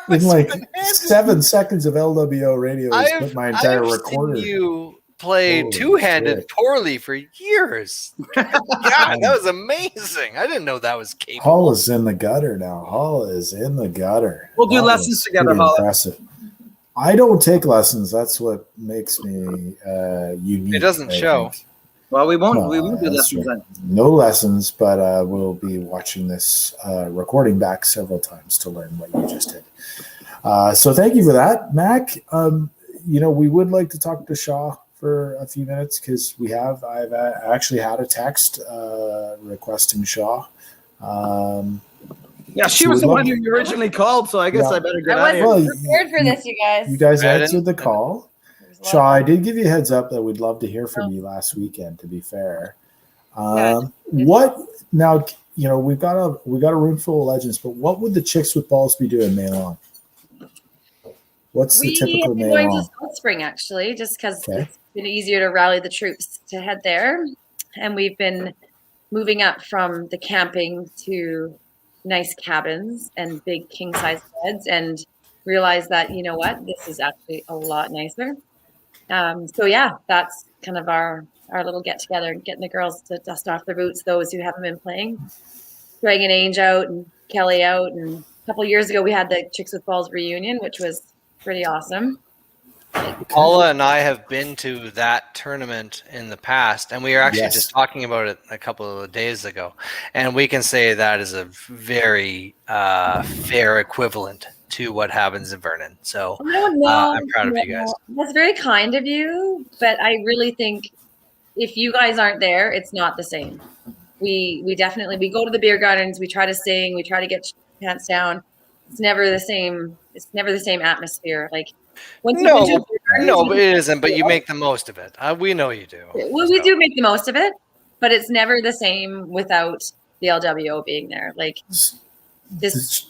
Speaker 1: In like
Speaker 2: one-handed.
Speaker 1: 7 seconds of LWO radio, I put my entire
Speaker 2: I've
Speaker 1: recorder.
Speaker 2: seen you play
Speaker 1: Holy
Speaker 2: two-handed
Speaker 1: shit.
Speaker 2: poorly for years. God, that was amazing. I didn't know that was capable.
Speaker 1: Holla is in the gutter now. Holla is in the gutter.
Speaker 11: We'll do
Speaker 1: That
Speaker 11: lessons
Speaker 1: was
Speaker 11: together,
Speaker 1: pretty
Speaker 11: Holla.
Speaker 1: impressive. I don't take lessons. That's what makes me unique.
Speaker 2: It doesn't
Speaker 1: I
Speaker 2: show.
Speaker 1: think.
Speaker 11: Well, we won't do
Speaker 1: That's
Speaker 11: lessons
Speaker 1: right.
Speaker 11: then.
Speaker 1: No lessons, but we'll be watching this recording back several times to learn what you just did. So thank you for that, Mac. You know, we would like to talk to Shaw for a few minutes because I've actually had a text requesting Shaw.
Speaker 11: Yeah, she
Speaker 1: So
Speaker 11: was
Speaker 1: we'd
Speaker 11: the
Speaker 1: love-
Speaker 11: one who originally called, so I guess
Speaker 1: Yeah.
Speaker 11: I better get
Speaker 12: I
Speaker 11: out of here.
Speaker 12: wasn't
Speaker 1: Well,
Speaker 12: prepared for this, you guys.
Speaker 1: You guys
Speaker 2: I didn't-
Speaker 1: answered the call. Shaw, I did give you a heads up that we'd love to hear from you last weekend, to be fair. What now, you know, we've got a room full of legends, but what would the Chicks with Balls be doing May long? What's the typical May
Speaker 12: going to
Speaker 1: long?
Speaker 12: Salt Spring, actually, just because
Speaker 1: Okay.
Speaker 12: it's been easier to rally the troops to head there. And we've been moving up from the camping to nice cabins and big king-size beds and realized that, you know what, this is actually a lot nicer. So yeah, that's kind of our little get together, getting the girls to dust off their boots, those who haven't been playing, dragging Ange out and Kelly out. And a couple of years ago, we had the Chicks with Balls reunion, which was pretty awesome.
Speaker 2: Paula and I have been to that tournament in the past, and we were actually just talking about it a couple of days ago. And we can say that is a very fair equivalent to what happens in Vernon. So I'm proud of you guys.
Speaker 12: That's very kind of you, but I really think if you guys aren't there, it's not the same. We definitely, we go to the beer gardens, we try to sing, we try to get pants down. It's never the same. It's never the same atmosphere. Like once
Speaker 2: No,
Speaker 12: you
Speaker 2: but it isn't. But you make the most of it. We know you do.
Speaker 12: Well, we do make the most of it, but it's never the same without the LWO being there. Like this,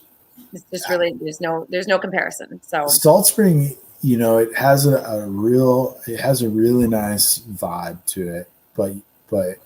Speaker 12: it's just really there's no comparison. So
Speaker 1: Salt Spring, you know, it has a really nice vibe to it, but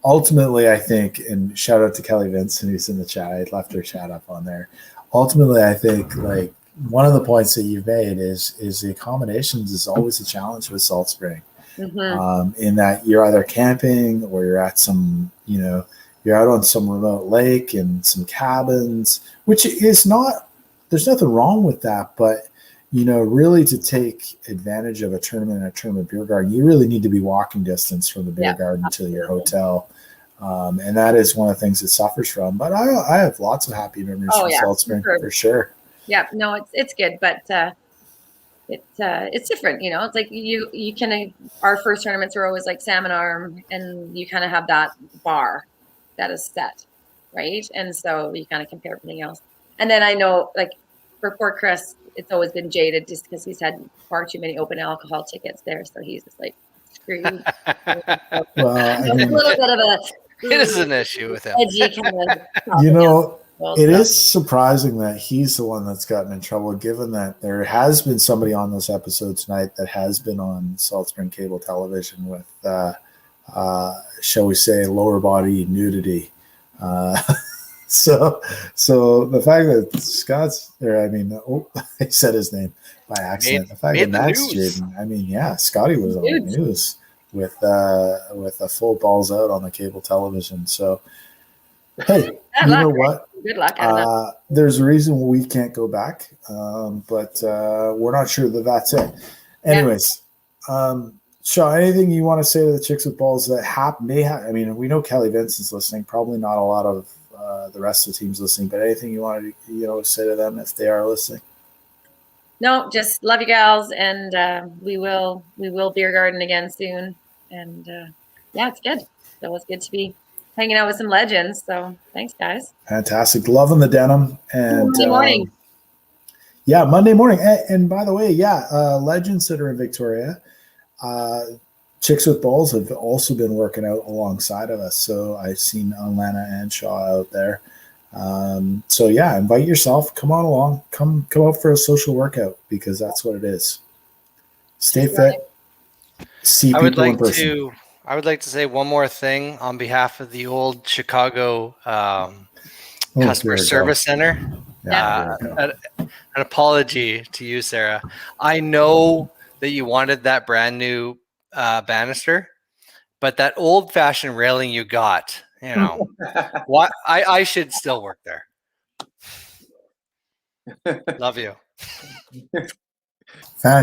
Speaker 1: ultimately, I think, and shout out to Kelly Vincent who's in the chat. I left her chat up on there. Ultimately, I think like one of the points that you've made is the accommodations is always a challenge with Salt Spring. In that you're either camping or you're at some, you know, you're out on some remote lake and some cabins, which is not, there's nothing wrong with that. But, you know, really to take advantage of a tournament beer garden, you really need to be walking distance from the beer garden to your hotel. And that is one of the things it suffers from. But I have lots of happy memories from Salt Spring for sure.
Speaker 12: Yeah, no, it's good, but it's different, you know. It's like you kind of, our first tournaments were always like Salmon Arm, and you kind of have that bar that is set, right? And so you kind of compare everything else. And then I know, like for poor Chris, it's always been jaded just because he's had far too many open alcohol tickets there, so he's just like screwed.
Speaker 1: Well, I mean,
Speaker 12: a little bit of a
Speaker 2: it is an issue with him.
Speaker 12: edgy kind of.
Speaker 1: You know, it is surprising that he's the one that's gotten in trouble, given that there has been somebody on this episode tonight that has been on Salt Spring Cable Television with, shall we say, lower body nudity. So the fact that Scott's there, I mean, I said his name by accident. The fact that Max Jaden, I mean, yeah, Scotty was on the news with a full balls out on the cable television. So Hey,
Speaker 12: Good
Speaker 1: you
Speaker 12: luck.
Speaker 1: know what?
Speaker 12: Good luck out of that.
Speaker 1: There's a reason we can't go back, but we're not sure that that's it. Anyways, Shaw, anything you want to say to the Chicks with Balls that may have? I mean, we know Kelly Vincent's listening. Probably not a lot of the rest of the team's listening. But anything you wanted to say to them if they are listening?
Speaker 12: No, just love you gals, and we will beer garden again soon. And yeah, it's good. So it's good to be hanging out with some legends. So thanks, guys.
Speaker 1: Fantastic, loving the denim and
Speaker 12: Monday morning.
Speaker 1: Yeah, Monday morning. And by the way, legends that are in Victoria, Chicks with Balls have also been working out alongside of us. So I've seen Alana and Shaw out there. So yeah, invite yourself. Come on along. Come out for a social workout because that's what it is. Stay fit. See people in person.
Speaker 2: I would like to say one more thing on behalf of the old Chicago Customer Service Center. An apology to you, Sarah. I know that you wanted that brand new banister, but that old-fashioned railing you got, what I should still work there. Love you.
Speaker 12: Hi,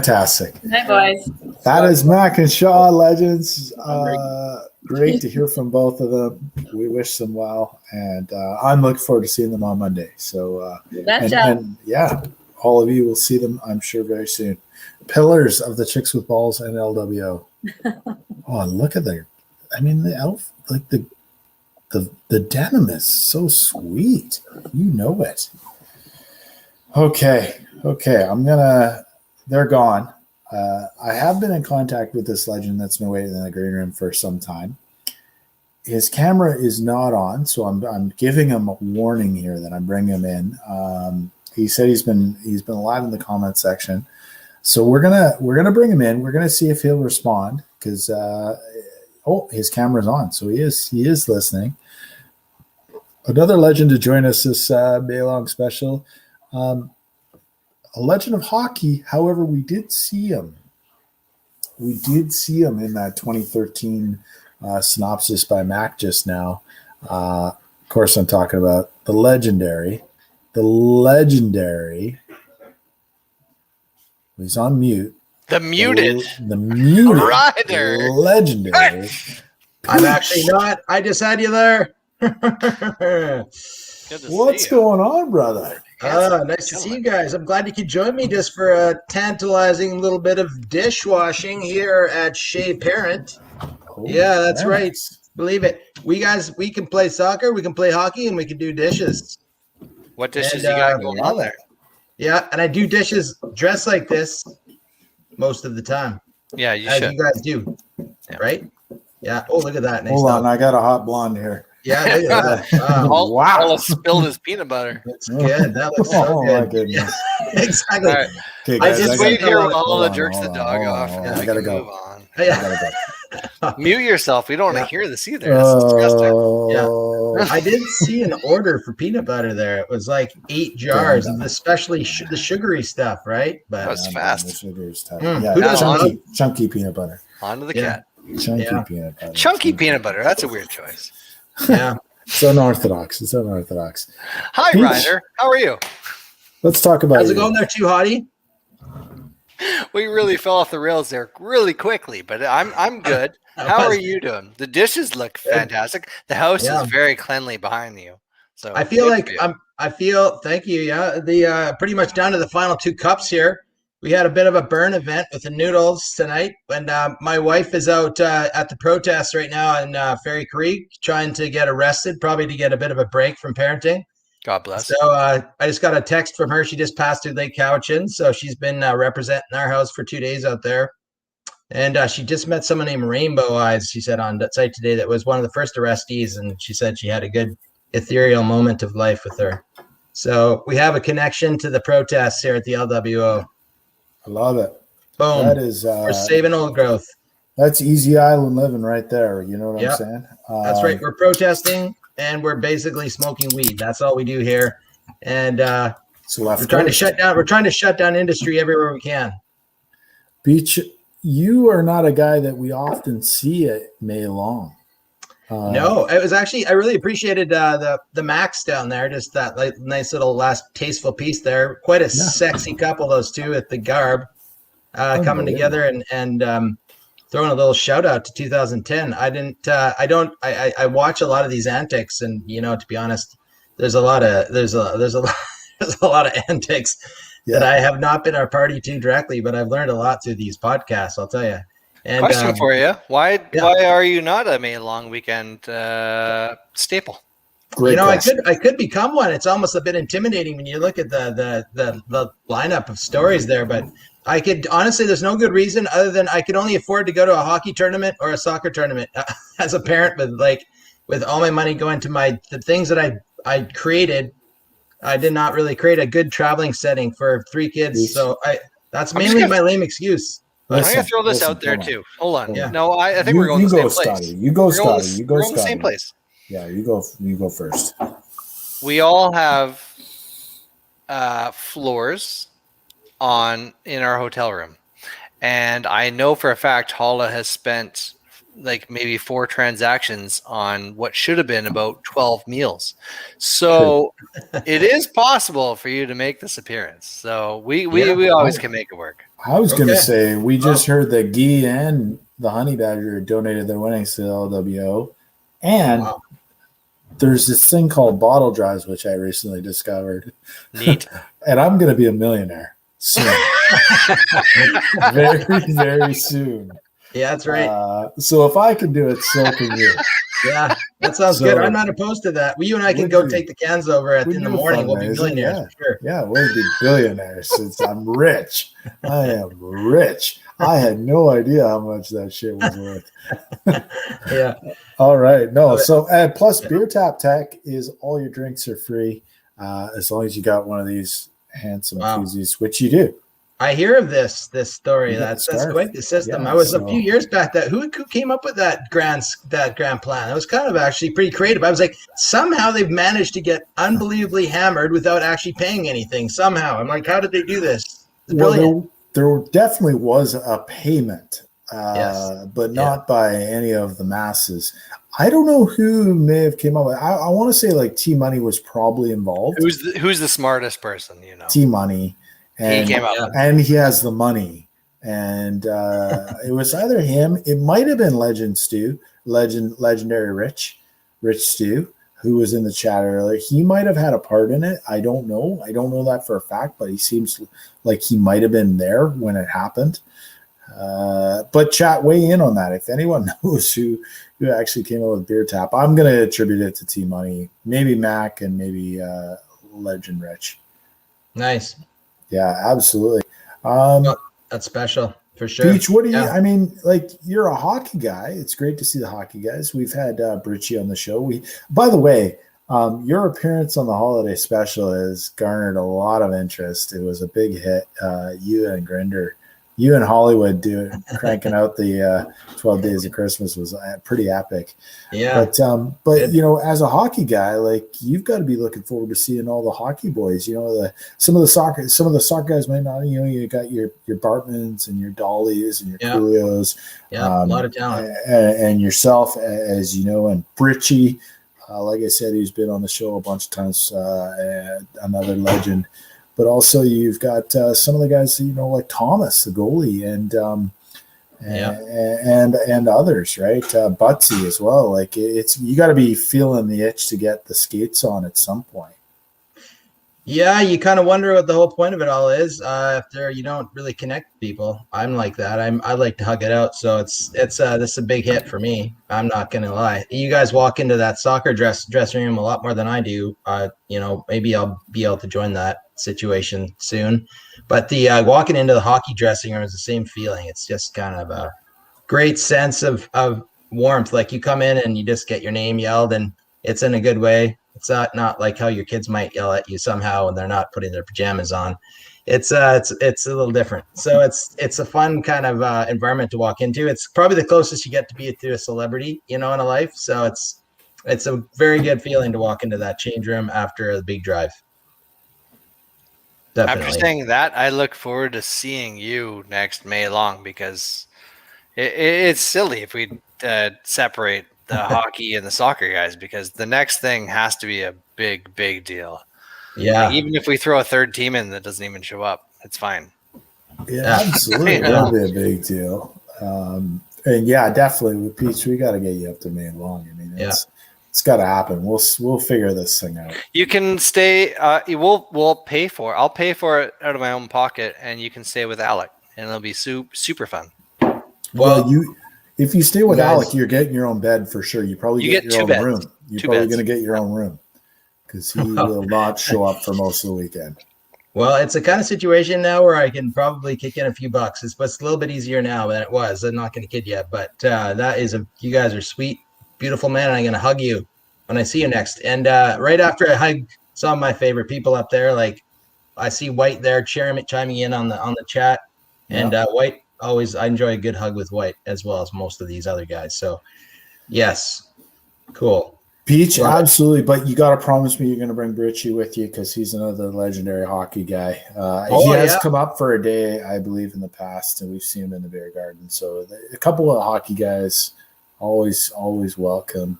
Speaker 1: Fantastic.
Speaker 12: boys.
Speaker 1: That is Mac and Shaw legends. Great to hear from both of them. We wish them well, and I'm looking forward to seeing them on Monday. So, and yeah, all of you will see them, I'm sure, very soon. Pillars of the Chicks with Balls and LWO. Oh, look at the elf, like the denim is so sweet. You know it. Okay. They're gone. I have been in contact with this legend that's been waiting in the green room for some time. His camera is not on, so I'm giving him a warning here that I'm bringing him in. He said he's been live in the comment section, so we're gonna bring him in. We're gonna see if he'll respond because his camera's on, so he is listening. Another legend to join us this May Long special. A legend of hockey. However, we did see him. We did see him in that 2013 synopsis by Mac just now. Of course, I'm talking about the legendary. He's on mute.
Speaker 2: The muted
Speaker 1: Ryder. Legendary.
Speaker 13: I'm actually not. I just had you there.
Speaker 1: What's going on, brother?
Speaker 13: Nice to see you guys. I'm glad you could join me just for a tantalizing little bit of dishwashing here at Shea Parent. Yeah, that's right. Believe it. We can play soccer, we can play hockey, and we can do dishes.
Speaker 2: What dishes you got going on there?
Speaker 13: Yeah, and I do dishes dressed like this most of the time.
Speaker 2: Yeah, you
Speaker 13: as
Speaker 2: should.
Speaker 13: you guys do, right? Yeah. Oh, look at that. Nice
Speaker 1: Hold on, I got a hot blonde here.
Speaker 13: Yeah, look at that.
Speaker 1: Wow.
Speaker 2: All spilled his peanut butter.
Speaker 13: That's good. That looks so good.
Speaker 1: My goodness.
Speaker 13: Yeah, exactly.
Speaker 2: All right.
Speaker 1: Okay, guys,
Speaker 2: I just wait here while Holla jerks the
Speaker 1: hold
Speaker 2: dog
Speaker 1: on,
Speaker 2: off.
Speaker 1: hold on.
Speaker 2: And
Speaker 1: I
Speaker 2: we
Speaker 1: gotta
Speaker 2: can
Speaker 1: go.
Speaker 2: move on.
Speaker 13: Yeah.
Speaker 2: Mute yourself. We don't want to hear this either. That's disgusting.
Speaker 13: Yeah. I did see an order for peanut butter there. It was like 8 jars of especially the sugary stuff, right? But
Speaker 2: that was fast.
Speaker 1: The sugary stuff.
Speaker 13: Who doesn't
Speaker 1: chunky peanut butter.
Speaker 2: On to the cat.
Speaker 1: Chunky peanut butter.
Speaker 2: Chunky peanut butter. That's a weird choice.
Speaker 13: Yeah.
Speaker 1: It's unorthodox.
Speaker 2: Hi,
Speaker 1: Peach.
Speaker 2: Ryder. How are you?
Speaker 1: Let's talk about
Speaker 13: How's it going there too, Hottie?
Speaker 2: We really fell off the rails there really quickly, but I'm good. How are you doing? The dishes look fantastic. The house is very cleanly behind you. So
Speaker 13: I feel like thank you. Yeah. The pretty much down to the final 2 cups here. We had a bit of a burn event with the noodles tonight, and my wife is out at the protest right now in Fairy Creek trying to get arrested, probably to get a bit of a break from parenting.
Speaker 2: God bless.
Speaker 13: So I just got a text from her. She just passed through Lake Cowichan, so she's been representing our house for 2 days out there. And she just met someone named Rainbow Eyes, she said on that site today, that was one of the first arrestees, and she said she had a good ethereal moment of life with her. So we have a connection to the protests here at the LWO.
Speaker 1: I love it.
Speaker 13: Boom.
Speaker 1: That is
Speaker 13: we're saving old growth.
Speaker 1: That's easy island living right there. You know what I'm saying?
Speaker 13: That's right. We're protesting and we're basically smoking weed. That's all we do here. And we're trying to shut down. We're trying to shut down industry everywhere we can.
Speaker 1: Beach, you are not a guy that we often see at May Long.
Speaker 13: No, it was actually, I really appreciated the Max down there. Just that nice little last tasteful piece there. Quite a sexy couple, those two at the garb, coming together and throwing a little shout out to 2010. I watch a lot of these antics, and to be honest, there's a lot of antics that I have not been a party to directly, but I've learned a lot through these podcasts, I'll tell you. And,
Speaker 2: question for you: Why are you not a May long weekend staple?
Speaker 13: Great question. I could become one. It's almost a bit intimidating when you look at the lineup of stories there, but I could honestly, there's no good reason other than I could only afford to go to a hockey tournament or a soccer tournament as a parent, with all my money going to the things that I created. I did not really create a good traveling setting for 3 kids, so that's mainly my lame excuse.
Speaker 2: I'm going to throw this out there too. Hold on. Yeah. No, I think we're going to the same place.
Speaker 1: You go, Scotty. You go,
Speaker 2: We're
Speaker 1: Scotty.
Speaker 2: in the same place.
Speaker 1: Yeah, you go first.
Speaker 2: We all have floors in our hotel room. And I know for a fact Holla has spent like maybe 4 transactions on what should have been about 12 meals. So it is possible for you to make this appearance. So we always can make it work.
Speaker 1: I was going to say, we just heard that Guy and the Honey Badger donated their winnings to the LWO. And there's this thing called bottle drives, which I recently discovered.
Speaker 2: Neat.
Speaker 1: And I'm going to be a millionaire soon. Very, very soon.
Speaker 13: Yeah, that's right.
Speaker 1: So if I can do it, so can you.
Speaker 13: Yeah, that sounds good. I'm not opposed to that. You and I can go take the cans over in the morning. We'll be millionaires for sure.
Speaker 1: Yeah, we'll be billionaires since I'm rich. I am rich. I had no idea how much that shit was worth.
Speaker 13: Yeah.
Speaker 1: All right. No. So plus Beer Tap Tech is all your drinks are free as long as you got one of these handsome koozies, which you do.
Speaker 13: I hear of this story. That's quite the system.
Speaker 1: Yeah,
Speaker 13: I was a few years back who came up with that grand plan. It was kind of actually pretty creative. I was like, somehow they've managed to get unbelievably hammered without actually paying anything. Somehow, I'm like, how did they do this?
Speaker 1: Well, there definitely was a payment, but not by any of the masses. I don't know who may have came up with. I want to say like T Money was probably involved.
Speaker 2: Who's the smartest person?
Speaker 1: T Money. And
Speaker 2: he came up,
Speaker 1: and he has the money, and it was either him. It might have been legendary Rich Stew, who was in the chat earlier. He might have had a part in it. I don't know. I don't know that for a fact, but he seems like he might have been there when it happened. But chat, weigh in on that. If anyone knows who actually came up with Beer Tap, I'm going to attribute it to T Money, maybe Mac, and maybe Legend Rich.
Speaker 13: Nice.
Speaker 1: Yeah, absolutely.
Speaker 13: That's special for sure.
Speaker 1: Beach, what do you? I mean, like, you're a hockey guy. It's great to see the hockey guys. We've had Britchie on the show. By the way, your appearance on the holiday special has garnered a lot of interest. It was a big hit. You and Grinder, you and Hollywood cranking out the 12 Days of Christmas was pretty epic.
Speaker 13: Yeah.
Speaker 1: But as a hockey guy, like, you've got to be looking forward to seeing all the hockey boys. Some of the soccer guys might not. You got your Bartmans and your Dollies and your Coolios.
Speaker 13: Yeah, a lot of talent.
Speaker 1: And yourself, as you know, and Britchie, like I said, who's been on the show a bunch of times, another legend. But also you've got some of the guys, like Thomas, the goalie, and others, right? Butsy as well. Like, you got to be feeling the itch to get the skates on at some point.
Speaker 13: Yeah, you kind of wonder what the whole point of it all is. If you don't really connect with people. I'm like that. I like to hug it out. So this is a big hit for me. I'm not gonna lie. You guys walk into that soccer dressing room a lot more than I do. Maybe I'll be able to join that situation soon. But the walking into the hockey dressing room is the same feeling. It's just kind of a great sense of warmth. Like, you come in and you just get your name yelled, and it's in a good way. It's not like how your kids might yell at you somehow when they're not putting their pajamas on. It's a little different. So it's a fun kind of environment to walk into. It's probably the closest you get to be to a celebrity, in a life. So it's a very good feeling to walk into that change room after a big drive. Definitely.
Speaker 2: After saying that, I look forward to seeing you next May long, because it's silly if we separate the hockey and the soccer guys, because the next thing has to be a big, big deal.
Speaker 13: Yeah.
Speaker 2: Like, even if we throw a third team in that doesn't even show up, it's fine.
Speaker 1: Yeah, absolutely. That'll be a big deal. And yeah, definitely with Peach, we got to get you up to Maine Long. I mean, it's got to happen. We'll figure this thing out.
Speaker 2: You can stay. We'll pay for it. I'll pay for it out of my own pocket, and you can stay with Alec, and it'll be super fun.
Speaker 1: Well, if you stay with Alec, you're getting your own bed for sure. You probably get your own room. You're probably going to get your own room because he will not show up for most of the weekend.
Speaker 13: Well, it's a kind of situation now where I can probably kick in a few bucks. It's a little bit easier now than it was. I'm not going to kid you, but you guys are sweet, beautiful man. And I'm going to hug you when I see you next. And right after I hug some of my favorite people up there, like I see White there chiming in on the chat, and White always. I enjoy a good hug with White as well as most of these other guys. So yes, cool.
Speaker 1: Peach, absolutely, but you got to promise me you're going to bring Richie with you because he's another legendary hockey guy. He has come up for a day, I believe, in the past, and we've seen him in the beer garden. So a couple of hockey guys, always welcome.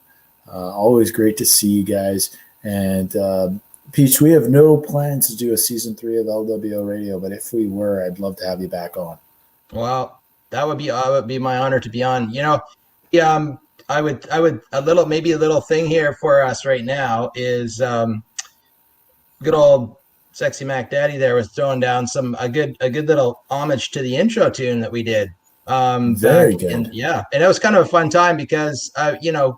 Speaker 1: Always great to see you guys. And Peach, we have no plans to do a season 3 of LWO Radio, but if we were, I'd love to have you back on.
Speaker 13: Well, that would be my honor to be on. I would a little thing here for us right now is good old Sexy Mac Daddy there was throwing down a good little homage to the intro tune that we did.
Speaker 1: Very good.
Speaker 13: And it was kind of a fun time because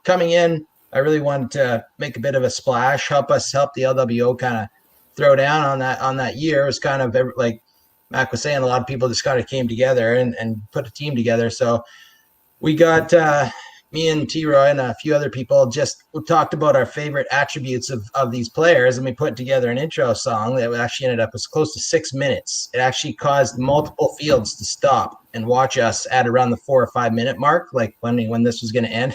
Speaker 13: coming in, I really wanted to make a bit of a splash, help the LWO kind of throw down on that year. It was kind of like Mac was saying, a lot of people just kind of came together and put a team together. So we got me and T-Roy and a few other people just talked about our favorite attributes of these players, and we put together an intro song that actually ended up as close to 6 minutes. It actually caused multiple fields to stop and watch us at around the 4 or 5 minute mark, like when this was going to end.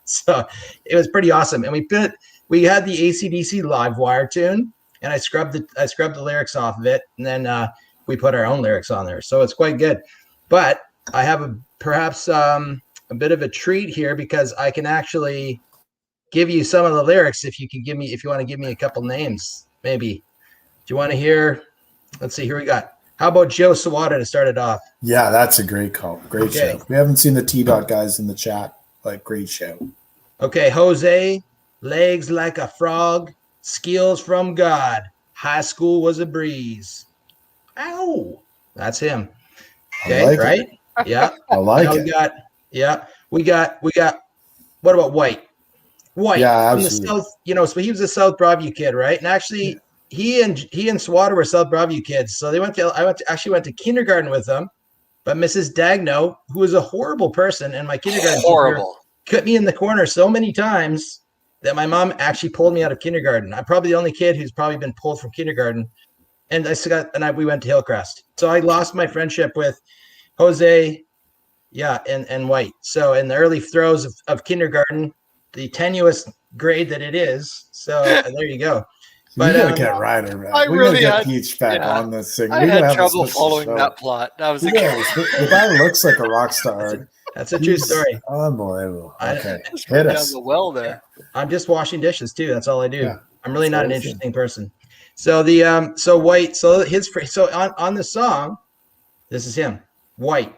Speaker 13: So it was pretty awesome. And we had the AC/DC live wire tune, and I scrubbed the lyrics off of it, and then we put our own lyrics on there. So it's quite good. But I have perhaps a bit of a treat here because I can actually give you some of the lyrics if you want to give me a couple names, maybe. Do you want to hear? Let's see, here we got. How about Joe Sawada to start it off?
Speaker 1: Yeah, that's a great call. Great show. We haven't seen the T-Dot guys in the chat, but great show.
Speaker 13: Okay, Jose, legs like a frog, skills from God. High school was a breeze. Ow. That's him. Okay,
Speaker 1: like
Speaker 13: right?
Speaker 1: It.
Speaker 13: Yeah.
Speaker 1: I like it.
Speaker 13: We got what about White? White
Speaker 1: yeah,
Speaker 13: from the South, so he was a South Broadview kid, right? And actually he and Swatter were South Broadview kids. So I actually went to kindergarten with them, but Mrs. Dagno, who was a horrible person, and my kindergarten teacher put me in the corner so many times that my mom actually pulled me out of kindergarten. I'm probably the only kid who's probably been pulled from kindergarten. And we went to Hillcrest. So I lost my friendship with Jose, and White. So in the early throes of kindergarten, the tenuous grade that it is. So there you go.
Speaker 1: But we gotta get Ryder back. We gotta get Peach back on this thing.
Speaker 2: I had trouble following that plot. That was
Speaker 1: the guy looks like a rock star.
Speaker 13: That's a true story.
Speaker 1: Unbelievable. Okay,
Speaker 2: hit us. Down the well there.
Speaker 13: I'm just washing dishes too. That's all I do. Yeah, I'm really not an interesting person. So the White. So on the song, this is him, White,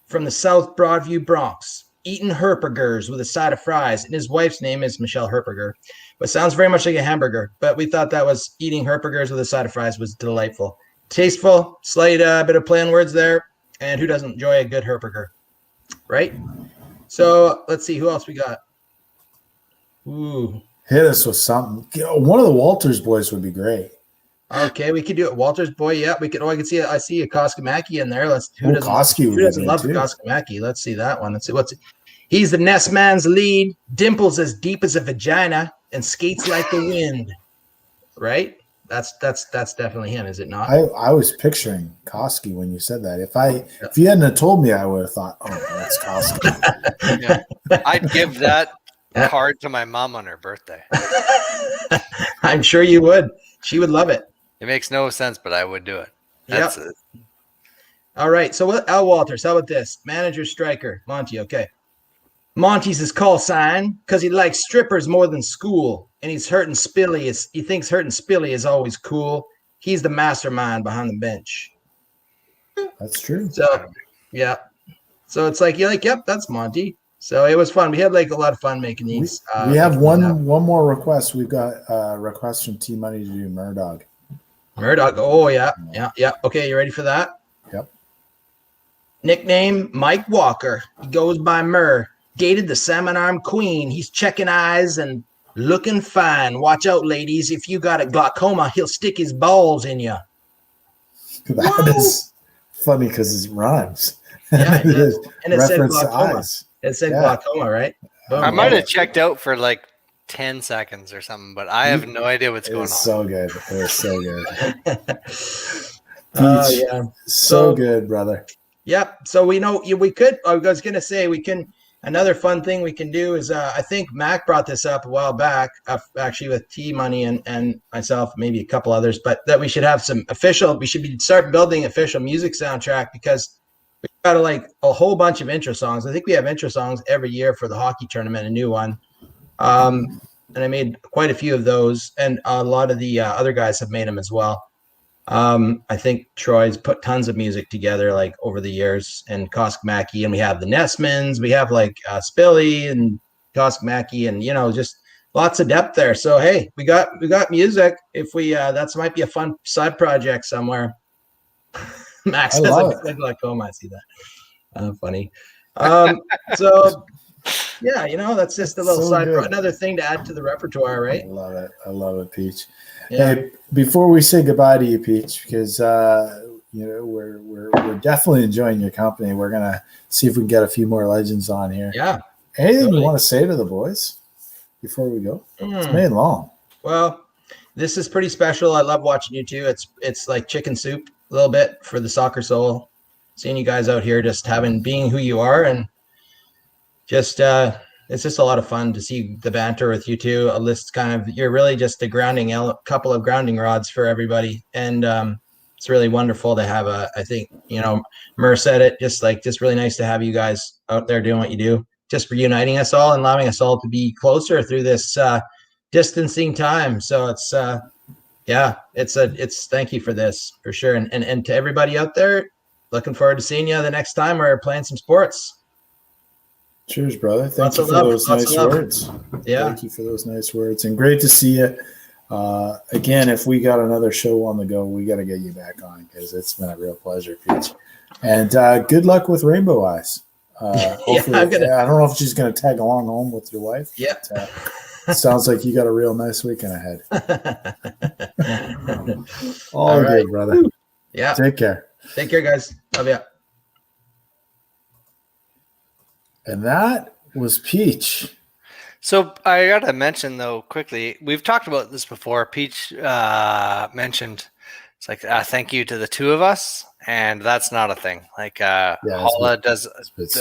Speaker 13: from the South Broadview Bronx, eating Herpagers with a side of fries, and his wife's name is Michelle Herpager, but sounds very much like a hamburger. But we thought that was eating Herpagers with a side of fries was delightful, tasteful, slight bit of play on words there, and who doesn't enjoy a good Herpager, right? So let's see who else we got. Ooh.
Speaker 1: Hit us with something. One of the Walters boys would be great.
Speaker 13: Okay, we could do it. Walters boy, yeah. We could. Oh, I see a Koskamaki in there. Who doesn't love Koskamaki? Let's see that one. Let's see He's the Nest Man's lead. Dimples as deep as a vagina and skates like the wind. Right? That's definitely him, is it not?
Speaker 1: I was picturing Koski when you said that. If you hadn't told me, I would have thought, oh, that's Koski.
Speaker 2: Yeah. I'd give that card to my mom on her birthday.
Speaker 13: I'm sure you would. She would love it.
Speaker 2: It makes no sense, but I would do it. That's it.
Speaker 13: All right. So Al Walters, how about this? Manager, striker, Monty. Okay. Monty's his call sign because he likes strippers more than school, and he's hurting Spilly. He thinks hurting Spilly is always cool. He's the mastermind behind the bench.
Speaker 1: That's true.
Speaker 13: So, yeah. So it's like you're like, yep, that's Monty. So it was fun. We had like a lot of fun making these.
Speaker 1: We have one more request. We've got a request from T Money to do Murdog.
Speaker 13: Murdog. Oh yeah. Okay, you ready for that?
Speaker 1: Yep.
Speaker 13: Nickname Mike Walker. He goes by Mur. Dated the salmon arm queen. He's checking eyes and looking fine. Watch out, ladies. If you got a glaucoma, he'll stick his balls in you.
Speaker 1: That is funny because it rhymes.
Speaker 13: Yeah, it does. And it said
Speaker 1: Reference to
Speaker 13: glaucoma.
Speaker 1: eyes.
Speaker 13: It said glaucoma, right? Boom.
Speaker 2: I might have checked out for like 10 seconds or something, but I have no idea what's going on.
Speaker 1: So good. It was so good.
Speaker 13: Oh yeah,
Speaker 1: so good, brother.
Speaker 13: Yep. So we know we could. I was going to say we can. Another fun thing we can do is I think Mac brought this up a while back, actually with T Money and myself, maybe a couple others, but that we should have some official. We should start building official music soundtrack because we've got like a whole bunch of intro songs. I think we have intro songs every year for the hockey tournament, a new one. And I made quite a few of those, and a lot of the other guys have made them as well. I think Troy's put tons of music together like over the years, and Kosk Mackey, and we have the Nessmans, we have like Spilly and Kosk Mackey, and just lots of depth there. So hey, we got music. If we that's might be a fun side project somewhere. Max says I glaucoma. I see that. Funny. So yeah, that's just a little side another thing to add to the repertoire, right?
Speaker 1: I love it, Peach.
Speaker 13: Yeah.
Speaker 1: Hey, before we say goodbye to you, Peach, because we're definitely enjoying your company. We're gonna see if we can get a few more legends on here.
Speaker 13: Yeah.
Speaker 1: Anything you want to say to the boys before we go? It's made long.
Speaker 13: Well, this is pretty special. I love watching you two. It's like chicken soup a little bit for the soccer soul. Seeing you guys out here, just being who you are, and just it's just a lot of fun to see the banter with you two. You're really just a couple of grounding rods for everybody. And it's really wonderful to have I think, Mur said it, just really nice to have you guys out there doing what you do, just reuniting us all and allowing us all to be closer through this distancing time. So it's thank you for this for sure. And to everybody out there, looking forward to seeing you the next time we're playing some sports.
Speaker 1: Cheers, brother. Thank you for those nice words.
Speaker 13: Yeah.
Speaker 1: Thank you for those nice words. And great to see you. Again, if we got another show on the go, we got to get you back on because it's been a real pleasure, Peach. And good luck with Rainbow Eyes. Hopefully, I don't know if she's going to tag along home with your wife.
Speaker 13: Yeah.
Speaker 1: It sounds like you got a real nice weekend ahead. All
Speaker 13: right,
Speaker 1: good, brother.
Speaker 13: Yeah.
Speaker 1: Take care.
Speaker 13: Take care, guys. Love ya.
Speaker 1: And that was Peach.
Speaker 2: So I got to mention, though, quickly, we've talked about this before. Peach mentioned it's like thank you to the two of us, and that's not a thing. Like Holla does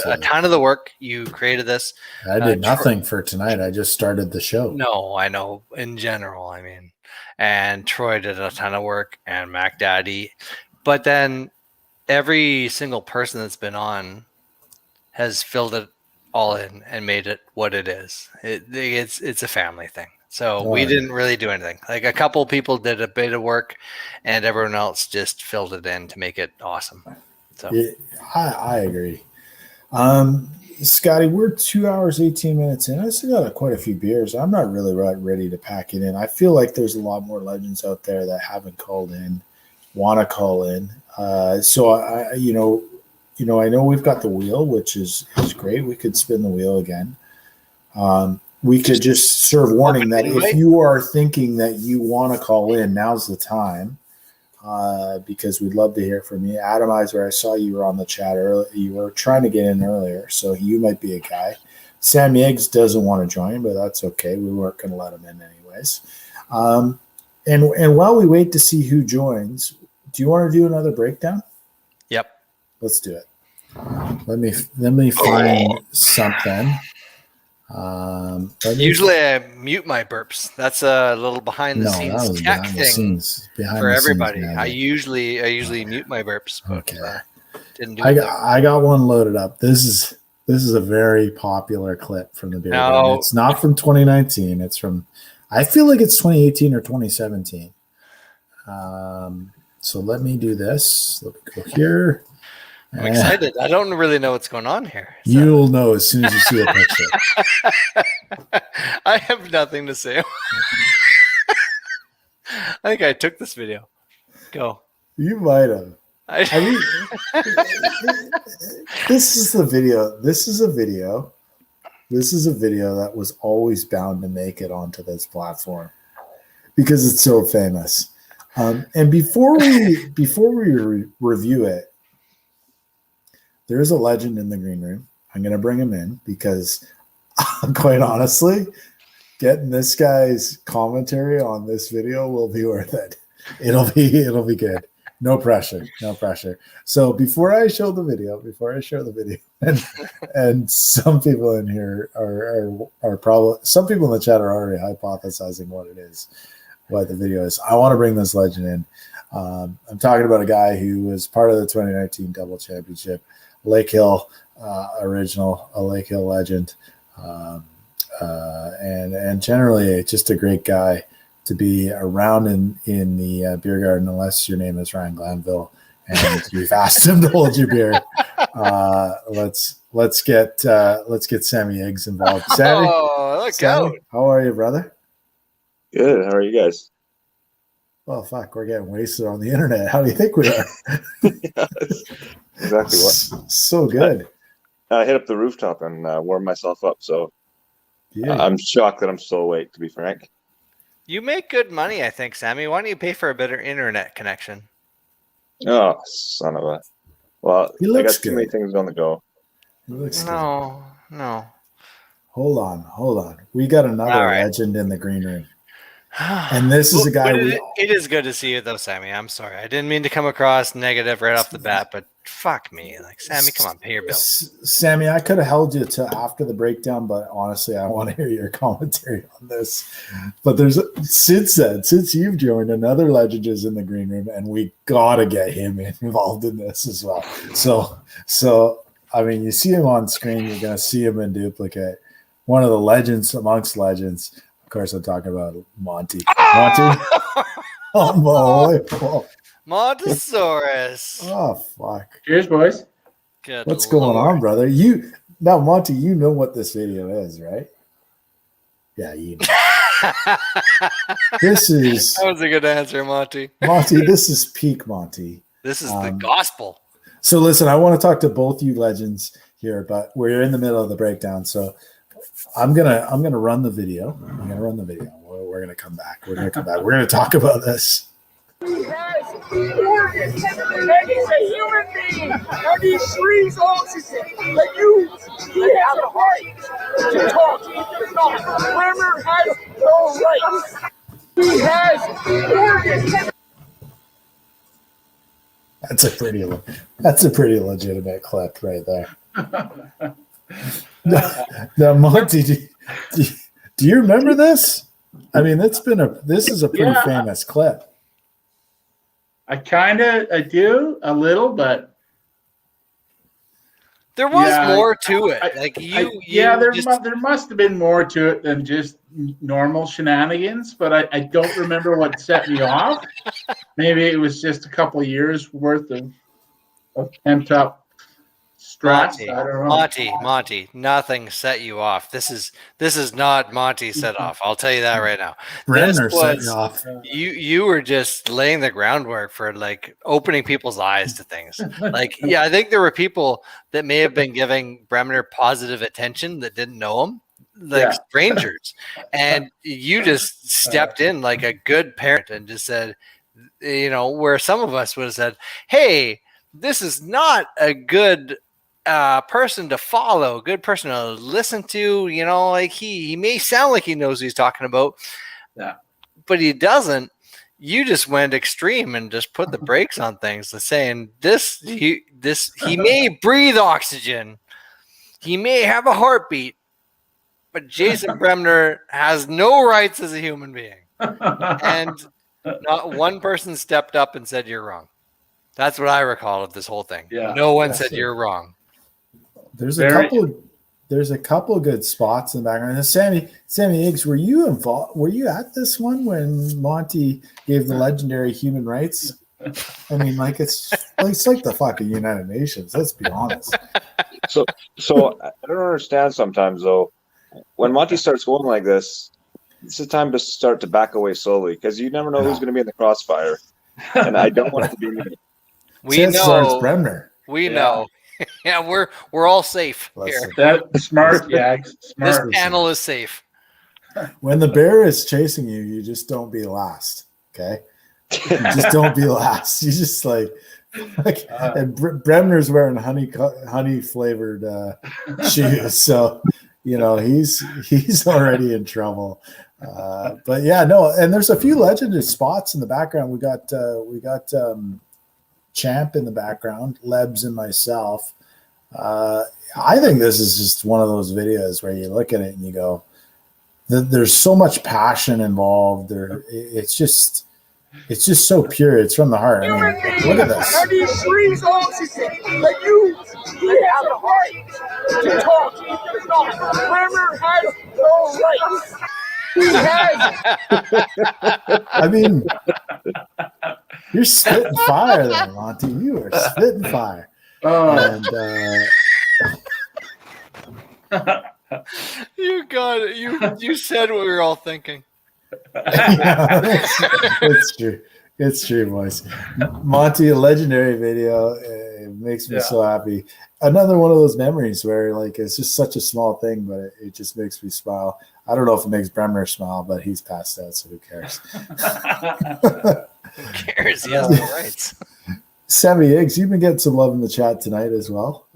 Speaker 2: a ton of the work. You created this.
Speaker 1: I did nothing for tonight. I just started the show.
Speaker 2: No, I know. In general, I mean. And Troy did a ton of work, and Mac Daddy. But then every single person that's been on has filled it all in and made it what it is. It's a family thing. So we didn't really do anything. Like a couple people did a bit of work, and everyone else just filled it in to make it awesome. So
Speaker 1: yeah, I agree. Scotty, we're 2 hours, 18 minutes in. I still got quite a few beers. I'm not really ready to pack it in. I feel like there's a lot more legends out there that haven't called in, want to call in. So I know we've got the wheel, which is great. We could spin the wheel again. We could just serve warning that if you are thinking that you want to call in, now's the time, because we'd love to hear from you. Adam Iser, I saw you were on the chat earlier. You were trying to get in earlier, so you might be a guy. Sam Yeggs doesn't want to join, but that's okay. We weren't going to let him in anyways. And while we wait to see who joins, do you want to do another breakdown?
Speaker 2: Yep.
Speaker 1: Let's do it. Let me find something.
Speaker 2: Usually I mute my burps. That's a little behind the scenes tech thing for everybody. I usually mute my burps. But,
Speaker 1: okay.
Speaker 2: Didn't do
Speaker 1: I got one loaded up. This This is a very popular clip from the beer
Speaker 2: No.
Speaker 1: garden. It's not from 2019. It's from, I feel like it's 2018 or 2017. So let me do this. Let me go here.
Speaker 2: I'm excited. I don't really know what's going on here. So.
Speaker 1: You'll know as soon as you see a picture.
Speaker 2: I have nothing to say. I think I took this video. Go.
Speaker 1: You might have. I mean, this is the video. This is a video. This is a video that was always bound to make it onto this platform because it's so famous. And before we review it, there is a legend in the green room. I'm going to bring him in because, quite honestly, getting this guy's commentary on this video will be worth it. It'll be good. No pressure. So before I show the video, and some people in here are probably, some people in the chat are already hypothesizing what it is, what the video is. I want to bring this legend in. I'm talking about a guy who was part of the 2019 Double Championship, Lake Hill original, a Lake Hill legend, and generally just a great guy to be around in the beer garden, unless your name is Ryan Glanville and you've asked him to hold your beer. Let's get Sammy Eggs involved. Sammy,
Speaker 2: out!
Speaker 1: How are you, brother?
Speaker 14: Good. How are you guys?
Speaker 1: Oh fuck, we're getting wasted on the internet. How do you think we are?
Speaker 14: Yeah, exactly what.
Speaker 1: So good.
Speaker 14: I hit up the rooftop and warmed myself up, so
Speaker 1: yeah.
Speaker 14: I'm shocked that I'm still awake, to be frank.
Speaker 2: You make good money, I think, Sammy. Why don't you pay for a better internet connection?
Speaker 14: Oh, son of a. Well,
Speaker 1: He
Speaker 14: I
Speaker 1: looks
Speaker 14: got too many things on the go.
Speaker 1: He looks good.
Speaker 2: No.
Speaker 1: Hold on. We got another legend in the green room. And this is a guy
Speaker 2: it is good to see you though, Sammy. I'm sorry. I didn't mean to come across negative right off the bat, but fuck me. Like, Sammy, come on, pay your bills.
Speaker 1: Sammy, I could have held you to after the breakdown, but honestly, I want to hear your commentary on this. But since you've joined, another legend is in the green room, and we gotta get him involved in this as well. So I mean, you see him on screen, you're gonna see him in duplicate. One of the legends amongst legends. Of course, I'm talking about Monty. Unbelievable.
Speaker 2: Montesaurus.
Speaker 1: Oh fuck!
Speaker 5: Cheers, boys.
Speaker 2: Good
Speaker 1: What's going on, brother? Monty, you know what this video is, right? Yeah, you know. This is.
Speaker 2: That was a good answer, Monty.
Speaker 1: Monty, this is peak Monty.
Speaker 2: This is the gospel.
Speaker 1: So listen, I want to talk to both you legends here, but we're in the middle of the breakdown, so I'm gonna run the video. We're gonna come back. We're gonna talk about this.
Speaker 6: He has organs, and he's a human being, and he breathes oxygen. But he has a right to talk. Bremer has no rights. He has organs.
Speaker 1: That's a pretty legitimate clip right there. Now, Monty, do you remember this? I mean, this is a pretty famous clip.
Speaker 5: I do a little, but
Speaker 2: there was more to it.
Speaker 5: There must have been more to it than just normal shenanigans. But I don't remember what set me off. Maybe it was just a couple of years worth of pent up stress. I don't know.
Speaker 2: Monty, nothing set you off. This is not Monty set off. I'll tell you that right now.
Speaker 1: Brenner set you off.
Speaker 2: You were just laying the groundwork for like opening people's eyes to things. Like, yeah, I think there were people that may have been giving Bremner positive attention that didn't know him, like strangers, and you just stepped in like a good parent and just said, where some of us would have said, "Hey, this is not a good person to follow, good person to listen to." Like he may sound like he knows what he's talking about, but he doesn't. You just went extreme and just put the brakes on things, saying he may breathe oxygen, he may have a heartbeat, but Jason Bremner has no rights as a human being. And not one person stepped up and said you're wrong. That's what I recall of this whole thing. No one said you're wrong.
Speaker 1: There's a couple good spots in the background. And Sammy Iggs, were you involved? Were you at this one when Monty gave the legendary human rights? I mean, like it's like the fucking United Nations. Let's be honest.
Speaker 14: So I don't understand sometimes though. When Monty starts going like this, it's the time to start to back away slowly because you never know who's going to be in the crossfire, and I don't want it to be me.
Speaker 2: We know.
Speaker 1: Bremner.
Speaker 2: We know. Yeah, we're all safe here.
Speaker 5: That's smart, yeah. Smart.
Speaker 2: This panel is safe.
Speaker 1: When the bear is chasing you, you just don't be last. Okay, just don't be last. You just like and Bremner's wearing honey flavored shoes, so you know he's already in trouble. But yeah, no, and there's a few legendary spots in the background. We got Champ in the background, Lebs and myself. I think this is just one of those videos where you look at it and you go, there's so much passion involved. It's just so pure. It's from the heart. I mean, look at this.
Speaker 6: And he shrieks oxygen. Like you have the right to talk. If not, Bremer has no rights. He has.
Speaker 1: I mean, you're spitting fire there, Monty. You are spitting fire. And
Speaker 2: you got it. You said what we were all thinking.
Speaker 1: It's true. It's true, boys. Monty, a legendary video. It makes me so happy. Another one of those memories where like it's just such a small thing, but it just makes me smile. I don't know if it makes Bremner smile, but he's passed out, so who cares?
Speaker 2: Who cares? He has no rights.
Speaker 1: Sammy Iggs, you've been getting some love in the chat tonight as well.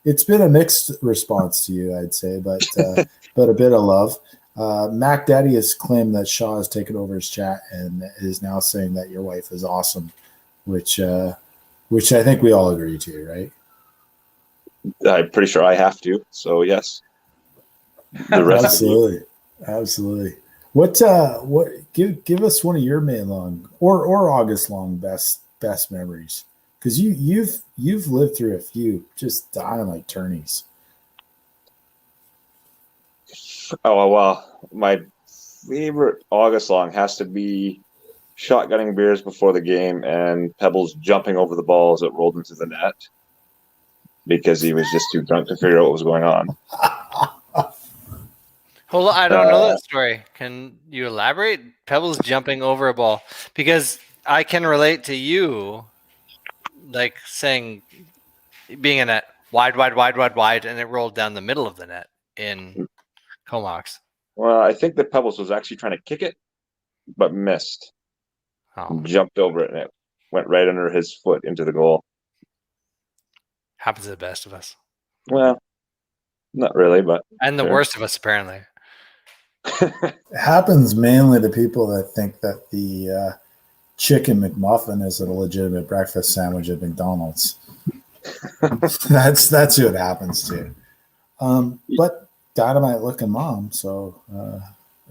Speaker 1: It's been a mixed response to you, I'd say, but a bit of love. Mac Daddy has claimed that Shaw has taken over his chat and is now saying that your wife is awesome, which I think we all agree to, right?
Speaker 14: I'm pretty sure I have to. So yes. The rest
Speaker 1: Absolutely. What give us one of your May long or August long best memories, because you've lived through a few just dynamite tourneys.
Speaker 14: Oh well, my favorite August long has to be shotgunning beers before the game and Pebbles jumping over the ball as it rolled into the net because he was just too drunk to figure out what was going on.
Speaker 2: Hold on, I don't know that story. Can you elaborate? Pebbles jumping over a ball, because I can relate to you, like saying being in a wide, and it rolled down the middle of the net in Comox.
Speaker 14: Well, I think that Pebbles was actually trying to kick it, but missed. Jumped over it, and it went right under his foot into the goal.
Speaker 2: Happens to the best of us.
Speaker 14: Well, not really, but
Speaker 2: and the worst of us apparently.
Speaker 1: It happens mainly to people that think that the chicken McMuffin is a legitimate breakfast sandwich at McDonald's. that's who it happens to. But dynamite looking mom, so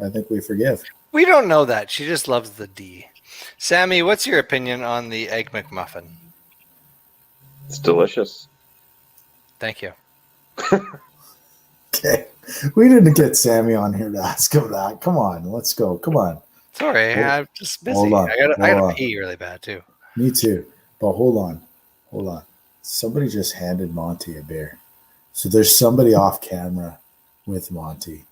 Speaker 1: I think we forgive.
Speaker 2: We don't know that. She just loves the D. Sammy, what's your opinion on the Egg McMuffin?
Speaker 14: It's delicious.
Speaker 2: Thank you.
Speaker 1: Okay. We didn't get Sammy on here to ask him that. Come on, let's go. Come on.
Speaker 2: Sorry, I'm just busy. I gotta pee really bad too.
Speaker 1: Me too. But hold on. Somebody just handed Monty a beer. So there's somebody off camera with Monty.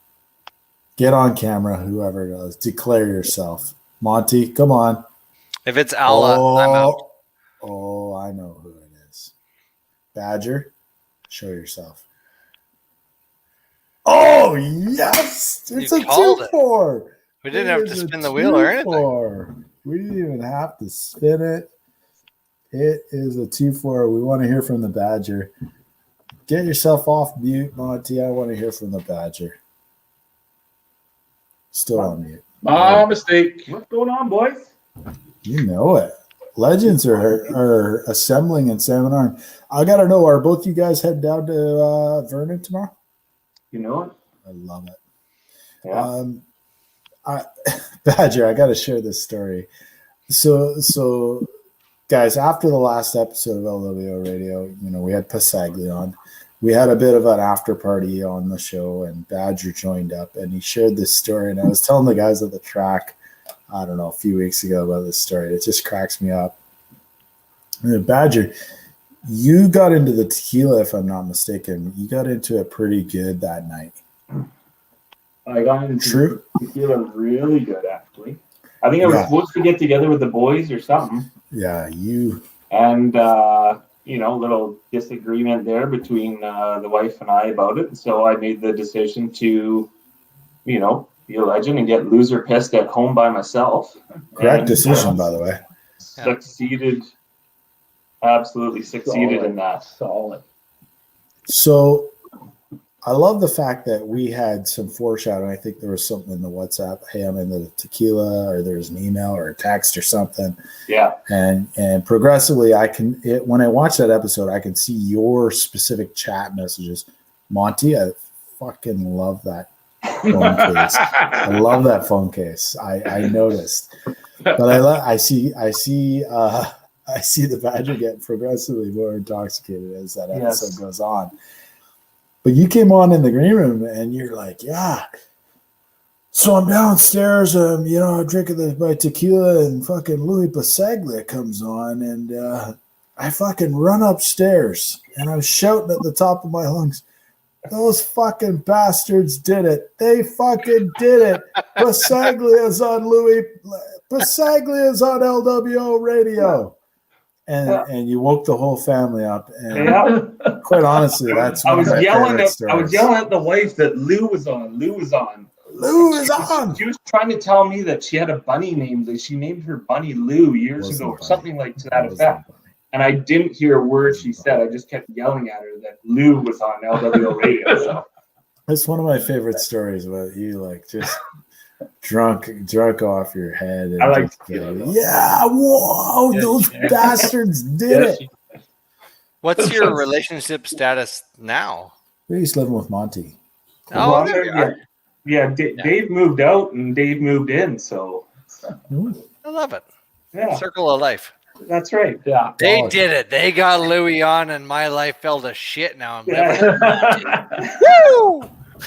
Speaker 1: Get on camera, whoever it is. Declare yourself. Monty, come on.
Speaker 2: If it's Alla, I'm out.
Speaker 1: Oh, I know who it is. Badger, show yourself. Oh, yes! It's a 2-4.
Speaker 2: We didn't have to spin the wheel or anything.
Speaker 1: We didn't even have to spin it. It is a 2-4. We want to hear from the Badger. Get yourself off mute, Monty. I want to hear from the Badger. Still on mute.
Speaker 5: Mistake. What's going on, boys?
Speaker 1: You know it. Legends are assembling in Salmon Arm. I got to know, are both you guys heading down to Vernon tomorrow?
Speaker 5: You know it.
Speaker 1: I love it.
Speaker 5: Yeah.
Speaker 1: Badger, I got to share this story. So, guys, after the last episode of LWO Radio, we had Pasagli on. we had a bit of an after party on the show, and Badger joined up, and he shared this story. And I was telling the guys at the track, I don't know, a few weeks ago about this story. It just cracks me up. Badger, you got into the tequila, if I'm not mistaken. You got into it pretty good that night.
Speaker 15: I got into tequila really good, actually. I think I was supposed to get together with the boys or something.
Speaker 1: Yeah, you.
Speaker 15: And, little disagreement there between the wife and I about it. So I made the decision to, be a legend and get loser pissed at home by myself.
Speaker 1: Correct decision, by the way.
Speaker 15: Succeeded. Absolutely succeeded in that.
Speaker 5: Solid.
Speaker 1: So I love the fact that we had some foreshadowing. I think there was something in the WhatsApp. Hey, I'm in the tequila, or there's an email or a text or something.
Speaker 15: Yeah.
Speaker 1: And progressively, when I watch that episode, I can see your specific chat messages. Monty, I fucking love that phone case. I love that phone case. I noticed, but I see the Badger getting progressively more intoxicated as that episode goes on. But you came on in the green room and you're like, yeah. So I'm downstairs, drinking my tequila, and fucking Louis Basaglia comes on, and I fucking run upstairs and I was shouting at the top of my lungs, those fucking bastards did it. They fucking did it. Basaglia's on LWO radio. And you woke the whole family up. And quite honestly, that's one of my favorite stories.
Speaker 15: I was yelling at the wife that Lou was on.
Speaker 1: Lou is on.
Speaker 15: She was trying to tell me that she had a bunny named. She named her bunny Lou years ago, or something like to that effect. And I didn't hear a word she said. I just kept yelling at her that Lou was on LWO radio. So.
Speaker 1: That's one of my favorite stories about you, like just drunk off your head. And
Speaker 15: I like
Speaker 1: whoa, those bastards did it.
Speaker 2: What's your relationship status now?
Speaker 1: He's living with Monty.
Speaker 2: Oh, there you are.
Speaker 15: Yeah, Dave moved out and Dave moved in, so.
Speaker 2: I love it.
Speaker 15: Yeah.
Speaker 2: Circle of life.
Speaker 15: That's right. Yeah.
Speaker 2: They did it. They got Louis on, and my life fell to shit now. I'm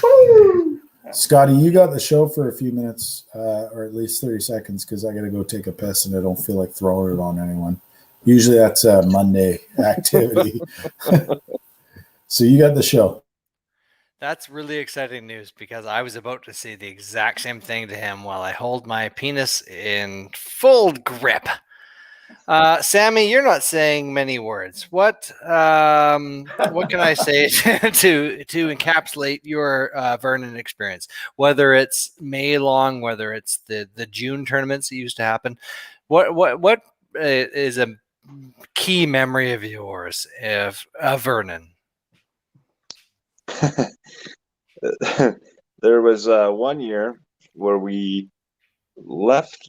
Speaker 1: Woo! Scotty, you got the show for a few minutes, or at least 30 seconds, because I got to go take a piss and I don't feel like throwing it on anyone. Usually that's a Monday activity. So you got the show.
Speaker 2: That's really exciting news, because I was about to say the exact same thing to him while I hold my penis in full grip. Sammy, you're not saying many words. What can I say to encapsulate your Vernon experience? Whether it's May long, whether it's the June tournaments that used to happen, what is a key memory of yours of Vernon?
Speaker 14: There was 1 year where we left.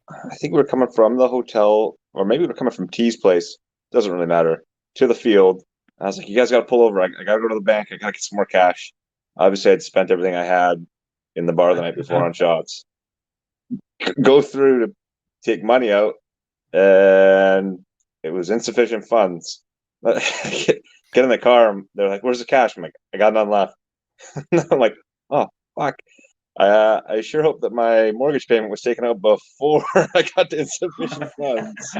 Speaker 14: I think we were coming from the hotel, or maybe we were coming from T's place. Doesn't really matter. To the field. I was like, you guys got to pull over. I got to go to the bank. I got to get some more cash. Obviously, I'd spent everything I had in the bar the night before on shots. Go through to take money out, and it was insufficient funds. Get in the car. They're like, where's the cash? I'm like, I got none left. I'm like, oh, fuck. I sure hope that my mortgage payment was taken out before I got the insufficient funds.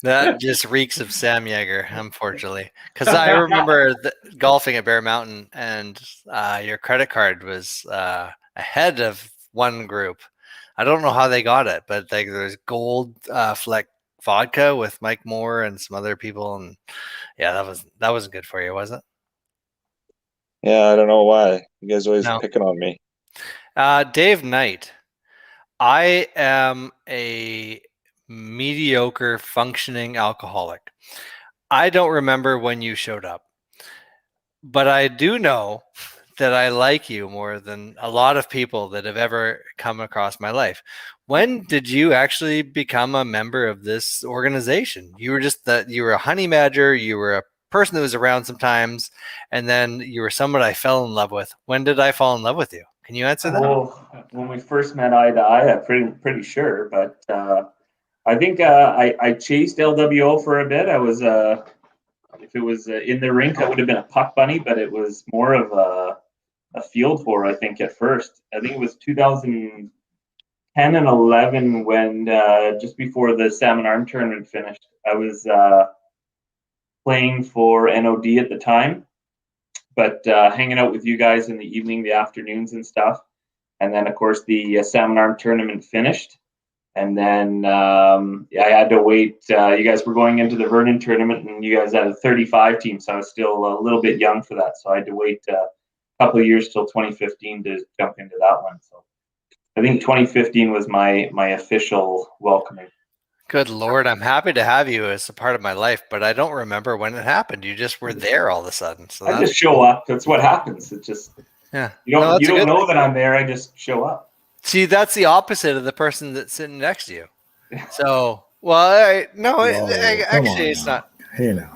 Speaker 2: That just reeks of Sam Yeager, unfortunately. Because I remember golfing at Bear Mountain, and your credit card was ahead of one group. I don't know how they got it, but like there's Gold Fleck vodka with Mike Moore and some other people, and yeah, that wasn't good for you, was it?
Speaker 14: Yeah, I don't know why. You guys always picking on me.
Speaker 2: Dave Knight, I am a mediocre functioning alcoholic. I don't remember when you showed up, but I do know that I like you more than a lot of people that have ever come across my life. When did you actually become a member of this organization? You were you were a honey badger, you were a person that was around sometimes, and then you were someone I fell in love with. When did I fall in love with you? Can you answer that?
Speaker 15: Well, when we first met eye to eye, I'm pretty sure, but I think I chased LWO for a bit. I was If it was in the rink, that would have been a puck bunny, but it was more of a field whore, I think, at first. I think it was 2010 and 11 when just before the Salmon Arm tournament finished. I was playing for NOD at the time, but hanging out with you guys in the evening, the afternoons and stuff. And then, of course, the Salmon Arm tournament finished. And then I had to wait. You guys were going into the Vernon tournament, and you guys had a 35 team, so I was still a little bit young for that. So I had to wait a couple of years till 2015 to jump into that one. So I think 2015 was my official welcoming.
Speaker 2: Good Lord, I'm happy to have you as a part of my life, but I don't remember when it happened. You just were there all of a sudden. So
Speaker 15: I just show up. That's what happens. It just you don't know that I'm there. I just show up.
Speaker 2: See, that's the opposite of the person that's sitting next to you. So, actually, it's not.
Speaker 1: Hey now,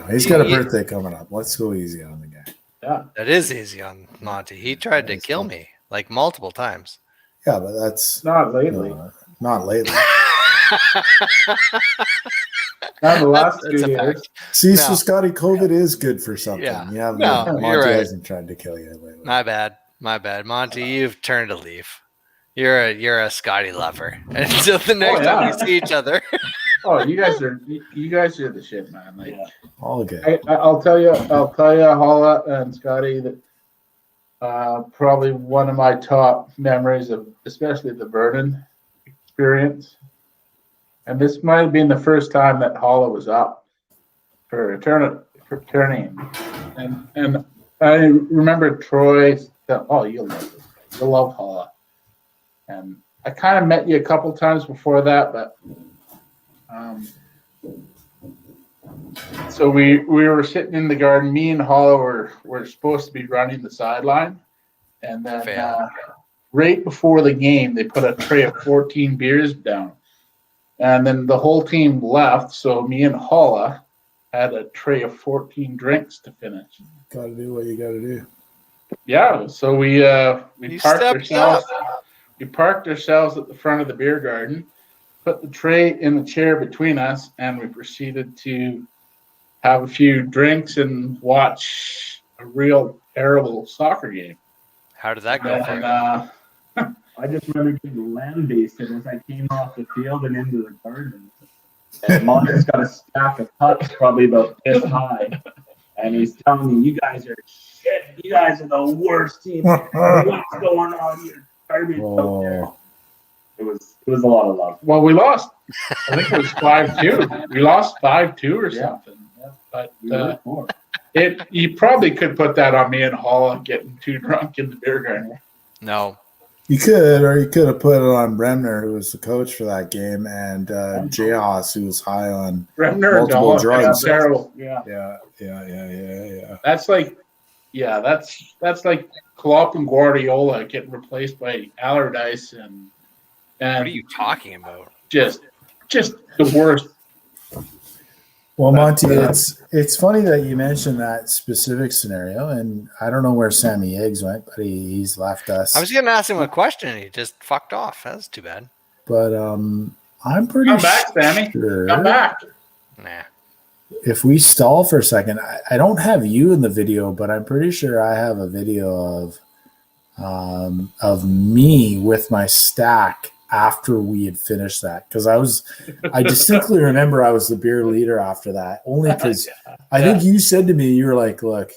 Speaker 1: he's got a birthday coming up. Let's go easy on the guy.
Speaker 15: Yeah,
Speaker 2: that is easy on Monty. He tried to kill me like multiple times.
Speaker 1: Yeah, but that's
Speaker 5: not lately.
Speaker 1: Not lately.
Speaker 5: Not the last 2 years.
Speaker 1: See, so Scotty, COVID is good for something.
Speaker 2: Yeah.
Speaker 1: Monty
Speaker 2: you're right.
Speaker 1: hasn't tried to kill you lately.
Speaker 2: My bad, Monty. You've turned a leaf. You're a Scotty lover. Until the next time we see each other.
Speaker 5: Oh, you guys are the shit, man. Like,
Speaker 1: all good.
Speaker 5: I'll tell you, Holla and Scotty, that probably one of my top memories of, especially the Vernon experience. And this might have been the first time that Holla was up for turning. And I remember Troy said, "Oh, you'll love this guy. You'll love Holla." And I kind of met you a couple times before that, but so we were sitting in the garden. Me and Holla were supposed to be running the sideline, and then right before the game, they put a tray of 14 beers down, and then the whole team left. So me and Holla had a tray of 14 drinks to finish.
Speaker 1: Got to do what you got to do.
Speaker 5: Yeah, so we parked ourselves. We parked ourselves at the front of the beer garden, put the tray in the chair between us, and we proceeded to have a few drinks and watch a real terrible soccer game.
Speaker 2: How did that go for you?
Speaker 15: I just remember getting land-based as I came off the field and into the garden. And Monty's got a stack of cups probably about this high. And he's telling me, "You guys are shit. You guys are the worst team. What's going on here? Garbage out there." It was a lot of love.
Speaker 5: Well, we lost. I think it was 5-2. We lost 5-2 or something. But you probably could put that on me and Holla getting too drunk in the beer garden.
Speaker 2: No.
Speaker 1: You could, or you could have put it on Bremner, who was the coach for that game, and Jayhas, who was high on multiple drugs.
Speaker 5: Terrible.
Speaker 1: Yeah.
Speaker 5: That's like Klopp and Guardiola getting replaced by Allardyce and
Speaker 2: what are you talking about?
Speaker 5: Just the worst.
Speaker 1: Well, Monty, it's funny that you mentioned that specific scenario, and I don't know where Sammy Eggs went, but he's left us.
Speaker 2: I was going to ask him a question, and he just fucked off. That's too bad.
Speaker 1: But I'm pretty
Speaker 5: Come back, Sammy.
Speaker 1: sure.
Speaker 5: Come back.
Speaker 2: Nah.
Speaker 1: If we stall for a second, I don't have you in the video, but I'm pretty sure I have a video of me with my stack after we had finished that, because I distinctly remember I was the beer leader after that, only because I think you said to me, you were like, "Look,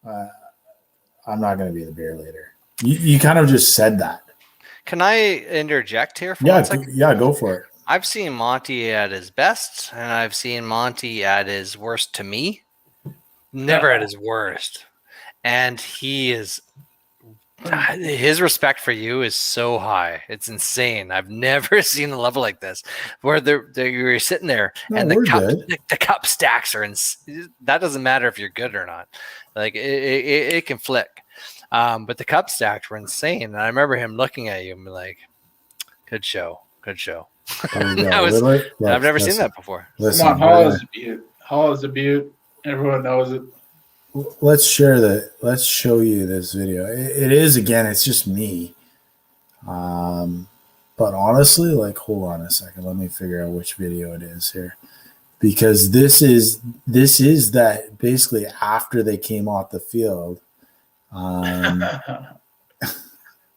Speaker 1: I'm not going to be the beer leader." You kind of just said that.
Speaker 2: Can I interject here for 1 second?
Speaker 1: Yeah, go for it.
Speaker 2: I've seen Monty at his best, and I've seen Monty at his worst to me. Never at his worst. And his respect for you is so high. It's insane. I've never seen a level like this where you're sitting there and the cup stacks are that doesn't matter if you're good or not. Like it can flick. But the cup stacks were insane. And I remember him looking at you and be like, good show. I've never seen that before.
Speaker 1: Listen,
Speaker 5: come on, Holla's a beaut. Everyone knows it.
Speaker 1: Let's share that. Let's show you this video. It is, again, it's just me. But honestly, like, hold on a second. Let me figure out which video it is here. because this is that basically after they came off the field.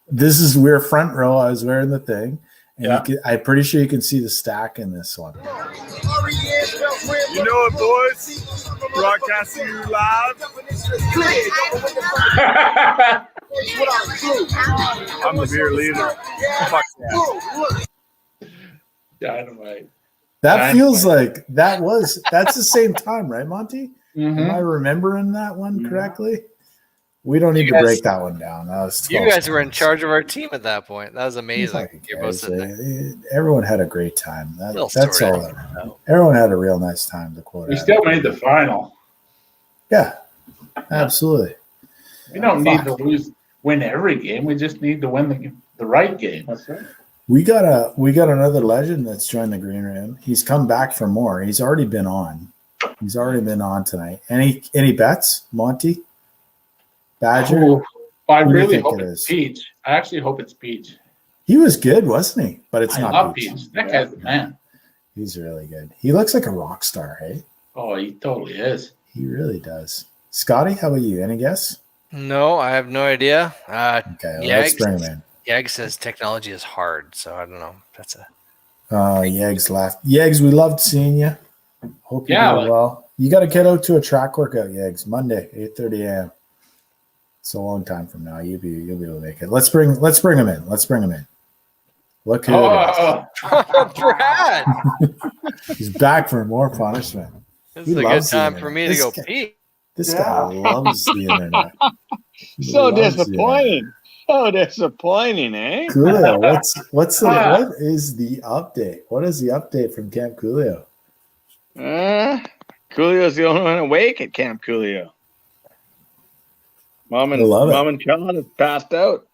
Speaker 1: This is we're front row. I was wearing the thing, and I'm pretty sure you can see the stack in this one.
Speaker 6: You know it, boys. Broadcasting you live. I'm the beer leader. Fuck yeah.
Speaker 5: Dynamite.
Speaker 1: That feels like that's the same time, right, Monty? Am I remembering that one correctly? We don't need to break that one down. That was
Speaker 2: you guys were in charge of our team at that point. That was amazing. You're both sitting there.
Speaker 1: Everyone had a great time. That's all. Everyone had a real nice time. The quarter.
Speaker 5: We still made the final.
Speaker 1: Yeah, absolutely.
Speaker 5: We don't need to win every game. We just need to win the right game. That's right.
Speaker 1: We got another legend that's joined the green room. He's come back for more. He's already been on. He's already been on tonight. Any bets, Monty? Badger?
Speaker 5: Oh, I really hope it's Peach. I actually hope it's Peach.
Speaker 1: He was good, wasn't he? But it's not
Speaker 5: Peach. That guy's the man.
Speaker 1: He's really good. He looks like a rock star, hey?
Speaker 5: Oh, he totally is.
Speaker 1: He really does. Scotty, how about you? Any guess?
Speaker 2: No, I have no idea.
Speaker 1: Okay, let's bring him in.
Speaker 2: Yeg says technology is hard, so I don't know. That's a.
Speaker 1: Yeg's left. Yegs, we loved seeing you. Hope you're doing well. You got to get out to a track workout, Yegs. Monday, 8:30 a.m. It's a long time from now. You'll be able to make it. Let's bring him in. Look who it is.
Speaker 2: Brad.
Speaker 1: He's back for more punishment.
Speaker 2: This is a good time for me to go pee.
Speaker 1: This guy loves the internet.
Speaker 9: So disappointing. So disappointing, eh?
Speaker 1: Coolio, what is the update? What is the update from Camp Coolio?
Speaker 9: Coolio's the only one awake at Camp Coolio. Mom and John have passed out.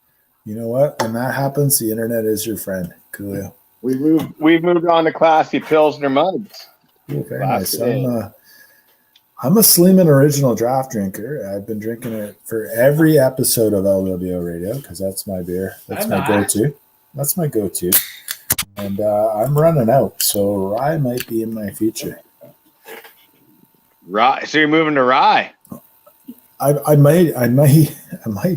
Speaker 1: You know what? When that happens, the internet is your friend, Coolio.
Speaker 9: We've moved on to classy Pilsner mugs.
Speaker 1: Ooh, very nice. I'm a Sleeman Original Draft drinker. I've been drinking it for every episode of LWO Radio because that's my beer. That's my go-to. That's my go-to. And I'm running out, so rye might be in my future.
Speaker 9: Rye. So you're moving to rye?
Speaker 1: I might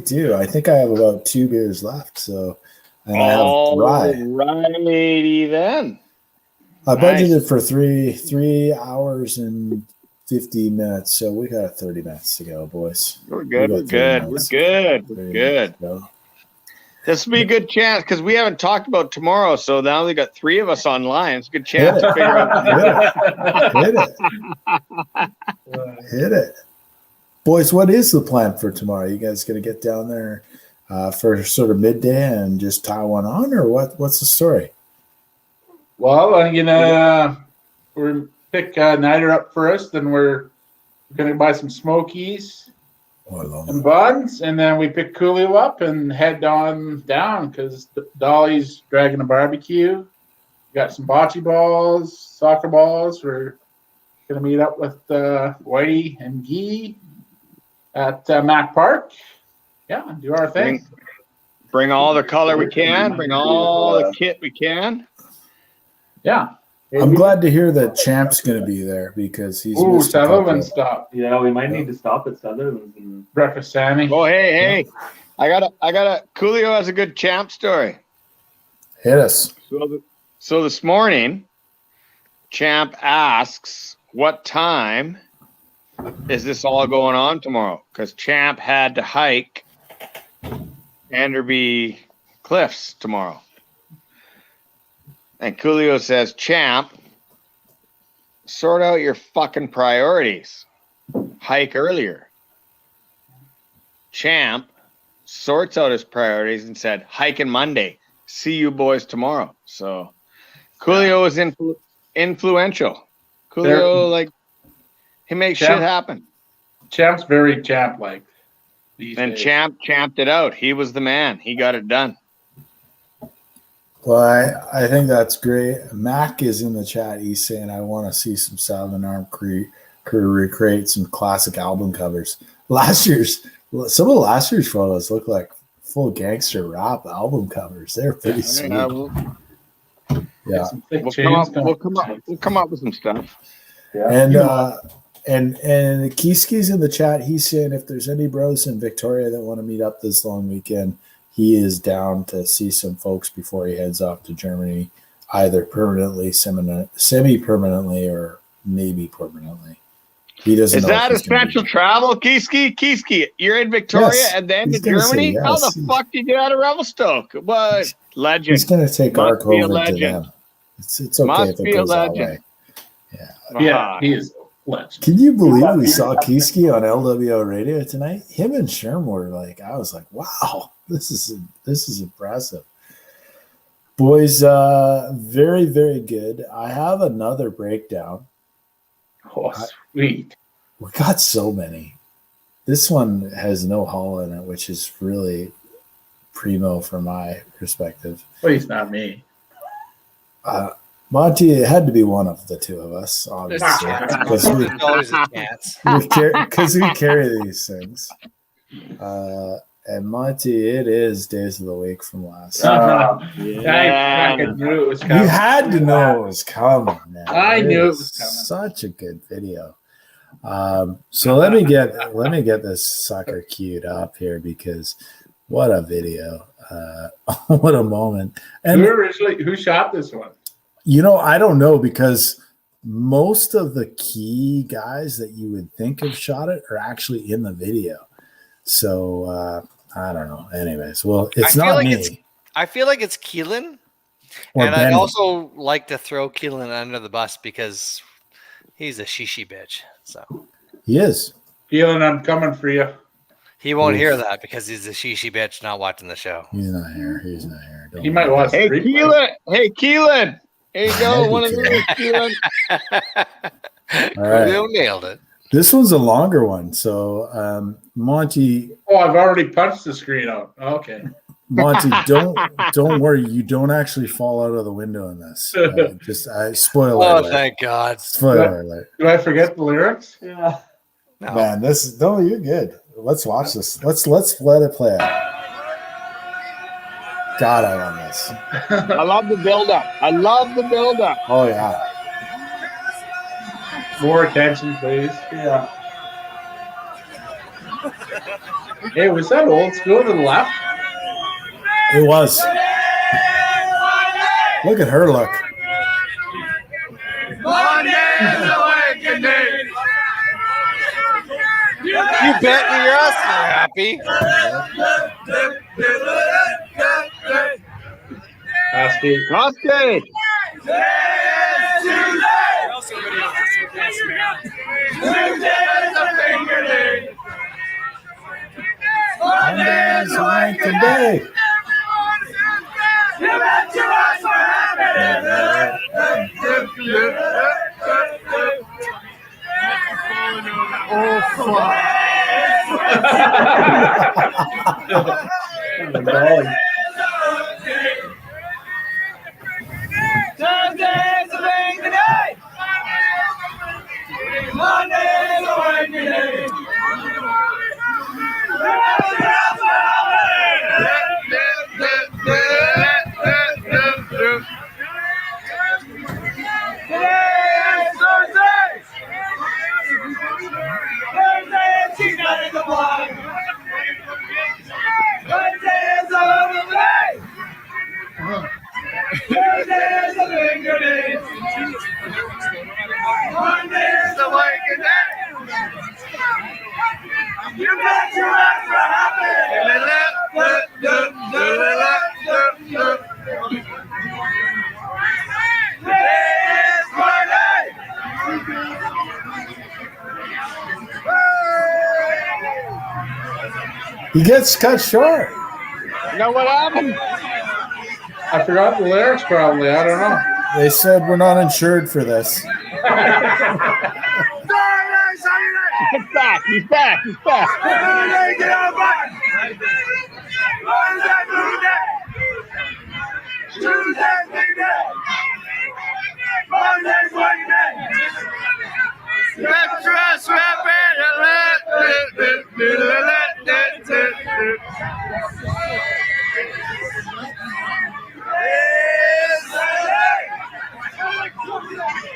Speaker 1: do. I think I have about 2 beers left. So, and I have rye.
Speaker 9: Righty then.
Speaker 1: I budgeted for 3 hours and 15 minutes, so we got 30 minutes to go, boys.
Speaker 9: We're good. We're good. This will be a good chance because we haven't talked about tomorrow. So now we got 3 of us online. It's a good chance to figure out.
Speaker 1: Hit it. Boys, what is the plan for tomorrow? You guys going to get down there for sort of midday and just tie one on, or what's the story?
Speaker 5: Well, we're pick Niter up first, then we're going to buy some Smokies and buns, and then we pick Coolio up and head on down because Dolly's dragging a barbecue. We got some bocce balls, soccer balls. We're going to meet up with Whitey and Guy at Mac Park. Yeah, do our thing.
Speaker 9: Bring all the color we can. Bring all the kit we can.
Speaker 5: Yeah.
Speaker 1: I'm glad to hear that Champ's going to be there because he's.
Speaker 5: Ooh, Sutherland stop.
Speaker 15: Yeah, we might need to stop at Sutherland's and
Speaker 5: breakfast, Sammy.
Speaker 9: Oh, hey! I got a Coolio has a good Champ story.
Speaker 1: Hit us.
Speaker 9: So this morning, Champ asks, "What time is this all going on tomorrow?" Because Champ had to hike Enderby Cliffs tomorrow. And Coolio says, "Champ, sort out your fucking priorities. Hike earlier." Champ sorts out his priorities and said, "Hiking Monday. See you boys tomorrow." So Coolio is influential. Coolio, he makes shit happen.
Speaker 5: Champ's very Champ-like.
Speaker 9: And Champ champed it out. He was the man. He got it done.
Speaker 1: Well, I think that's great. Mac is in the chat. He's saying, "I want to see some Southern Arm crew recreate some classic album covers." Some of last year's photos look like full gangster rap album covers. They're pretty sweet.
Speaker 9: Yeah, we'll come up with some stuff.
Speaker 5: Yeah.
Speaker 1: And Kiski's in the chat. He's saying if there's any bros in Victoria that want to meet up this long weekend, he is down to see some folks before he heads off to Germany, either permanently, semi-permanently, or maybe permanently. He doesn't
Speaker 9: Is
Speaker 1: know.
Speaker 9: that essential travel, Kiski? You're in Victoria and then to Germany?
Speaker 1: Yes.
Speaker 9: How the fuck do you get out of Revelstoke? What legend?
Speaker 1: He's going to take our
Speaker 9: Must be a
Speaker 1: COVID to
Speaker 9: legend.
Speaker 1: them. It's okay
Speaker 9: Must
Speaker 1: if it
Speaker 9: be a
Speaker 1: goes that
Speaker 9: legend.
Speaker 1: way.
Speaker 5: Yeah, he is a legend.
Speaker 1: Can you believe we saw Kiski on LWO radio tonight? Him and Sherm were like, I was like, wow, this is impressive. Boys, very, very good. I have another breakdown.
Speaker 5: Oh, sweet.
Speaker 1: We got so many. This one has no Holla in it, which is really primo from my perspective.
Speaker 5: Please, not me.
Speaker 1: Monty, it had to be one of the two of us, obviously, because we carry these things. And Monty, it is Days of the Week from last year.
Speaker 5: I knew it was coming.
Speaker 1: You had to know it was coming, man.
Speaker 5: I knew it was coming.
Speaker 1: Such a good video. So let me get this sucker queued up here, because what a video. What a moment. And
Speaker 5: who shot this one?
Speaker 1: I don't know, because most of the key guys that you would think have shot it are actually in the video. So I don't know. Anyways, well, it's not me.
Speaker 2: I feel like it's Keelan.
Speaker 1: Or
Speaker 2: and
Speaker 1: Benny.
Speaker 2: I also like to throw Keelan under the bus because he's a shishi bitch. So
Speaker 1: he is.
Speaker 5: Keelan, I'm coming for you.
Speaker 2: He won't hear that because he's a shishi bitch not watching the show.
Speaker 1: He's not here. Don't
Speaker 5: he might watch.
Speaker 9: Hey, Keelan. Hey, Keelan. Here you go. One of these, Keelan.
Speaker 1: All right.
Speaker 2: You nailed it.
Speaker 1: This one's a longer one. So, Monty.
Speaker 5: Oh, I've already punched the screen out. Okay.
Speaker 1: Monty, don't worry. You don't actually fall out of the window in this. Spoiler alert.
Speaker 2: Oh, thank God.
Speaker 1: Spoiler alert.
Speaker 5: Do I forget the lyrics? Yeah.
Speaker 2: No.
Speaker 1: Man, you're good. Let's watch this. Let's let it play out. God, I love this.
Speaker 9: I love the build-up.
Speaker 1: Oh, yeah.
Speaker 5: More attention, please. Yeah. Hey, was that old school to the left?
Speaker 1: It was. Look at her look.
Speaker 2: You bet me your ass you're happy.
Speaker 9: Koski.
Speaker 1: Monday's like a day.
Speaker 6: Oh, fuck. Tuesday's a big day. Monday's a working day. She's got in the block. Wednesday's a little day. Thursday's a bigger day. Monday's a working day. You bet your ass for happy. Today's Monday.
Speaker 1: He gets cut short.
Speaker 9: You know what happened?
Speaker 5: I forgot the lyrics probably. I don't know.
Speaker 1: They said we're not insured for this.
Speaker 9: He's back. He's back.
Speaker 6: Get out of button. Wednesday, Tuesday's big day. Monday's working day. Let's rap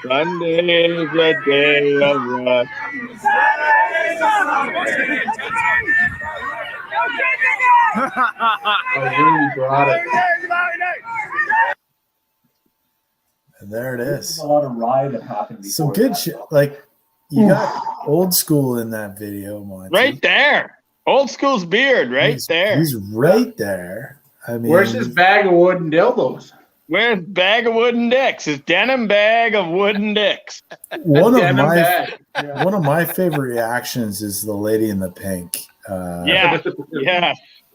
Speaker 9: Sunday's a day of rest.
Speaker 5: I really brought it.
Speaker 1: And there it
Speaker 15: There's
Speaker 1: is.
Speaker 15: a lot of ride that happened before.
Speaker 1: Some good shit. Like you got old school in that video, Monty.
Speaker 9: Right there. Old school's beard, right there.
Speaker 1: He's right there. I mean,
Speaker 5: Where's his bag of wooden dildos?
Speaker 9: Where's bag of wooden dicks? His denim bag of wooden dicks.
Speaker 1: one of
Speaker 5: Denim
Speaker 1: my
Speaker 5: bag. Yeah.
Speaker 1: one of my favorite reactions is the lady in the pink.
Speaker 9: Yeah.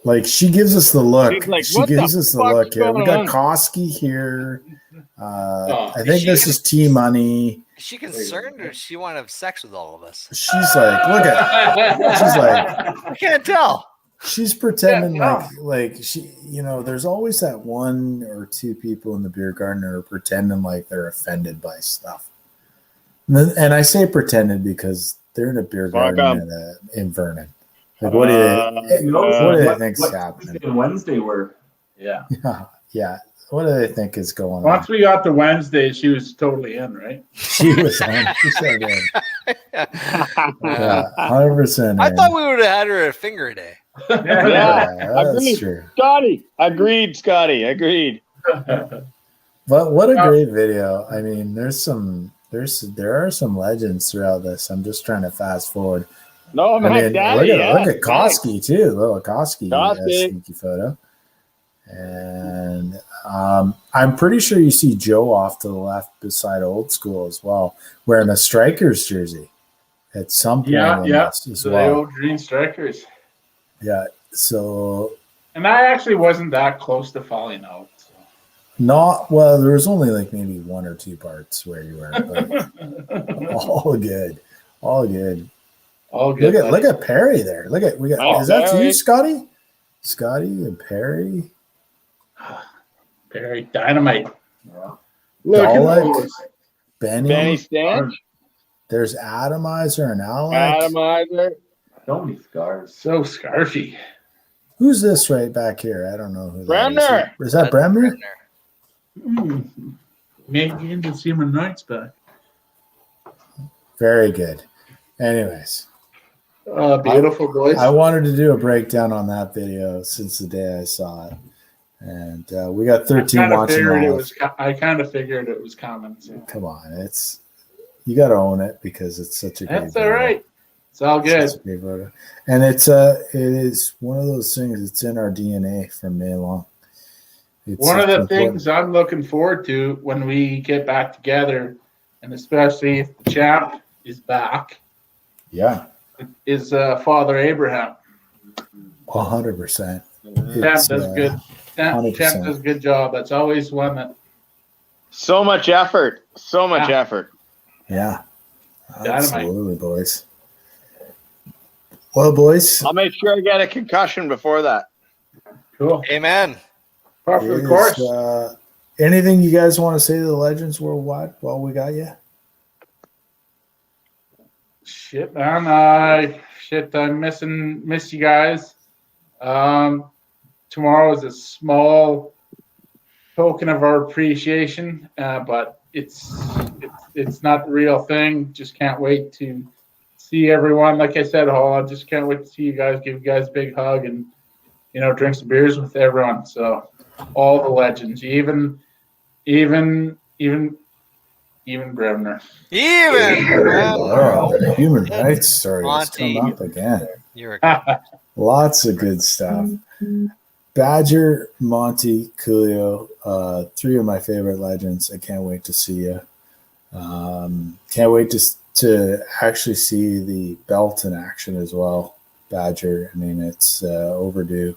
Speaker 1: Like she gives us the look.
Speaker 9: She's like,
Speaker 1: She
Speaker 9: "What the
Speaker 1: gives us the
Speaker 9: fuck's
Speaker 1: look here. We
Speaker 9: going
Speaker 1: got
Speaker 9: on?"
Speaker 1: Koski here. I
Speaker 2: Is
Speaker 1: think
Speaker 2: she
Speaker 1: this
Speaker 2: gonna-
Speaker 1: is T Money.
Speaker 2: Is she concerned or does she want to have sex with all of us?
Speaker 1: She's like, look at. She's like,
Speaker 2: I can't tell.
Speaker 1: she's pretending
Speaker 5: Yeah,
Speaker 1: like she, there's always that one or two people in the beer garden who are pretending like they're offended by stuff. And I say pretended because they're in a beer garden in Vernon. Like, what do they think's happening?
Speaker 15: Wednesday were.
Speaker 5: Yeah.
Speaker 1: Yeah. What do they think is going on?
Speaker 5: Once we got to Wednesday, she was totally in, right?
Speaker 1: She was on. She said in. Yeah, 100%.
Speaker 2: I thought we would have had her a finger a day.
Speaker 9: Yeah,
Speaker 1: that's
Speaker 9: agreed.
Speaker 1: true.
Speaker 9: Scotty. Agreed.
Speaker 1: But what a great video. I mean, there are some legends throughout this. I'm just trying to fast forward.
Speaker 9: No, man,
Speaker 1: look at Koski too. Little Koski sneaky photo. And I'm pretty sure you see Joe off to the left beside Old School as well, wearing a Strikers jersey at some point. As
Speaker 5: the
Speaker 1: well.
Speaker 5: old Green Strikers.
Speaker 1: Yeah. So.
Speaker 5: And I actually wasn't that close to falling out. So.
Speaker 1: There was only like maybe one or two parts where you were, but all good. All good. Look at Perry there. Is that you, Scotty? Scotty and Perry.
Speaker 5: Perry Dynamite.
Speaker 1: Yeah.
Speaker 5: Look at
Speaker 1: Dalek,
Speaker 5: those.
Speaker 1: Benny
Speaker 9: Stanch.
Speaker 1: There's Atomizer and Alec.
Speaker 9: Atomizer.
Speaker 15: So many scars.
Speaker 5: So scarfy.
Speaker 1: Who's this right back here? I don't know who
Speaker 9: Bremner.
Speaker 1: that is. Is that Bremner?
Speaker 5: Maybe into Seaman Knights back.
Speaker 1: Very good. Anyways.
Speaker 5: Beautiful boys.
Speaker 1: I wanted to do a breakdown on that video since the day I saw it. And we got 13 watching live.
Speaker 5: I kind of figured it was coming. So.
Speaker 1: Come on. You got to own it because it's such a great
Speaker 5: That's all right. It's all good.
Speaker 1: And it is one of those things. It's in our DNA from May long.
Speaker 5: One of the things I'm looking forward to when we get back together, and especially if the champ is back, is Father Abraham.
Speaker 1: 100%.
Speaker 5: Champ does good. Champ does a good job. That's always one that.
Speaker 9: So much effort.
Speaker 1: Yeah. Absolutely, boys. Well, boys.
Speaker 9: I'll make sure I get a concussion before that.
Speaker 5: Cool.
Speaker 2: Amen.
Speaker 5: Of course.
Speaker 1: Anything you guys want to say to the Legends Worldwide while we got you?
Speaker 5: Shit, man. I miss you guys. Tomorrow is a small token of our appreciation, but it's not the real thing. Just can't wait to see everyone. Like I said, I just can't wait to see you guys. Give you guys a big hug and drink some beers with everyone. So all the legends, even Bremner.
Speaker 1: The human rights story has come up again. Lots of good stuff. Badger, Monty, Coolio, three of my favorite legends. I can't wait to see you. Can't wait to actually see the belt in action as well. Badger, I mean, it's overdue.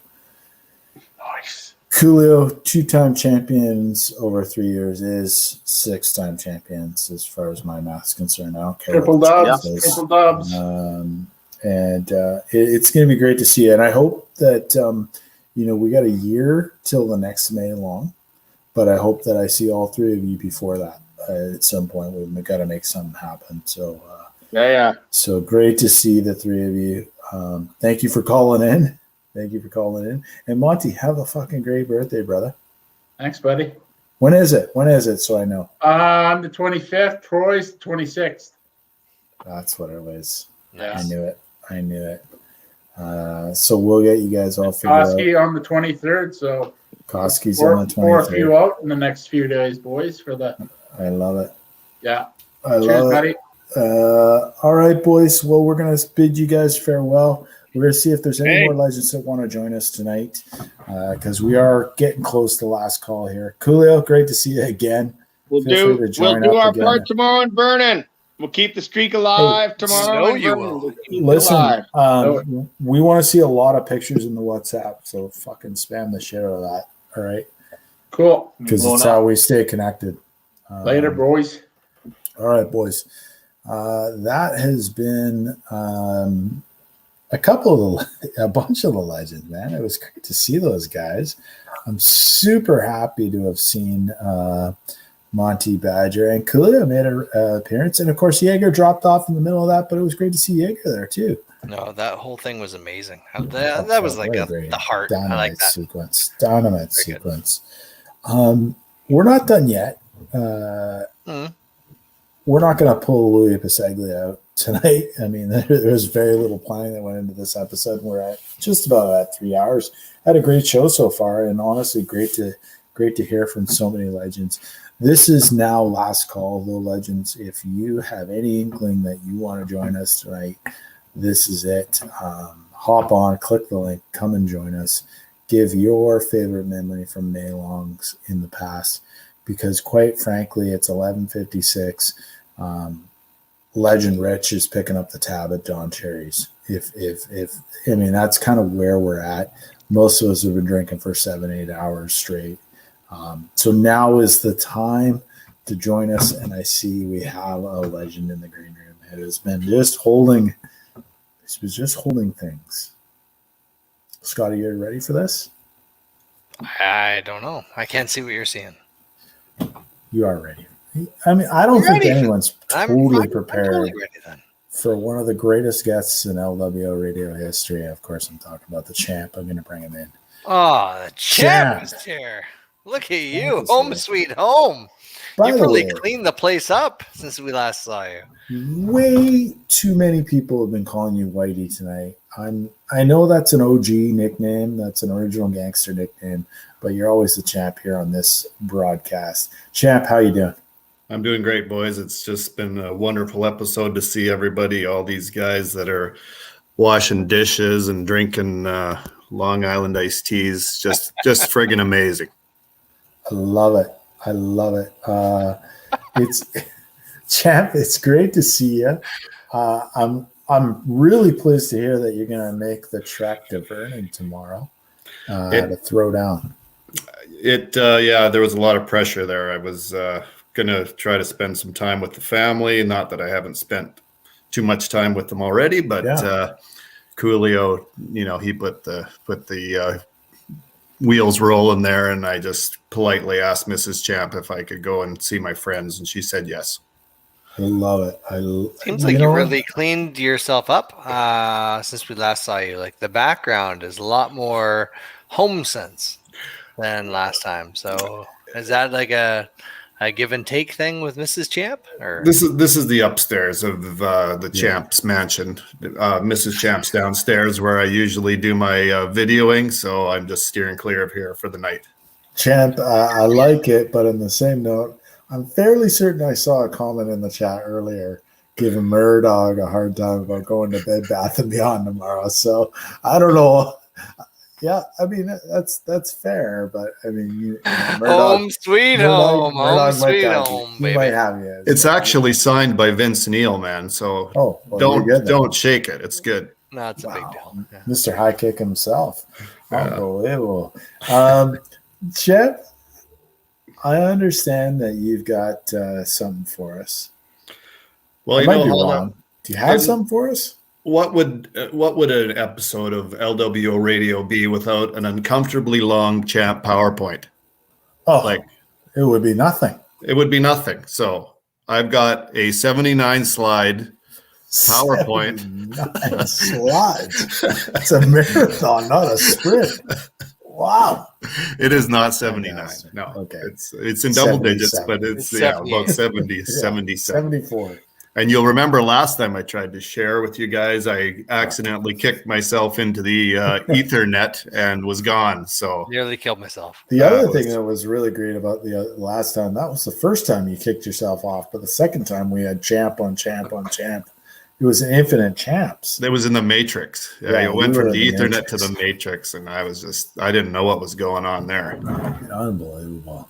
Speaker 5: Nice.
Speaker 1: Coolio, 2-time champions over 3 years, is 6-time champions as far as my math's concerned. I don't care.
Speaker 5: Triple dubs.
Speaker 1: It's going to be great to see you. And I hope that, we got a year till the next May long, but I hope that I see all three of you before that. At some point, we've got to make something happen. So, So great to see the three of you. Thank you for calling in. And Monty, have a fucking great birthday, brother.
Speaker 5: Thanks, buddy.
Speaker 1: When is it? When is it? So I know.
Speaker 5: On the 25th, Troy's 26th.
Speaker 1: That's what it was.
Speaker 5: Yeah.
Speaker 1: I knew it. So we'll get you guys all figured out.
Speaker 5: Koski on the 23rd. So
Speaker 1: Koski's on the 23rd.
Speaker 5: A few out in the next few days, boys. For the.
Speaker 1: I love it.
Speaker 5: Yeah.
Speaker 1: I
Speaker 5: Cheers,
Speaker 1: love
Speaker 5: buddy.
Speaker 1: it. All right, boys. Well, we're gonna bid you guys farewell. We're gonna see if there's any more legends that want to join us tonight, because we are getting close to the last call here. Coolio, great to see you again.
Speaker 9: We'll do our part tomorrow in Vernon. We'll keep the streak alive tomorrow.
Speaker 1: Listen, we want to see a lot of pictures in the WhatsApp, so fucking spam the shit out of that. All right,
Speaker 5: cool.
Speaker 1: Because it's how we stay connected.
Speaker 5: Later, boys.
Speaker 1: All right, boys. That has been a bunch of the legends, man. It was great to see those guys. I'm super happy to have seen Monty Badger and Coolio made an appearance, and of course Jaeger dropped off in the middle of that, but it was great to see Jaeger there too.
Speaker 2: No, that whole thing was amazing. That was like the heart.
Speaker 1: Dynamite
Speaker 2: I like that.
Speaker 1: sequence. Dynamite sequence. We're not done yet. We're not going to pull Louis Paseglia out tonight. I mean, there's very little planning that went into this episode. We're at just about at 3 hours. Had a great show so far, and honestly, great to hear from so many legends. This is now last call, though, legends. If you have any inkling that you want to join us tonight, this is it. Hop on, click the link, come and join us. Give your favorite memory from May Longs in the past, because quite frankly, it's 11:56. Legend Rich is picking up the tab at Don Cherry's. If I mean, that's kind of where we're at. Most of us have been drinking for 7-8 hours straight. So now is the time to join us, and I see we have a legend in the green room. It has been just holding. This was just holding things. Scotty, you ready for this?
Speaker 2: I don't know. I can't see what you're seeing.
Speaker 1: You are ready. I mean, I don't think anyone's totally
Speaker 2: I'm
Speaker 1: prepared
Speaker 2: totally ready then.
Speaker 1: for one of the greatest guests in LWO radio history. Of course, I'm talking about the champ. I'm going to bring him in.
Speaker 2: Oh, the champ is here. Look at you. Home sweet home.
Speaker 1: By
Speaker 2: You've
Speaker 1: the
Speaker 2: really
Speaker 1: way,
Speaker 2: cleaned the place up since we last saw you.
Speaker 1: way too many people have been calling you Whitey tonight. I know that's an OG nickname. That's an original gangster nickname, but you're always the champ here on this broadcast. Champ, how you doing?
Speaker 16: I'm doing great, boys. It's just been a wonderful episode to see everybody, all these guys that are washing dishes and drinking Long Island iced teas. Just friggin' amazing.
Speaker 1: I love it. I love it. It's Champ. It's great to see you. I'm really pleased to hear that you're going to make the trek to Vernon tomorrow to throw down.
Speaker 16: There was a lot of pressure there. I was going to try to spend some time with the family. Not that I haven't spent too much time with them already, but Coolio, he put the wheels rolling there, and I just politely asked Mrs. Champ if I could go and see my friends, and she said yes.
Speaker 1: I love it.
Speaker 2: Seems like you really cleaned yourself up since we last saw you. Like the background is a lot more home sense than last time. So is that like a give and take thing with Mrs. Champ? Or
Speaker 16: This is the upstairs of the Champ's mansion. Mrs. Champ's downstairs where I usually do my videoing, so I'm just steering clear of here for the night.
Speaker 1: Champ, I like it, but on the same note, I'm fairly certain I saw a comment in the chat earlier giving Murdog a hard time about going to Bed Bath & Beyond tomorrow. So I don't know. Yeah, I mean that's fair, but I mean, Murdog,
Speaker 2: home sweet home, home sweet home, baby.
Speaker 1: Might have you.
Speaker 16: It's actually signed by Vince Neil, man. So don't shake it. It's good.
Speaker 2: No, it's a big deal. Yeah.
Speaker 1: Mr. High Kick himself. Unbelievable. Chip, I understand that you've got something for us.
Speaker 16: Well,
Speaker 1: I might be wrong. Do you have something for us?
Speaker 16: What would an episode of LWO Radio be without an uncomfortably long Champ PowerPoint?
Speaker 1: Oh, it would be nothing.
Speaker 16: It would be nothing. So I've got a 79 slide PowerPoint.
Speaker 1: 79 slides. That's a marathon, not a sprint. Wow.
Speaker 16: It is not 79. No.
Speaker 1: Okay.
Speaker 16: It's in double digits, but it's about 70, 77.
Speaker 1: 74.
Speaker 16: And you'll remember last time I tried to share with you guys, I accidentally kicked myself into the Ethernet and was gone. So
Speaker 2: nearly killed myself.
Speaker 1: The other thing that was really great about the last time, that was the first time you kicked yourself off, but the second time we had champ on champ on champ. It was infinite champs.
Speaker 16: It was in the Matrix. Yeah, you went from the Ethernet to the Matrix, and I didn't know what was going on there.
Speaker 1: Unbelievable.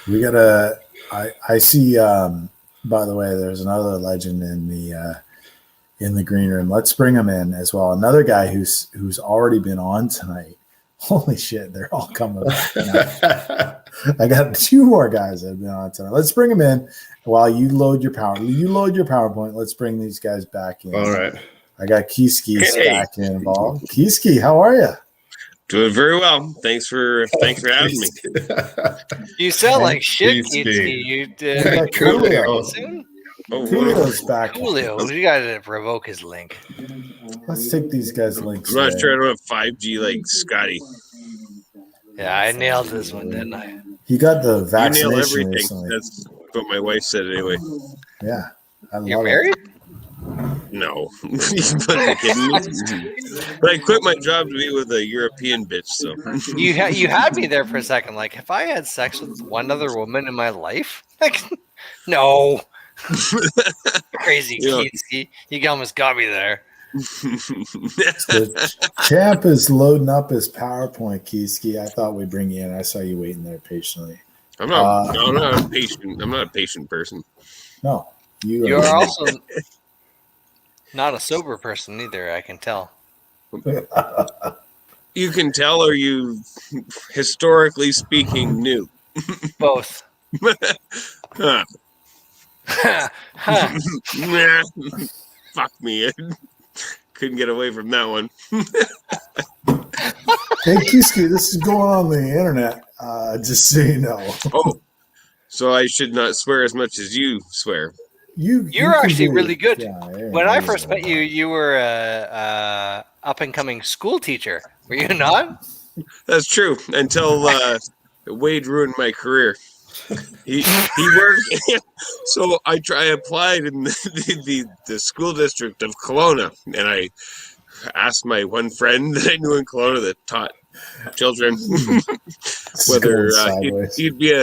Speaker 1: We gotta. I see. By the way, there's another legend in the green room. Let's bring him in as well. Another guy who's already been on tonight. Holy shit, they're all coming back tonight. I got 2 more guys that have been on tonight. Let's bring them in while you load your PowerPoint. Let's bring these guys back in.
Speaker 16: All right.
Speaker 1: I got Kieski back involved. Kieski, how are you?
Speaker 3: Doing very well. Thanks for having me.
Speaker 2: You sound like shit, Kieski. You did
Speaker 1: Coolio
Speaker 2: soon?
Speaker 1: Coolio's back.
Speaker 2: Coolio, you gotta revoke his link.
Speaker 1: Let's take these guys' links.
Speaker 3: I'm not sure I don't have 5G like Scotty.
Speaker 2: Yeah, I nailed this one, didn't I?
Speaker 1: He got the
Speaker 3: You nail
Speaker 1: vaccination
Speaker 3: everything.
Speaker 1: recently.
Speaker 3: That's what my wife said anyway.
Speaker 1: Yeah.
Speaker 2: You're married?
Speaker 3: No. You fucking kidding me? But I quit my job to be with a European bitch, so.
Speaker 2: You had me there for a second. Like, have I had sex with one other woman in my life? Like, no. Crazy Kieski. You almost got me there.
Speaker 1: The champ is loading up his PowerPoint, Kieski. I thought we'd bring you in. I saw you waiting there patiently.
Speaker 3: I'm not a patient. I'm not a patient person.
Speaker 1: No.
Speaker 2: You are also not a sober person either, I can tell.
Speaker 3: You can tell, or you, historically speaking, knew?
Speaker 2: Both.
Speaker 3: Huh. Fuck me. I couldn't get away from that one.
Speaker 1: Hey, Kieski, this is going on the internet, just so you know.
Speaker 3: Oh, so I should not swear as much as you swear.
Speaker 2: You're actually really good.
Speaker 1: Yeah,
Speaker 2: when I first met you, you were a up and coming school teacher. Were you not?
Speaker 3: That's true. Until Wade ruined my career. He worked. So I applied in the school district of Kelowna, and I asked my one friend that I knew in Kelowna that taught children whether he'd be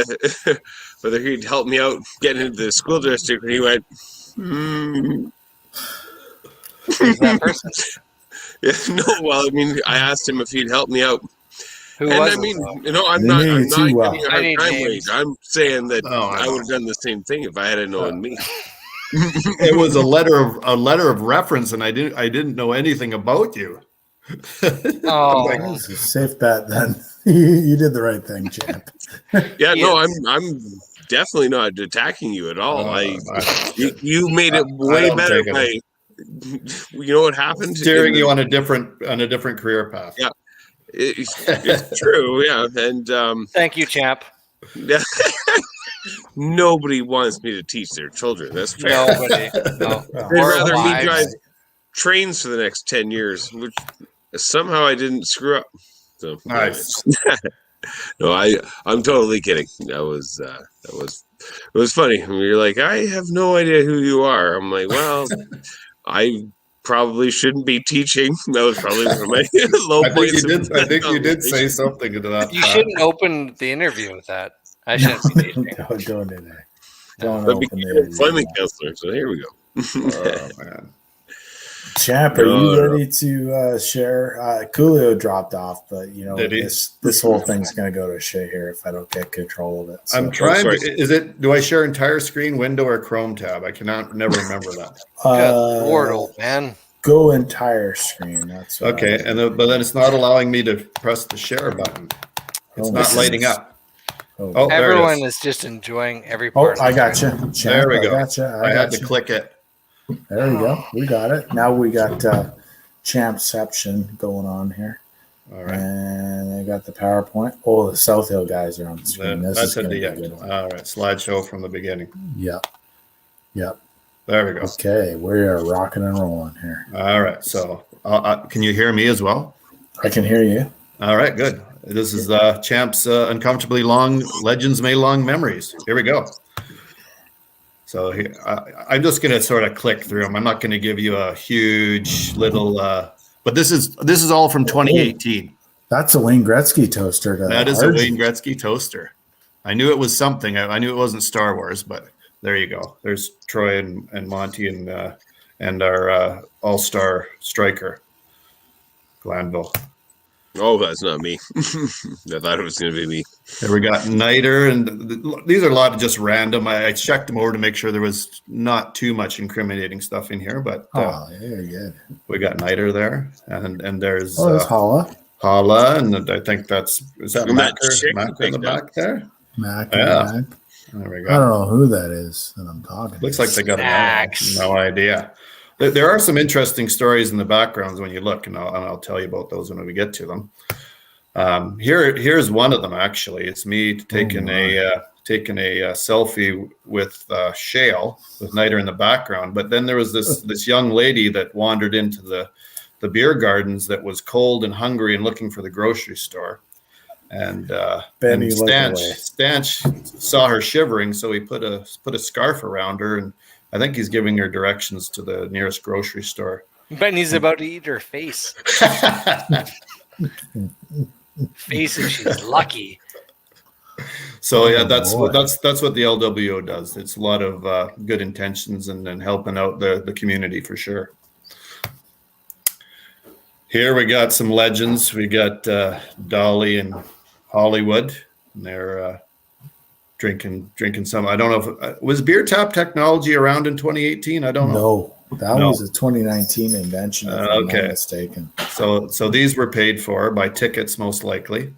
Speaker 3: whether he'd help me out getting into the school district, and he went,
Speaker 2: Who's that person?
Speaker 3: Yeah, no, well, I mean, I asked him if he'd help me out.
Speaker 2: Who
Speaker 3: and
Speaker 2: was
Speaker 3: I mean,
Speaker 2: it,
Speaker 3: you know, I'm not giving a hard time, Wade. I'm saying that I would have done the same thing if I had known me.
Speaker 16: It was a letter of reference, and I didn't know anything about you.
Speaker 2: Oh,
Speaker 1: It was a safe bet then. You did the right thing, champ.
Speaker 3: Yeah, no, I'm definitely not attacking you at all. You made it way better by. You know what happened?
Speaker 16: Steering you on a different career path.
Speaker 3: Yeah, it's true. Yeah, and
Speaker 2: thank you, champ.
Speaker 3: Nobody wants me to teach their children. That's fair.
Speaker 2: Nobody. No.
Speaker 3: They'd rather me drive trains for the next 10 years, which somehow I didn't screw up. So
Speaker 16: nice.
Speaker 3: No, I'm totally kidding. That was it was funny. I mean, you're like, I have no idea who you are. I'm like, well, I probably shouldn't be teaching. That was probably one of my low points.
Speaker 16: I think you did say something to that.
Speaker 2: You shouldn't open the interview with that. I shouldn't be teaching.
Speaker 1: Don't in there. Don't
Speaker 3: But
Speaker 1: open
Speaker 3: became
Speaker 1: the
Speaker 3: employment counselor. So here we go.
Speaker 16: Oh man.
Speaker 1: Champ, are you ready to share? Coolio dropped off, but you know this whole thing's going to go to shit here if I don't get control of it. So.
Speaker 16: I'm trying. Do I share entire screen, window, or Chrome tab? I never remember that.
Speaker 2: Good Lord, old man.
Speaker 1: Go entire screen. That's what
Speaker 16: okay. But then it's not allowing me to press the share button. It's not lighting up.
Speaker 1: Oh,
Speaker 2: everyone is just enjoying every part.
Speaker 1: I got you.
Speaker 16: There we go.
Speaker 1: I
Speaker 16: had to click it.
Speaker 1: There we go. We got it. Now we got Champception going on here.
Speaker 16: All right.
Speaker 1: And I got the PowerPoint. Oh, the South Hill guys are on the screen.
Speaker 16: That's at the end. All right. Slideshow from the beginning.
Speaker 1: Yep.
Speaker 16: There we go.
Speaker 1: Okay. We are rocking and rolling here.
Speaker 16: All right. So can you hear me as well?
Speaker 1: I can hear you.
Speaker 16: All right. Good. This is the Champs Uncomfortably Long Legends May Long Memories. Here we go. So here, I'm just going to sort of click through them. I'm not going to give you a huge little, but this is all from 2018.
Speaker 1: That's a Wayne Gretzky toaster.
Speaker 16: That is a Wayne Gretzky toaster. I knew it was something. I knew it wasn't Star Wars, but there you go. There's Troy and Monty and our all-star striker, Glanville.
Speaker 3: Oh, that's not me. I thought it was going to be me.
Speaker 16: There we got Niter, and these are a lot of just random. I checked them over to make sure there was not too much incriminating stuff in here, but
Speaker 1: very good.
Speaker 16: We got Niter there, and there's
Speaker 1: there's Holla.
Speaker 16: Holla, and I think is that Mac in the back there?
Speaker 1: Mac.
Speaker 16: Yeah. There we go.
Speaker 1: I don't know who that is that I'm talking.
Speaker 16: Looks like they got no idea. There are some interesting stories in the backgrounds when you look, and I'll tell you about those when we get to them. Here's one of them actually. It's me taking a selfie with Shale with Niter in the background. But then there was this young lady that wandered into the beer gardens that was cold and hungry and looking for the grocery store. And Stanch saw her shivering, so he put a scarf around her, and I think he's giving her directions to the nearest grocery store.
Speaker 2: Benny's about to eat her face. Face, and she's lucky.
Speaker 16: So yeah, that's what the LWO does. It's a lot of good intentions and helping out the community for sure. Here we got some legends. We got Dolly and Hollywood, and they're drinking some. I don't know if was beer tap technology around in 2018. I don't know.
Speaker 1: No, that was a 2019 invention. If I'm not mistaken.
Speaker 16: So these were paid for by tickets, most likely.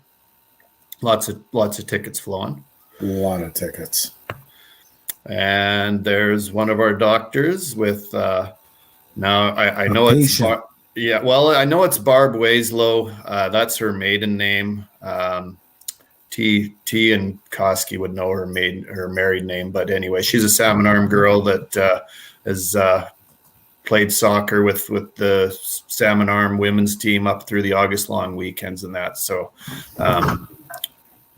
Speaker 16: Lots of tickets flowing.
Speaker 1: A lot of tickets.
Speaker 16: And there's one of our doctors with. Now I know it's. I know it's Barb Wieslow. That's her maiden name. T and Koski would know her married name, but anyway, she's a salmon arm girl that has played soccer with the salmon arm women's team up through the August long weekends and that. So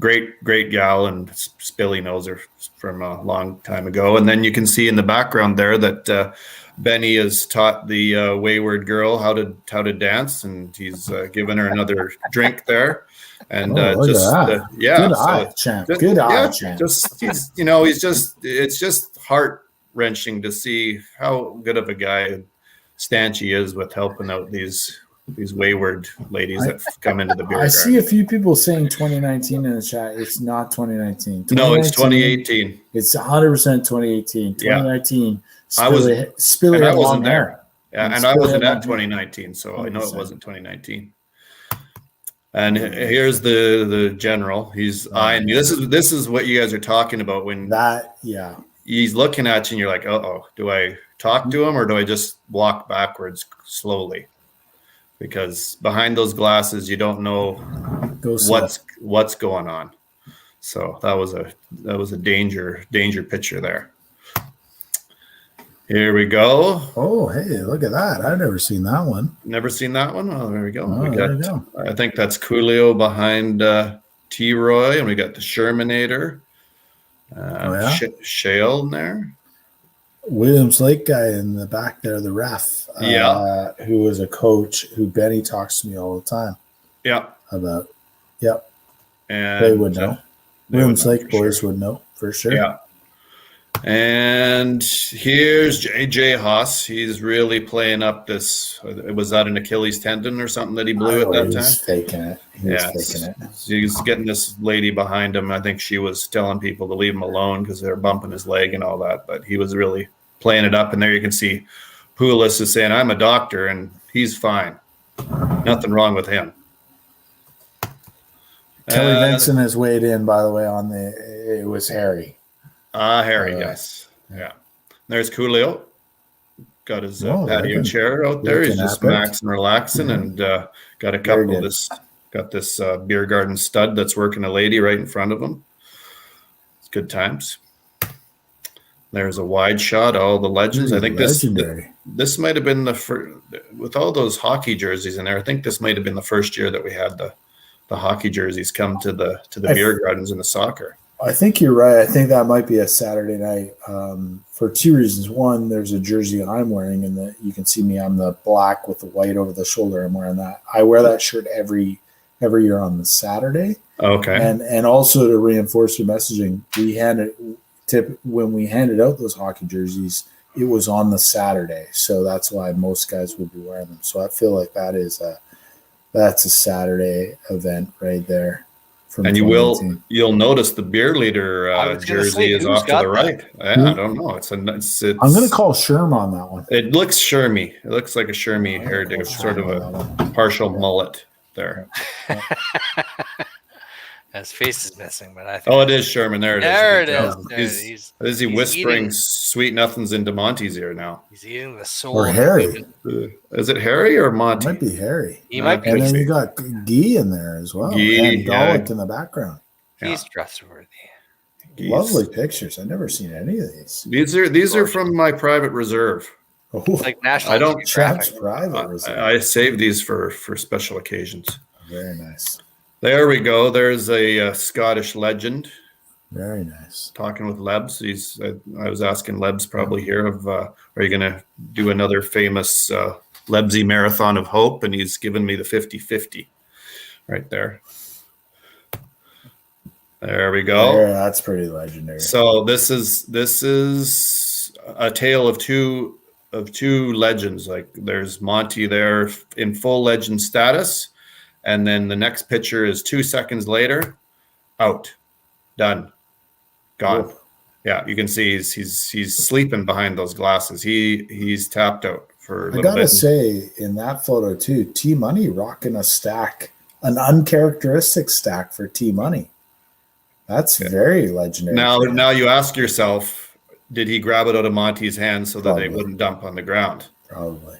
Speaker 16: great gal, and Spilly knows her from a long time ago. And then you can see in the background there that Benny has taught the wayward girl how to dance, and he's given her another drink there. And
Speaker 1: good eye, champ. Good eye, champ.
Speaker 16: It's just heart wrenching to see how good of a guy Stanchy is with helping out these wayward ladies that come into the beer garden.
Speaker 1: I see a few people saying 2019 in the chat. It's not 2019.
Speaker 16: No, it's 2018.
Speaker 1: It's 100% 2018. 2019.
Speaker 16: I wasn't there.
Speaker 1: Yeah,
Speaker 16: and I wasn't at 2019, so I know it wasn't 2019. And here's the general. He's eyeing you. This is what you guys are talking about when he's looking at you and you're like, uh-oh, do I talk to him or do I just walk backwards slowly? Because behind those glasses, you don't know what's going on. So that was a danger picture there. Here we go.
Speaker 1: Oh, hey, look at that. I've never seen that one.
Speaker 16: Never seen that one? Oh, there we go.
Speaker 1: Oh, there we go.
Speaker 16: I think that's Coolio behind T-Roy, and we got the Shermanator. Shale in there.
Speaker 1: Williams Lake guy in the back there, the ref. Who was a coach who Benny talks to me all the time.
Speaker 16: Yeah.
Speaker 1: About. Yep.
Speaker 16: And
Speaker 1: they would know. Williams Lake boys would know for sure.
Speaker 16: Yeah. And here's JJ Haas. He's really playing up this. Was that an Achilles tendon or something that he blew at that time?
Speaker 1: He's faking it. Faking it.
Speaker 16: He's getting this lady behind him. I think she was telling people to leave him alone because they're bumping his leg and all that. But he was really playing it up. And there you can see Poulos is saying, "I'm a doctor," and he's fine. Nothing wrong with him.
Speaker 1: Kelly Vincent has weighed in, by the way, on it was Harry.
Speaker 16: Harry, yes. Yeah. There's Coolio. Got his patio chair out there. He's just maxing, relaxing, and got a couple of this. Got this beer garden stud that's working a lady right in front of him. It's good times. There's a wide shot, all the legends. I think this might have been the first, with all those hockey jerseys in there. I think this might have been the first year that we had hockey jerseys come to the beer gardens and the soccer.
Speaker 1: I think you're right. I think that might be a Saturday night for two reasons. One, there's a jersey I'm wearing, and you can see me. I'm the black with the white over the shoulder. I'm wearing that. I wear that shirt every year on the Saturday.
Speaker 16: Okay.
Speaker 1: And also to reinforce your messaging, when we handed out those hockey jerseys, it was on the Saturday, so that's why most guys would be wearing them. So I feel like that's a Saturday event right there.
Speaker 16: And you'll notice the beer leader jersey is off to the right. I don't know. It's I'm
Speaker 1: going to call Sherm on that one.
Speaker 16: It looks Shermy. It looks like a Shermy hairdo, sort of a partial mullet there.
Speaker 2: His face is missing, but I think.
Speaker 16: Oh, it is Sherman. There it is.
Speaker 2: There it is.
Speaker 16: Is he whispering sweet nothings into Monty's ear now?
Speaker 2: He's eating the soul.
Speaker 1: Or Harry.
Speaker 16: Is it Harry or Monty?
Speaker 1: It might be Harry.
Speaker 2: He might be.
Speaker 1: And then you got Guy in there as well. And Dollett in the background.
Speaker 2: He's trustworthy.
Speaker 1: Lovely pictures. I've never seen any of these.
Speaker 16: These are from my private reserve.
Speaker 2: Like National.
Speaker 16: I don't.
Speaker 1: Chap's private reserve.
Speaker 16: I save these for special occasions.
Speaker 1: Very nice.
Speaker 16: There we go. There's a Scottish legend.
Speaker 1: Very nice.
Speaker 16: Talking with Lebs. I was asking Lebs probably here are you going to do another famous Lebsy Marathon of Hope? And he's given me the 50-50 right there. There we go.
Speaker 1: Yeah, that's pretty legendary.
Speaker 16: So this is a tale of two legends. Like there's Monty there in full legend status. And then the next picture is 2 seconds later, out, done, gone. Cool. Yeah, you can see he's sleeping behind those glasses. He's tapped out for a little bit.
Speaker 1: I gotta say, in that photo too, T Money rocking a stack, an uncharacteristic stack for T Money. That's very legendary.
Speaker 16: Now you ask yourself, did he grab it out of Monty's hand so that they wouldn't dump on the ground?
Speaker 1: Probably.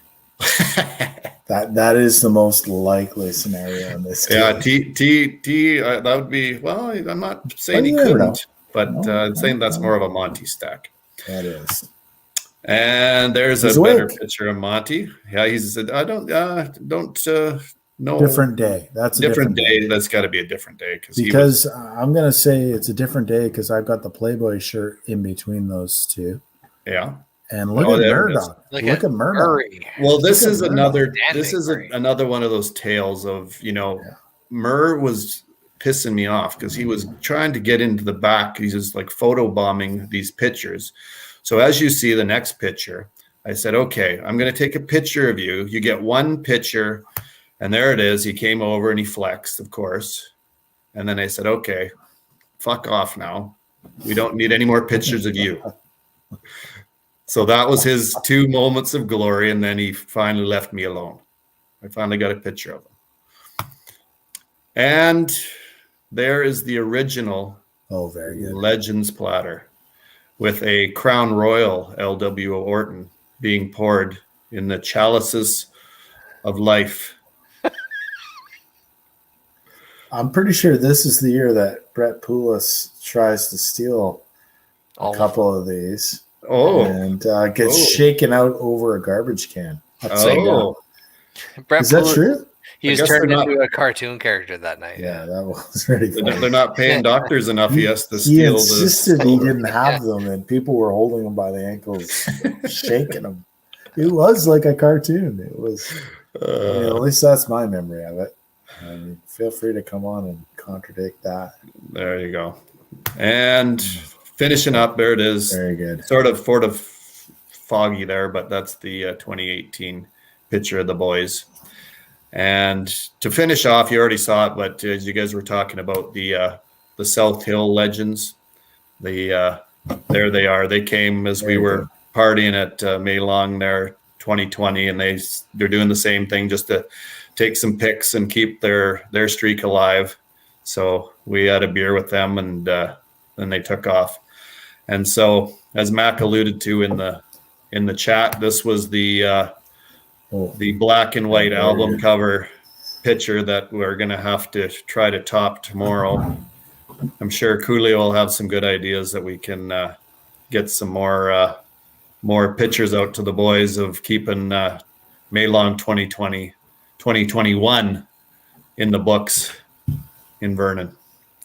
Speaker 1: That is the most likely scenario in this case.
Speaker 16: Yeah, that would be, well, I'm not saying he couldn't, but I'm saying that's more of a Monty stack.
Speaker 1: That is.
Speaker 16: And there's a better picture of Monty. Yeah, I don't know.
Speaker 1: Different day. That's a different day.
Speaker 16: That's got to be a different day.
Speaker 1: Because I'm going to say it's a different day because I've got the Playboy shirt in between those two.
Speaker 16: Yeah.
Speaker 1: And look at Murdoch. Look at Murdoch.
Speaker 16: Well, this is another one of those tales of, Murr was pissing me off because he was trying to get into the back. He's just like photo bombing these pictures. So as you see the next picture, I said, okay, I'm going to take a picture of you. You get one picture, and there it is. He came over and he flexed, of course. And then I said, okay, fuck off now. We don't need any more pictures of you. So that was his 2 moments of glory, and then he finally left me alone. I finally got a picture of him. And there is the original
Speaker 1: very good.
Speaker 16: Legends platter with a Crown Royal LWO Orton being poured in the chalices of life.
Speaker 1: I'm pretty sure this is the year that Brett Poulos tries to steal a couple of these. And gets shaken out over a garbage can.
Speaker 2: Brett
Speaker 1: is that true?
Speaker 2: He was turned into a cartoon character that night.
Speaker 1: Yeah, that was really funny.
Speaker 16: They're not paying doctors enough. He has to steal.
Speaker 1: He insisted he didn't have them, and people were holding him by the ankles, shaking him. It was like a cartoon. It was. At least that's my memory of it. Feel free to come on and contradict that.
Speaker 16: There you go. And finishing up, there it is.
Speaker 1: Very good.
Speaker 16: Sort of foggy there, but that's the 2018 picture of the boys. And to finish off, you already saw it, but as you guys were talking about the South Hill legends, there they are. They came as we were partying at Maylong there 2020, and they're doing the same thing just to take some pics and keep their streak alive. So we had a beer with them, and then they took off. And so, as Mac alluded to in the chat, this was the black and white album cover picture that we're going to have to try to top tomorrow. I'm sure Coolio will have some good ideas that we can get some more pictures out to the boys of keeping Maylong 2021 in the books in Vernon.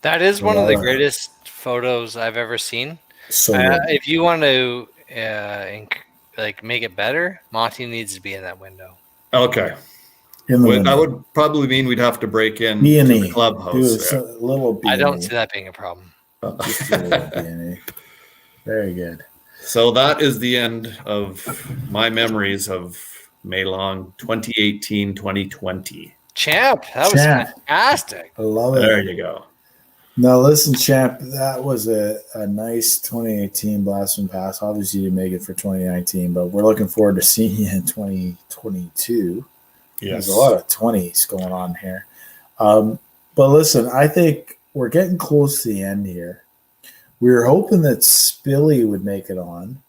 Speaker 2: That is one of the greatest photos I've ever seen.
Speaker 1: So good.
Speaker 2: If you want to make it better, Monty needs to be in that window.
Speaker 16: Okay.
Speaker 1: In the
Speaker 16: That would probably mean we'd have to break in
Speaker 1: B&E.
Speaker 16: to the clubhouse.
Speaker 1: Do a little B&E.
Speaker 2: I don't see that being a problem.
Speaker 1: Just a little B&E. Very good.
Speaker 16: So that is the end of my memories of Maylong 2018-2020.
Speaker 2: Champ, that was fantastic.
Speaker 1: I love it.
Speaker 16: There you go.
Speaker 1: Now, listen, Champ, that was a nice 2018 blast from past. Obviously, you didn't make it for 2019, but we're looking forward to seeing you in 2022.
Speaker 16: Yes.
Speaker 1: There's a lot of 20s going on here. But listen, I think we're getting close to the end here. We were hoping that Spilly would make it on.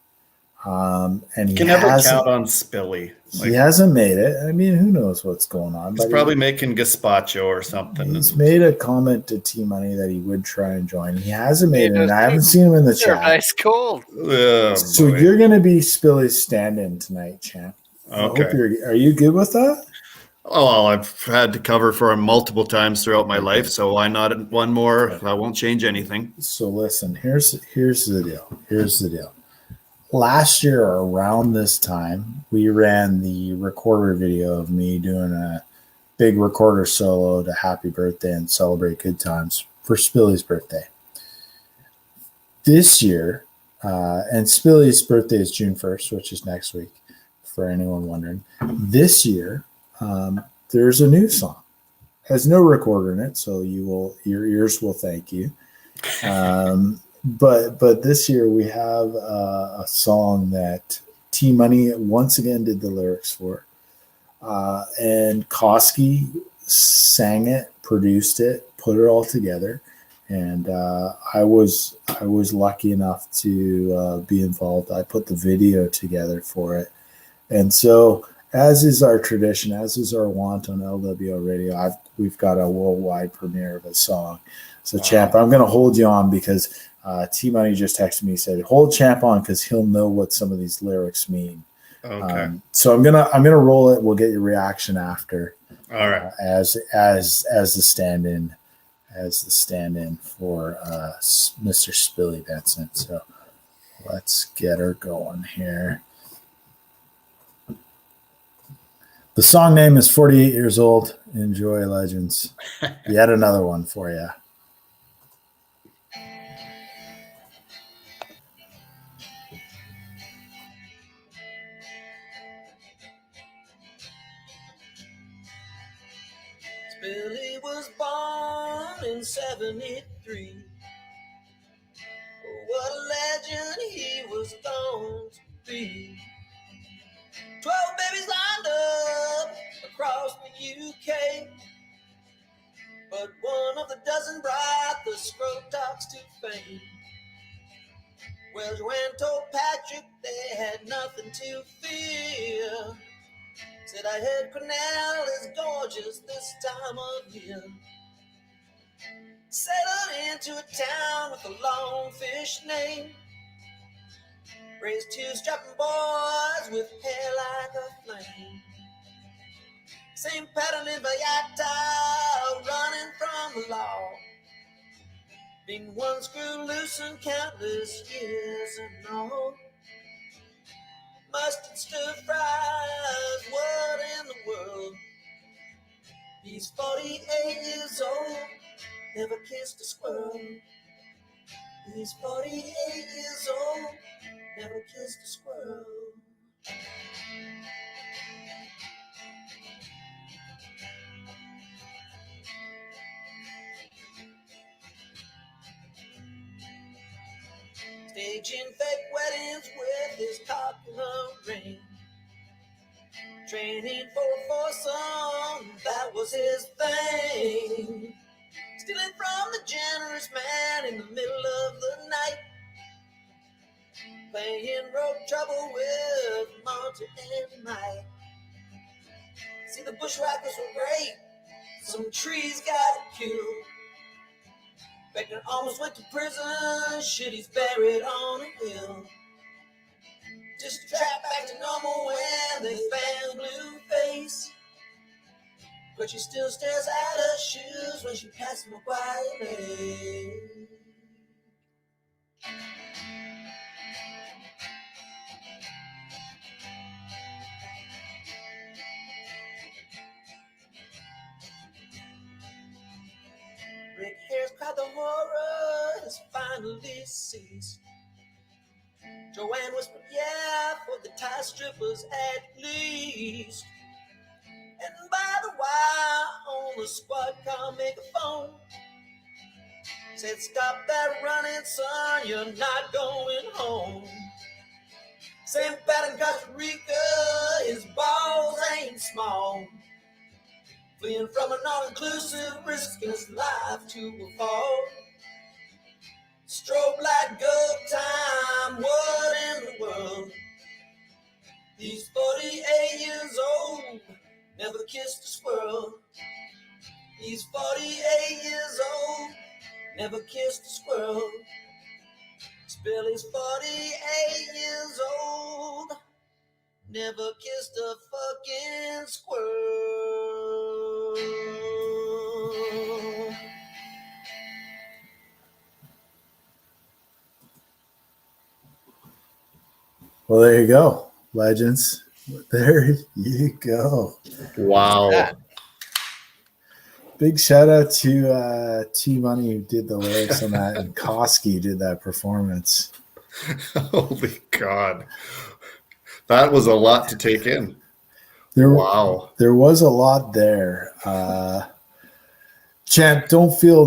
Speaker 1: And he
Speaker 16: can never count on Spilly.
Speaker 1: He hasn't made it. I mean, who knows what's going on?
Speaker 16: He's probably making gazpacho or something.
Speaker 1: He's made a comment to T Money that he would try and join. He hasn't made it, and I haven't seen him in the chat.
Speaker 2: Ice cold.
Speaker 1: So you're going to be Spilly's stand-in tonight, champ.
Speaker 16: Okay.
Speaker 1: Are you good with that?
Speaker 16: Oh, well, I've had to cover for him multiple times throughout my life, so why not one more? I won't change anything.
Speaker 1: So listen, here's the deal. Here's the deal. Last year around this time, we ran the recorder video of me doing a big recorder solo to Happy Birthday and Celebrate Good Times for Spilly's birthday. This year, and Spilly's birthday is June 1st, which is next week, for anyone wondering. This year, there's a new song. It has no recorder in it, so your ears will thank you. But this year we have a song that T Money once again did the lyrics for, and Koski sang it, produced it, put it all together, and I was lucky enough to be involved. I put the video together for it, and so as is our tradition, as is our want on LWO Radio, we've got a worldwide premiere of a song. So Champ, I'm going to hold you on because T Money just texted me, said hold Champ on because he'll know what some of these lyrics mean.
Speaker 16: Okay.
Speaker 1: So I'm gonna roll it. We'll get your reaction after.
Speaker 16: All right.
Speaker 1: As the stand-in for Mr. Spilly Benson. So let's get her going here. The song name is 48 Years Old. Enjoy, legends. Yet another one for you.
Speaker 17: Billy was born in 73. What a legend he was going to be. 12 babies lined up across the UK, but one of the dozen brought the Scrotox to fame. Well, Joanne told Patrick they had nothing to fear. Said, I heard Cornell is gorgeous this time of year. Settled into a town with a long fish name. Raised two strapping boys with hair like a flame. Same pattern in Valletta, running from the law. Been one screw loose and countless years and all. Mustard stir fries, what in the world? He's 48 years old, never kissed a squirrel. He's 48 years old, never kissed a squirrel. Staging fake weddings with his popular ring. Training for a foursome, that was his thing. Stealing from the generous man in the middle of the night. Playing rope trouble with Monty and Mike. See, the bushwhackers were great. Some trees got killed. Beckner almost went to prison. Shit, he's buried on a hill. Just trapped back to normal when they found Blueface. but she still stares at her shoes when she passes me quietly. Rick Hare's cried the horror has finally ceased. Joanne whispered, yeah, for the tie strippers at least. And by the wire on the squad car megaphone said, stop that running, son, you're not going home. St. Pat in Costa Rica, his balls ain't small. Fleeing from an all-inclusive, risking his life to a fall. Strobe light go time, what in the world? He's 48 years old, never kissed a squirrel. He's 48 years old, never kissed a squirrel. Billy's 48 years old, never kissed a fucking squirrel.
Speaker 1: Well, there you go, legends. There you go.
Speaker 16: Wow.
Speaker 1: Big shout out to T Money who did the lyrics on that, and Koski did that performance.
Speaker 16: Holy God. That was a lot to take in.
Speaker 1: Wow. There was a lot there. Champ, don't feel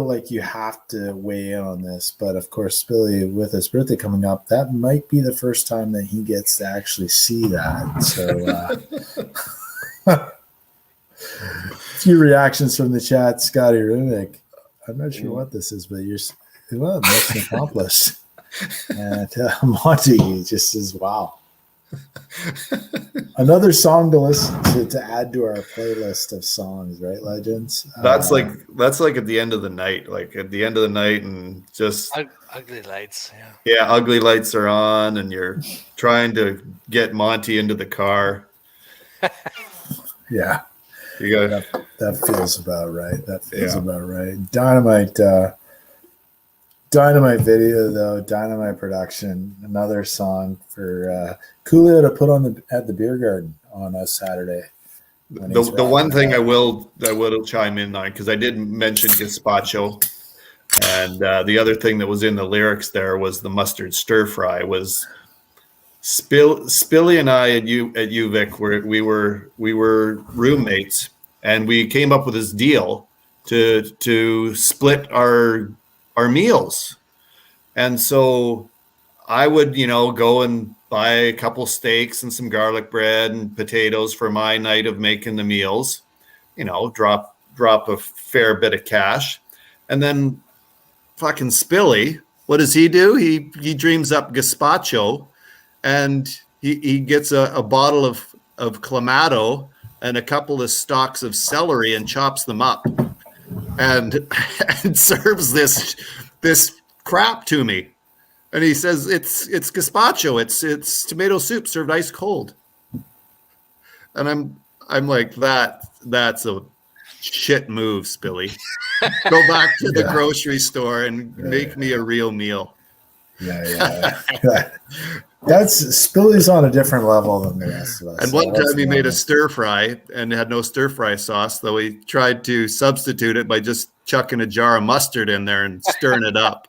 Speaker 1: like you have to weigh in on this, but of course, Billy, with his birthday coming up, that might be the first time that he gets to actually see that. So a few reactions from the chat. Scotty Rubik, I'm not sure what this is, but you're mission accomplished. And Monty just says, "Wow." Another song to listen to add to our playlist of songs, right, legends?
Speaker 16: That's like at the end of the night, and just
Speaker 2: Ugly Lights. Yeah.
Speaker 16: Yeah, Ugly Lights are on, and you're trying to get Monty into the car.
Speaker 1: Yeah.
Speaker 16: You got
Speaker 1: that feels about right. That feels
Speaker 16: Yeah.
Speaker 1: about right. Dynamite video though, dynamite production. Another song for Coolio to put on at the beer garden on a Saturday.
Speaker 16: The one thing I will chime in on, because I did mention gazpacho, and the other thing that was in the lyrics there was the mustard stir fry. Was Spilly and I at UVic we were roommates, and we came up with this deal to split our meals. And so I would, go and buy a couple steaks and some garlic bread and potatoes for my night of making the meals, drop a fair bit of cash. And then fucking Spilly, what does he do? He dreams up gazpacho, and he gets a bottle of Clamato and a couple of stalks of celery and chops them up and serves this crap to me. And he says it's gazpacho, it's tomato soup served ice cold. And I'm like, that's a shit move, Spilly. Go back to the grocery store and make me a real meal.
Speaker 1: Yeah. That's Spilly's on a different level than the rest of us.
Speaker 16: And one time he made a stir fry and had no stir fry sauce, though he tried to substitute it by just chucking a jar of mustard in there and stirring it up.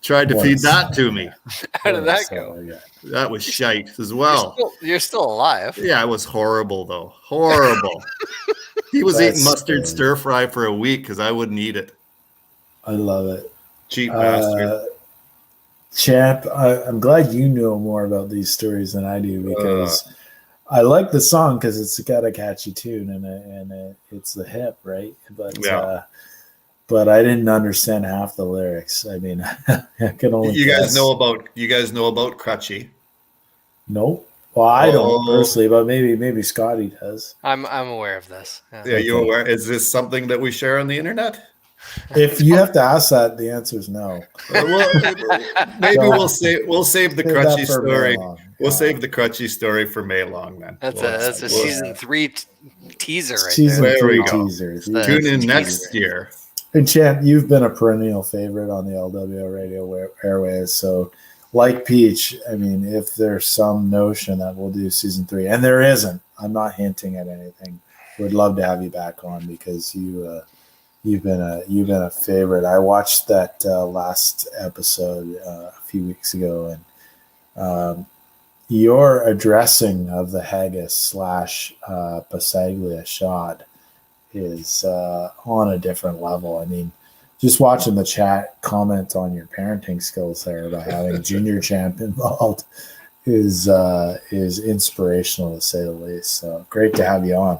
Speaker 16: Tried to feed that to me.
Speaker 2: How did that go?
Speaker 16: That was shite as well.
Speaker 2: You're still alive.
Speaker 16: Yeah, it was horrible, though. Horrible. He was eating mustard stir fry for a week because I wouldn't eat it.
Speaker 1: I love it.
Speaker 16: Cheap bastard.
Speaker 1: Champ, I'm glad you know more about these stories than I do, because I like the song because it's got a catchy tune and it's the hip, right? But I didn't understand half the lyrics. I mean, I can only
Speaker 16: you guys
Speaker 1: guess.
Speaker 16: know about Crutchy?
Speaker 1: Nope. Well, I don't personally, but maybe Scotty does.
Speaker 2: I'm aware of this.
Speaker 16: Yeah, you aware? Is this something that we share on the internet?
Speaker 1: If you have to ask that, the answer is no.
Speaker 16: Maybe we'll save the
Speaker 1: Save that
Speaker 16: crutchy
Speaker 1: for
Speaker 16: story.
Speaker 1: Maylong.
Speaker 16: We'll save the crutchy story for May long then.
Speaker 2: That's a season 3 teaser right
Speaker 1: Season
Speaker 2: there.
Speaker 16: There we
Speaker 1: 3
Speaker 16: go.
Speaker 1: teasers.
Speaker 16: Tune in next year.
Speaker 1: And Champ, you've been a perennial favorite on the LWO radio airways. So, like Peach, I mean, if there's some notion that we'll do season 3, and there isn't, I'm not hinting at anything. Would love to have you back on because you've been a favorite. I watched that last episode a few weeks ago, and your addressing of the haggis / Passaglia shot is on a different level. I mean, just watching the chat comment on your parenting skills there by having Junior Champ involved is inspirational to say the least. So great to have you on.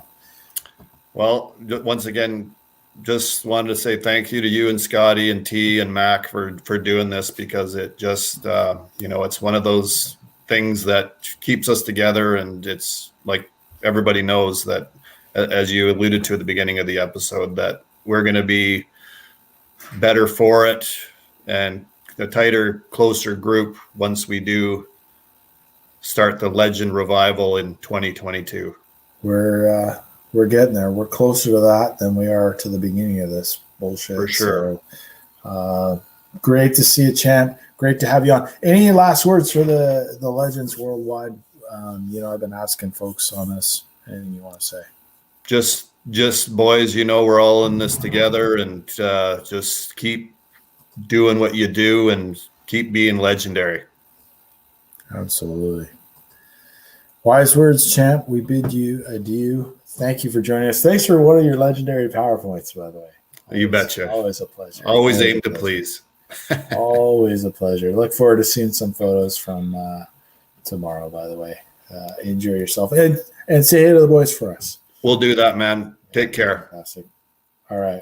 Speaker 16: Well, once again, just wanted to say thank you to you and Scotty and T and Mac for doing this, because it just it's one of those things that keeps us together, and it's like everybody knows that, as you alluded to at the beginning of the episode, that we're going to be better for it and a tighter, closer group once we do start the Legend revival in 2022.
Speaker 1: We're getting there. We're closer to that than we are to the beginning of this bullshit.
Speaker 16: For sure.
Speaker 1: So, great to see you, Champ. Great to have you on. Any last words for the Legends worldwide? I've been asking folks on this. Anything you want to say?
Speaker 16: Just boys, we're all in this together, and just keep doing what you do and keep being legendary.
Speaker 1: Absolutely. Wise words, Champ. We bid you adieu. Thank you for joining us. Thanks for one of your legendary PowerPoints, by the way.
Speaker 16: You betcha.
Speaker 1: Always a pleasure.
Speaker 16: Always aim to please.
Speaker 1: Always a pleasure. Look forward to seeing some photos from tomorrow, by the way. Enjoy yourself. And say hey to the boys for us.
Speaker 16: We'll do that, man. Take care.
Speaker 1: Fantastic. All right.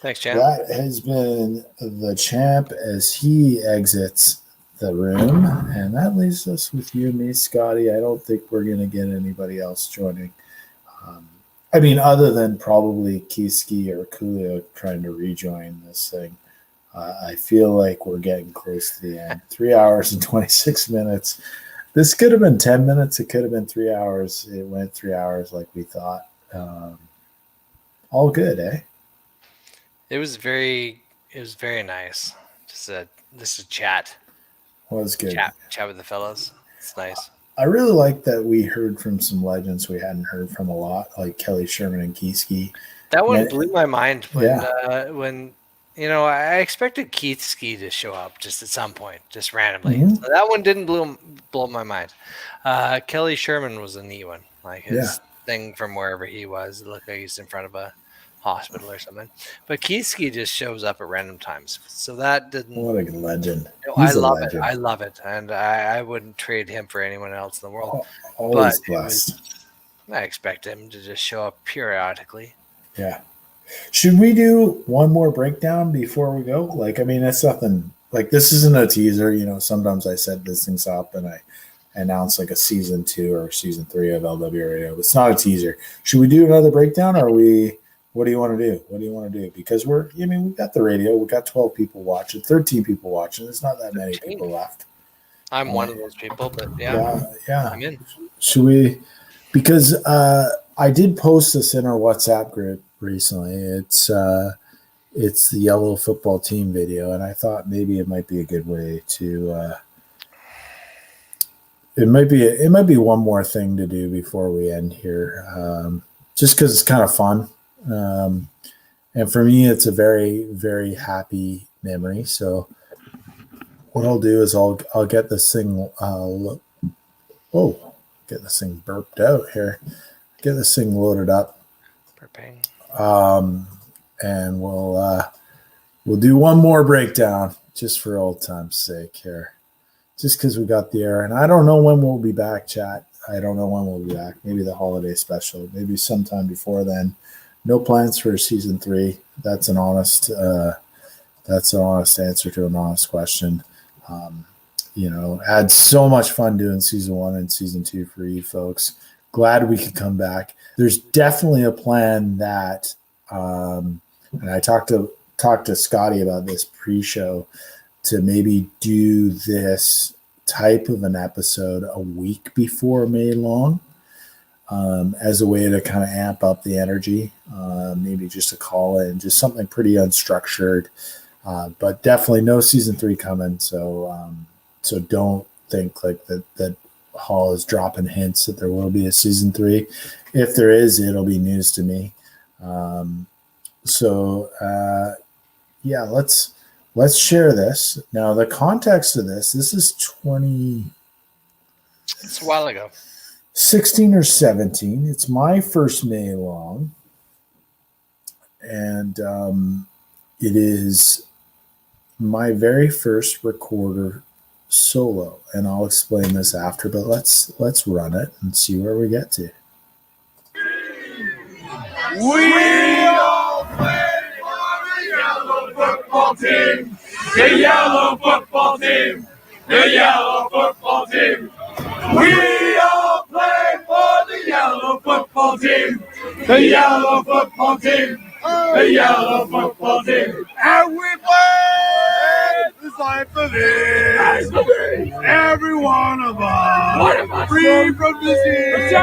Speaker 2: Thanks, Champ.
Speaker 1: That has been the Champ as he exits the room. And that leaves us with you and me, Scotty. I don't think we're going to get anybody else joining. Other than probably Kiski or Coolio trying to rejoin this thing. I feel like we're getting close to the end. 3 hours and 26 minutes. This could have been 10 minutes. It could have been 3 hours. It went 3 hours like we thought. All good, eh?
Speaker 2: It was very nice. This is chat.
Speaker 1: Was good.
Speaker 2: Chat with the fellas. It's nice.
Speaker 1: I really like that we heard from some legends we hadn't heard from a lot, like Kelly Sherman and Kiski.
Speaker 2: That one blew my mind when I expected Keith Ski to show up just at some point, just randomly.
Speaker 1: Mm-hmm.
Speaker 2: So that one didn't blow my mind. Kelly Sherman was a neat one. Like his thing from wherever he was, it looked like he's in front of a hospital or something. But Keith Ski just shows up at random times. So that didn't.
Speaker 1: What a legend.
Speaker 2: I love it. I love it. And I wouldn't trade him for anyone else in the world.
Speaker 1: Always blessed.
Speaker 2: I expect him to just show up periodically.
Speaker 1: Yeah. Should we do one more breakdown before we go? It's nothing. This isn't a teaser. Sometimes I set these things up and I announce a season 2 or season 3 of LW Radio. It's not a teaser. Should we do another breakdown, or what do you want to do? Because we've got the radio. We've got 12 people watching, 13 people watching. There's not that many people left.
Speaker 2: I'm one of those people, but yeah. I'm in.
Speaker 1: Should we? Because I did post this in our WhatsApp group recently. It's the yellow football team video, and I thought maybe it might be a good way to. It might be one more thing to do before we end here, just because it's kind of fun, and for me, it's a very, very happy memory. So, what I'll do is I'll get this thing. Get this thing burped out here. Get this thing loaded up.
Speaker 2: Burping.
Speaker 1: And we'll do one more breakdown just for old time's sake here. Just because we got the air. And I don't know when we'll be back, chat. I don't know when we'll be back. Maybe the holiday special. Maybe sometime before then. No plans for season 3. That's an honest answer to an honest question. Had so much fun doing season 1 and season 2 for you folks. Glad we could come back. There's definitely a plan that, and I talked to talked to Scotty about this pre-show to maybe do this type of an episode a week before May Long, as a way to kind of amp up the energy. Maybe just a call in, just something pretty unstructured, but definitely no season 3 coming. So don't think like that Hall is dropping hints that there will be a season 3. If there is, it'll be news to me. Yeah, let's share this. Now, the context of this is 2016
Speaker 2: It's a while ago.
Speaker 1: or 17. It's my first May Long. And it is my very first recorder solo. And I'll explain this after, but let's run it and see where we get to.
Speaker 6: We all play for the yellow football team. The yellow football team. The yellow football team. We all play for the yellow football team. The yellow football team. The yellow football team. And we play the sign for this. Every one of us. Free from disease.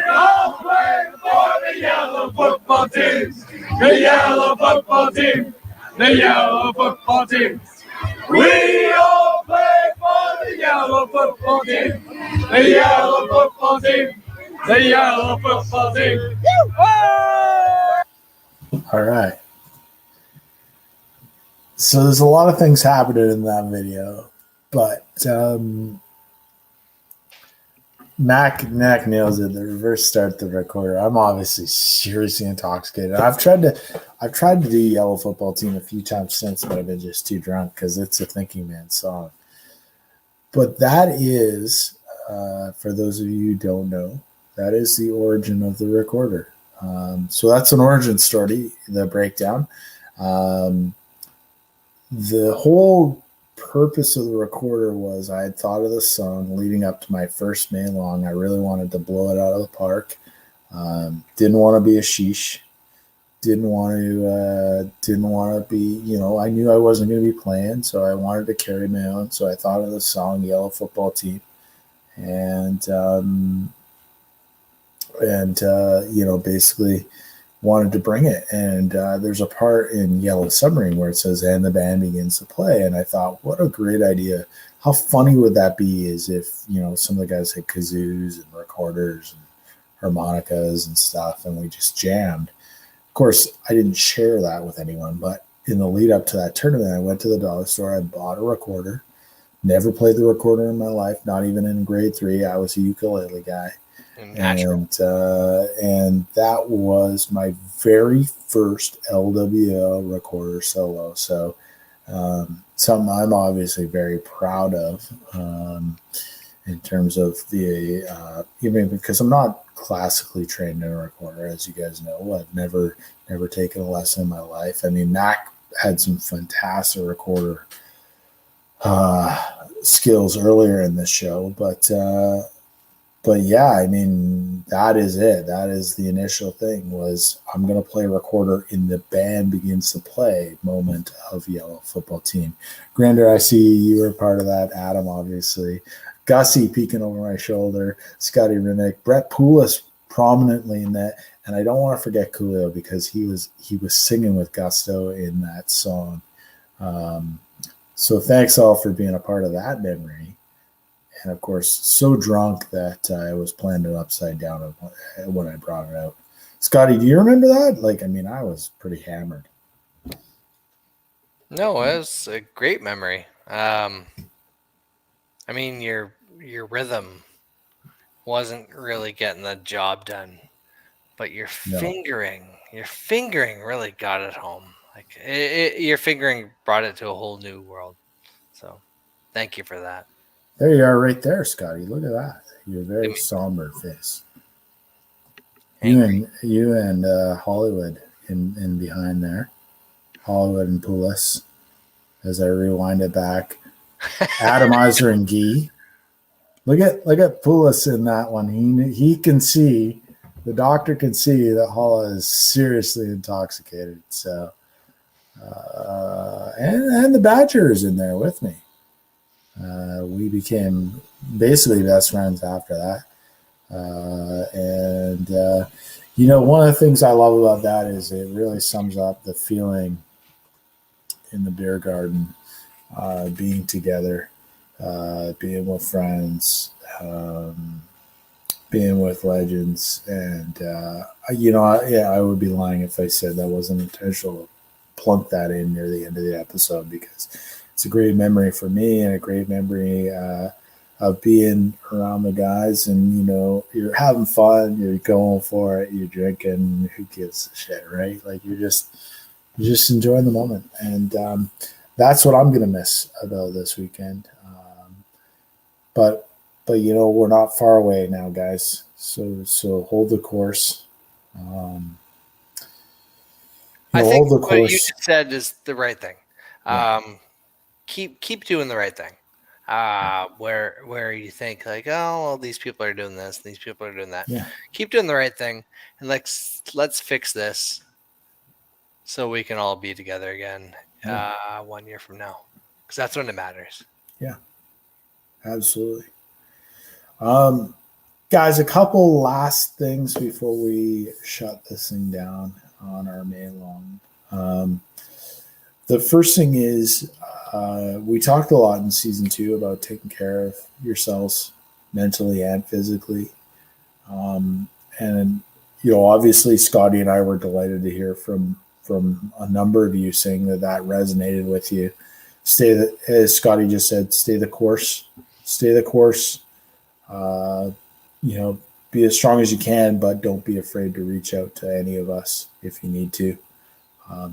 Speaker 6: All play for the yellow football team. The yellow football team. The yellow football team. We all play for the yellow football team. The yellow football team. The yellow football team.
Speaker 1: All right. So there's a lot of things happening in that video, but Mac nails it. The reverse start the recorder. I'm obviously seriously intoxicated. I've tried to do Yellow Football Team a few times since, but I've been just too drunk because it's a thinking man song. But that is, for those of you who don't know, that is the origin of the recorder. So that's an origin story, the breakdown. The whole purpose of the recorder was I had thought of the song leading up to my first May Long. I really wanted to blow it out of the park. Didn't want to be a sheesh. Didn't want to be, I knew I wasn't going to be playing, so I wanted to carry my own. So I thought of the song Yellow Football Team. And basically wanted to bring it. And there's a part in Yellow Submarine where it says, and the band begins to play. And I thought, what a great idea. How funny would that be is if, some of the guys had kazoos and recorders and harmonicas and stuff, and we just jammed. Of course, I didn't share that with anyone, but in the lead up to that tournament, I went to the dollar store, I bought a recorder, never played the recorder in my life, not even in grade 3. I was a ukulele guy. And that was my very first LWO recorder solo. So something I'm obviously very proud of in terms of the even because I'm not classically trained in a recorder, as you guys know. I've never taken a lesson in my life. I mean, Mac had some fantastic recorder skills earlier in this show, but yeah, I mean, that is it. That is the initial thing was I'm going to play a recorder in the band begins to play moment of Yellow Football Team. Grander, I see you were part of that. Adam, obviously. Gussie peeking over my shoulder. Scotty Remick. Brett Poulis prominently in that. And I don't want to forget Coolio because he was singing with gusto in that song. So thanks all for being a part of that memory. And of course, so drunk that I was playing it upside down when I brought it out. Scotty, do you remember that? I was pretty hammered.
Speaker 2: No, it was a great memory. Your rhythm wasn't really getting the job done, but your fingering really got it home. Your fingering brought it to a whole new world. So, thank you for that.
Speaker 1: There you are right there, Scotty. Look at that. Your very somber face. You and Hollywood in behind there. Hollywood and Poulis. As I rewind it back, Atomizer and Gee. Look at Poulos in that one. He can see, the doctor can see that Holla is seriously intoxicated. So, and the Badger is in there with me. We became basically best friends after that. One of the things I love about that is it really sums up the feeling in the beer garden, being together, being with friends, being with legends. And, I would be lying if I said that wasn't intentional to plunk that in near the end of the episode, because it's a great memory for me and a great memory of being around the guys. And, you're having fun, you're going for it, you're drinking, who gives a shit, right? Like you're just enjoying the moment. And that's what I'm going to miss about this weekend. But we're not far away now, guys. So hold the course.
Speaker 2: I think
Speaker 1: hold the
Speaker 2: what you
Speaker 1: course.
Speaker 2: just said is the right thing. Keep doing the right thing. Where you think like, oh, well, these people are doing this, these people are doing that.
Speaker 1: Yeah.
Speaker 2: Keep doing the right thing, and let's fix this so we can all be together again 1 year from now, because that's when it matters.
Speaker 1: Yeah, absolutely. Guys, a couple last things before we shut this thing down on our main long. The first thing is, we talked a lot in season 2 about taking care of yourselves mentally and physically. Obviously Scotty and I were delighted to hear from a number of you saying that resonated with you. As Scotty just said, stay the course. Be as strong as you can, but don't be afraid to reach out to any of us if you need to.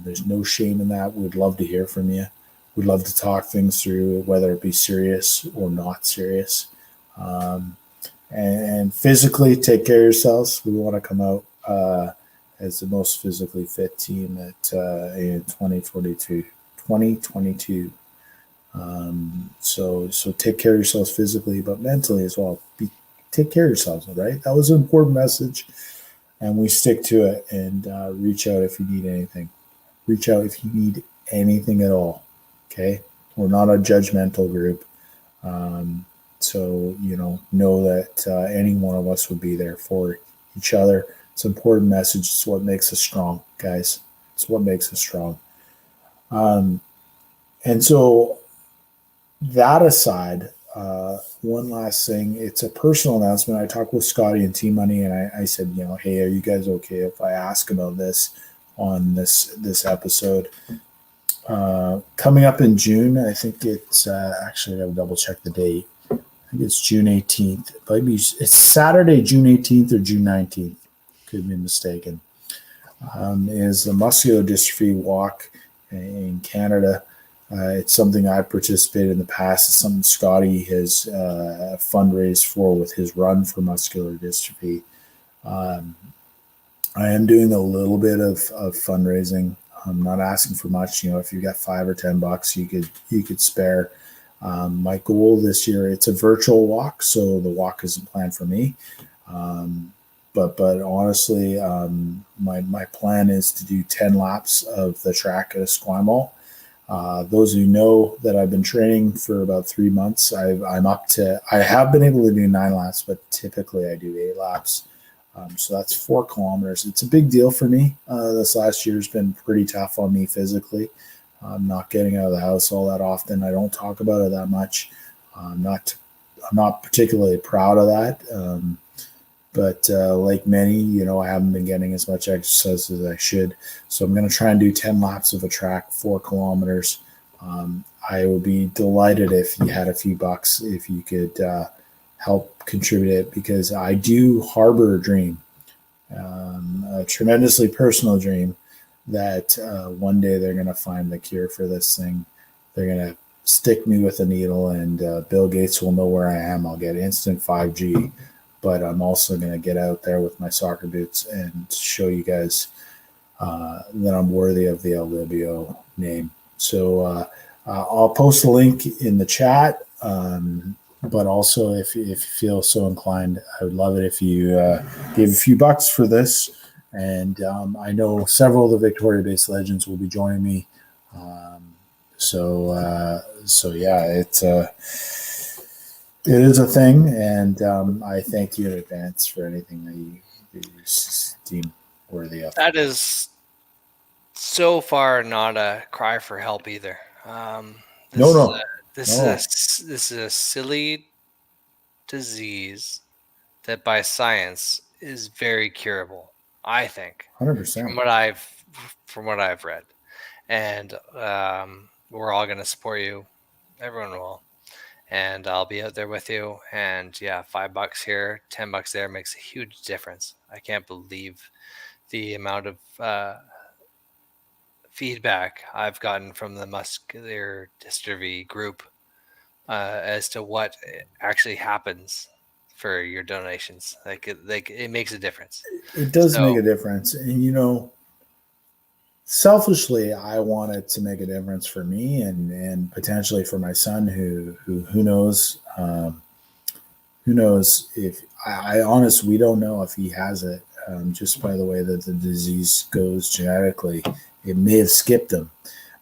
Speaker 1: There's no shame in that. We'd love to hear from you. We'd love to talk things through, whether it be serious or not serious. And physically, take care of yourselves. We want to come out as the most physically fit team in 2022. So take care of yourselves physically, but mentally as well. Take care of yourselves, right? That was an important message, and we stick to it. And reach out if you need anything. Reach out if you need anything at all. Okay, we're not a judgmental group, so know that any one of us would be there for each other. It's an important message. It's what makes us strong, guys. It's what makes us strong. And so that aside, one last thing. It's a personal announcement. I talked with Scotty and T-Money, and I said, hey, are you guys okay if I ask about this on this episode? Coming up in June, I think it's actually, I gotta double check the date. I think it's June 18th. Maybe it's Saturday, June 18th or June 19th. Could be mistaken. Is the muscular dystrophy walk in Canada. It's something I've participated in the past. It's something Scotty has fundraised for with his run for muscular dystrophy. I am doing a little bit of fundraising. I'm not asking for much. If you got $5 or $10, you could spare. My goal this year, it's a virtual walk, so the walk isn't planned for me. But honestly, my plan is to do 10 laps of the track at Esquimalt. Those who know that I've been training for about 3 months, I have been able to do 9 laps, but typically I do 8 laps. So that's 4 kilometers. It's a big deal for me. This last year's been pretty tough on me physically. I'm not getting out of the house all that often. I don't talk about it that much. I'm not particularly proud of that. But like many, I haven't been getting as much exercise as I should. So I'm going to try and do 10 laps of a track, 4 kilometers. I would be delighted if you had a few bucks, if you could help contribute it, because I do harbor a dream, a tremendously personal dream, that one day they're going to find the cure for this thing. They're going to stick me with a needle, and Bill Gates will know where I am. I'll get instant 5G. But I'm also going to get out there with my soccer boots and show you guys that I'm worthy of the LWO name. So I'll post a link in the chat. But also, if you feel so inclined, I would love it if you gave a few bucks for this. And I know several of the Victoria-based legends will be joining me. So yeah, it is a thing, and I thank you in advance for anything that you deem worthy of.
Speaker 2: That is so far not a cry for help either. This is a silly disease that by science is very curable, I think.
Speaker 1: 100%.
Speaker 2: From what I've read. And we're all going to support you. Everyone will. And I'll be out there with you. And yeah, $5 here, $10 there makes a huge difference. I can't believe the amount of feedback I've gotten from the muscular dystrophy group as to what actually happens for your donations. It makes a difference.
Speaker 1: It does make a difference. And selfishly, I want it to make a difference for me and potentially for my son who knows who knows if we don't know if he has it, just by the way that the disease goes genetically. It may have skipped him,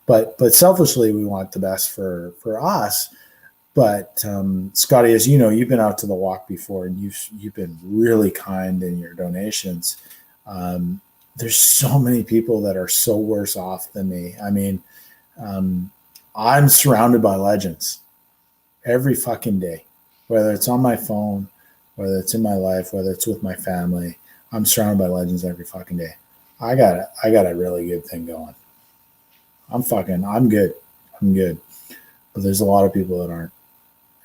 Speaker 1: but selfishly we want the best for us. But Scotty, as you know, you've been out to the walk before, and you've been really kind in your donations. There's so many people that are so worse off than me. I mean, I'm surrounded by legends every fucking day, whether it's on my phone, whether it's in my life, whether it's with my family. I'm surrounded by legends every fucking day. I got a really good thing going. I'm good. But there's a lot of people that aren't.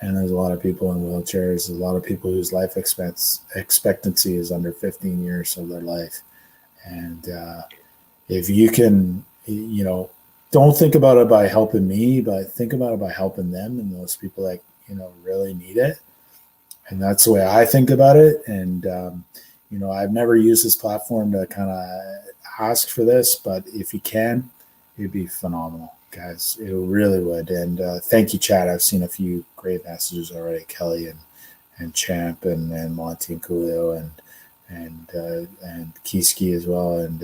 Speaker 1: And there's a lot of people in wheelchairs. There's a lot of people whose life expectancy is under 15 years of their life. And if you can, don't think about it by helping me, but think about it by helping them and those people that, really need it. And that's the way I think about it. And, I've never used this platform to kind of ask for this, but if you can, it'd be phenomenal, guys. It really would. And thank you, Chad. I've seen a few great messages already. Kelly and Champ and Monty and Coolio and Kiski as well. And,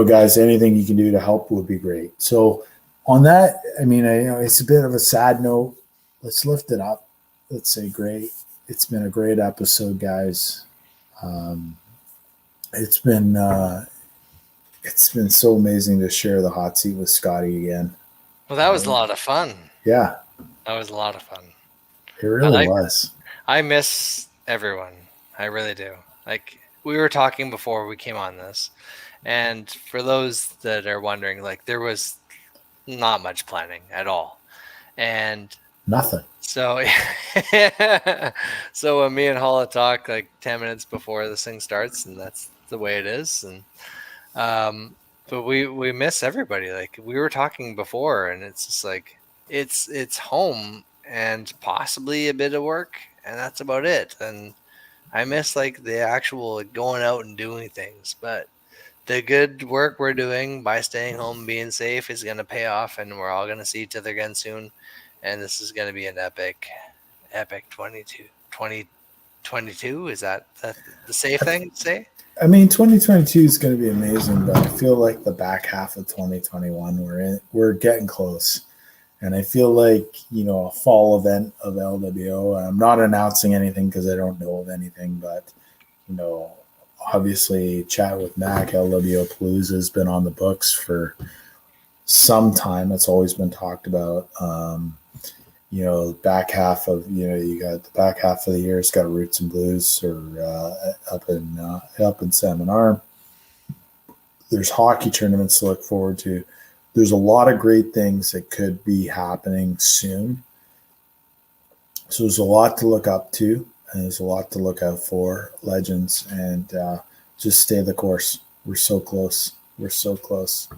Speaker 1: guys, anything you can do to help would be great. So on that, it's a bit of a sad note. Let's lift it up. Let's say great. It's been a great episode, guys. It's been so amazing to share the hot seat with Scotty again.
Speaker 2: Well, that was a lot of fun.
Speaker 1: Yeah.
Speaker 2: That was a lot of fun.
Speaker 1: It really was.
Speaker 2: I miss everyone. I really do. Like, we were talking before we came on this, and for those that are wondering, there was not much planning at all. And
Speaker 1: nothing.
Speaker 2: So, so when me and Holla talk 10 minutes before this thing starts, and that's the way it is. And but we miss everybody. We were talking before, and it's just it's home and possibly a bit of work, and that's about it. And I miss the actual going out and doing things. But the good work we're doing by staying home, being safe, is going to pay off, and we're all going to see each other again soon. And this is going to be an epic 2022. Is that the safe thing to say?
Speaker 1: 2022 is going to be amazing, but I feel like the back half of 2021, we're getting close. And I feel like, a fall event of LWO, I'm not announcing anything because I don't know of anything, but, obviously Chat with Mac, LWO Palooza has been on the books for some time. It's always been talked about. Back half of, you got the back half of the year, it's got Roots and Blues up in Salmon Arm. There's hockey tournaments to look forward to. There's a lot of great things that could be happening soon. So there's a lot to look up to, and there's a lot to look out for, legends, and just stay the course. We're so close. We're so close.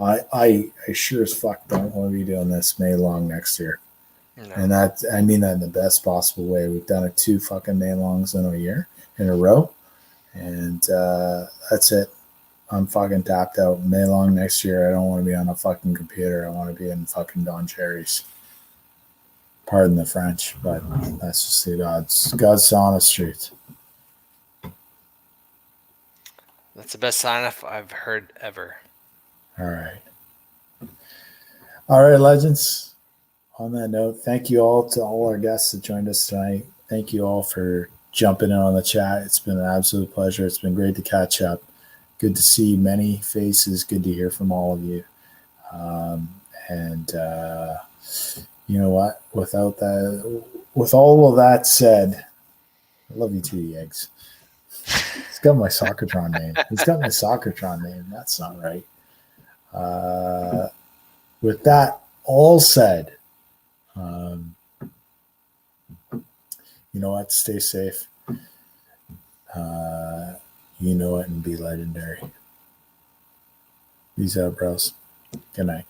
Speaker 1: I sure as fuck don't want to be doing this May long next year. No. And I mean that in the best possible way. We've done it 2 fucking May longs in a row. And that's it. I'm fucking tapped out. May long next year, I don't want to be on a fucking computer. I want to be in fucking Don Cherry's. Pardon the French, but that's just the God's honest truth.
Speaker 2: That's the best sign off I've heard ever.
Speaker 1: All right, legends. On that note, thank you all to all our guests that joined us tonight. Thank you all for jumping in on the chat. It's been an absolute pleasure. It's been great to catch up. Good to see many faces. Good to hear from all of you. You know what? With all of that said, I love you too, Eggs. He's got my Soccertron name. That's not right. With that all said, you know what? Stay safe. You know it, and be legendary. Peace out, bros. Good night.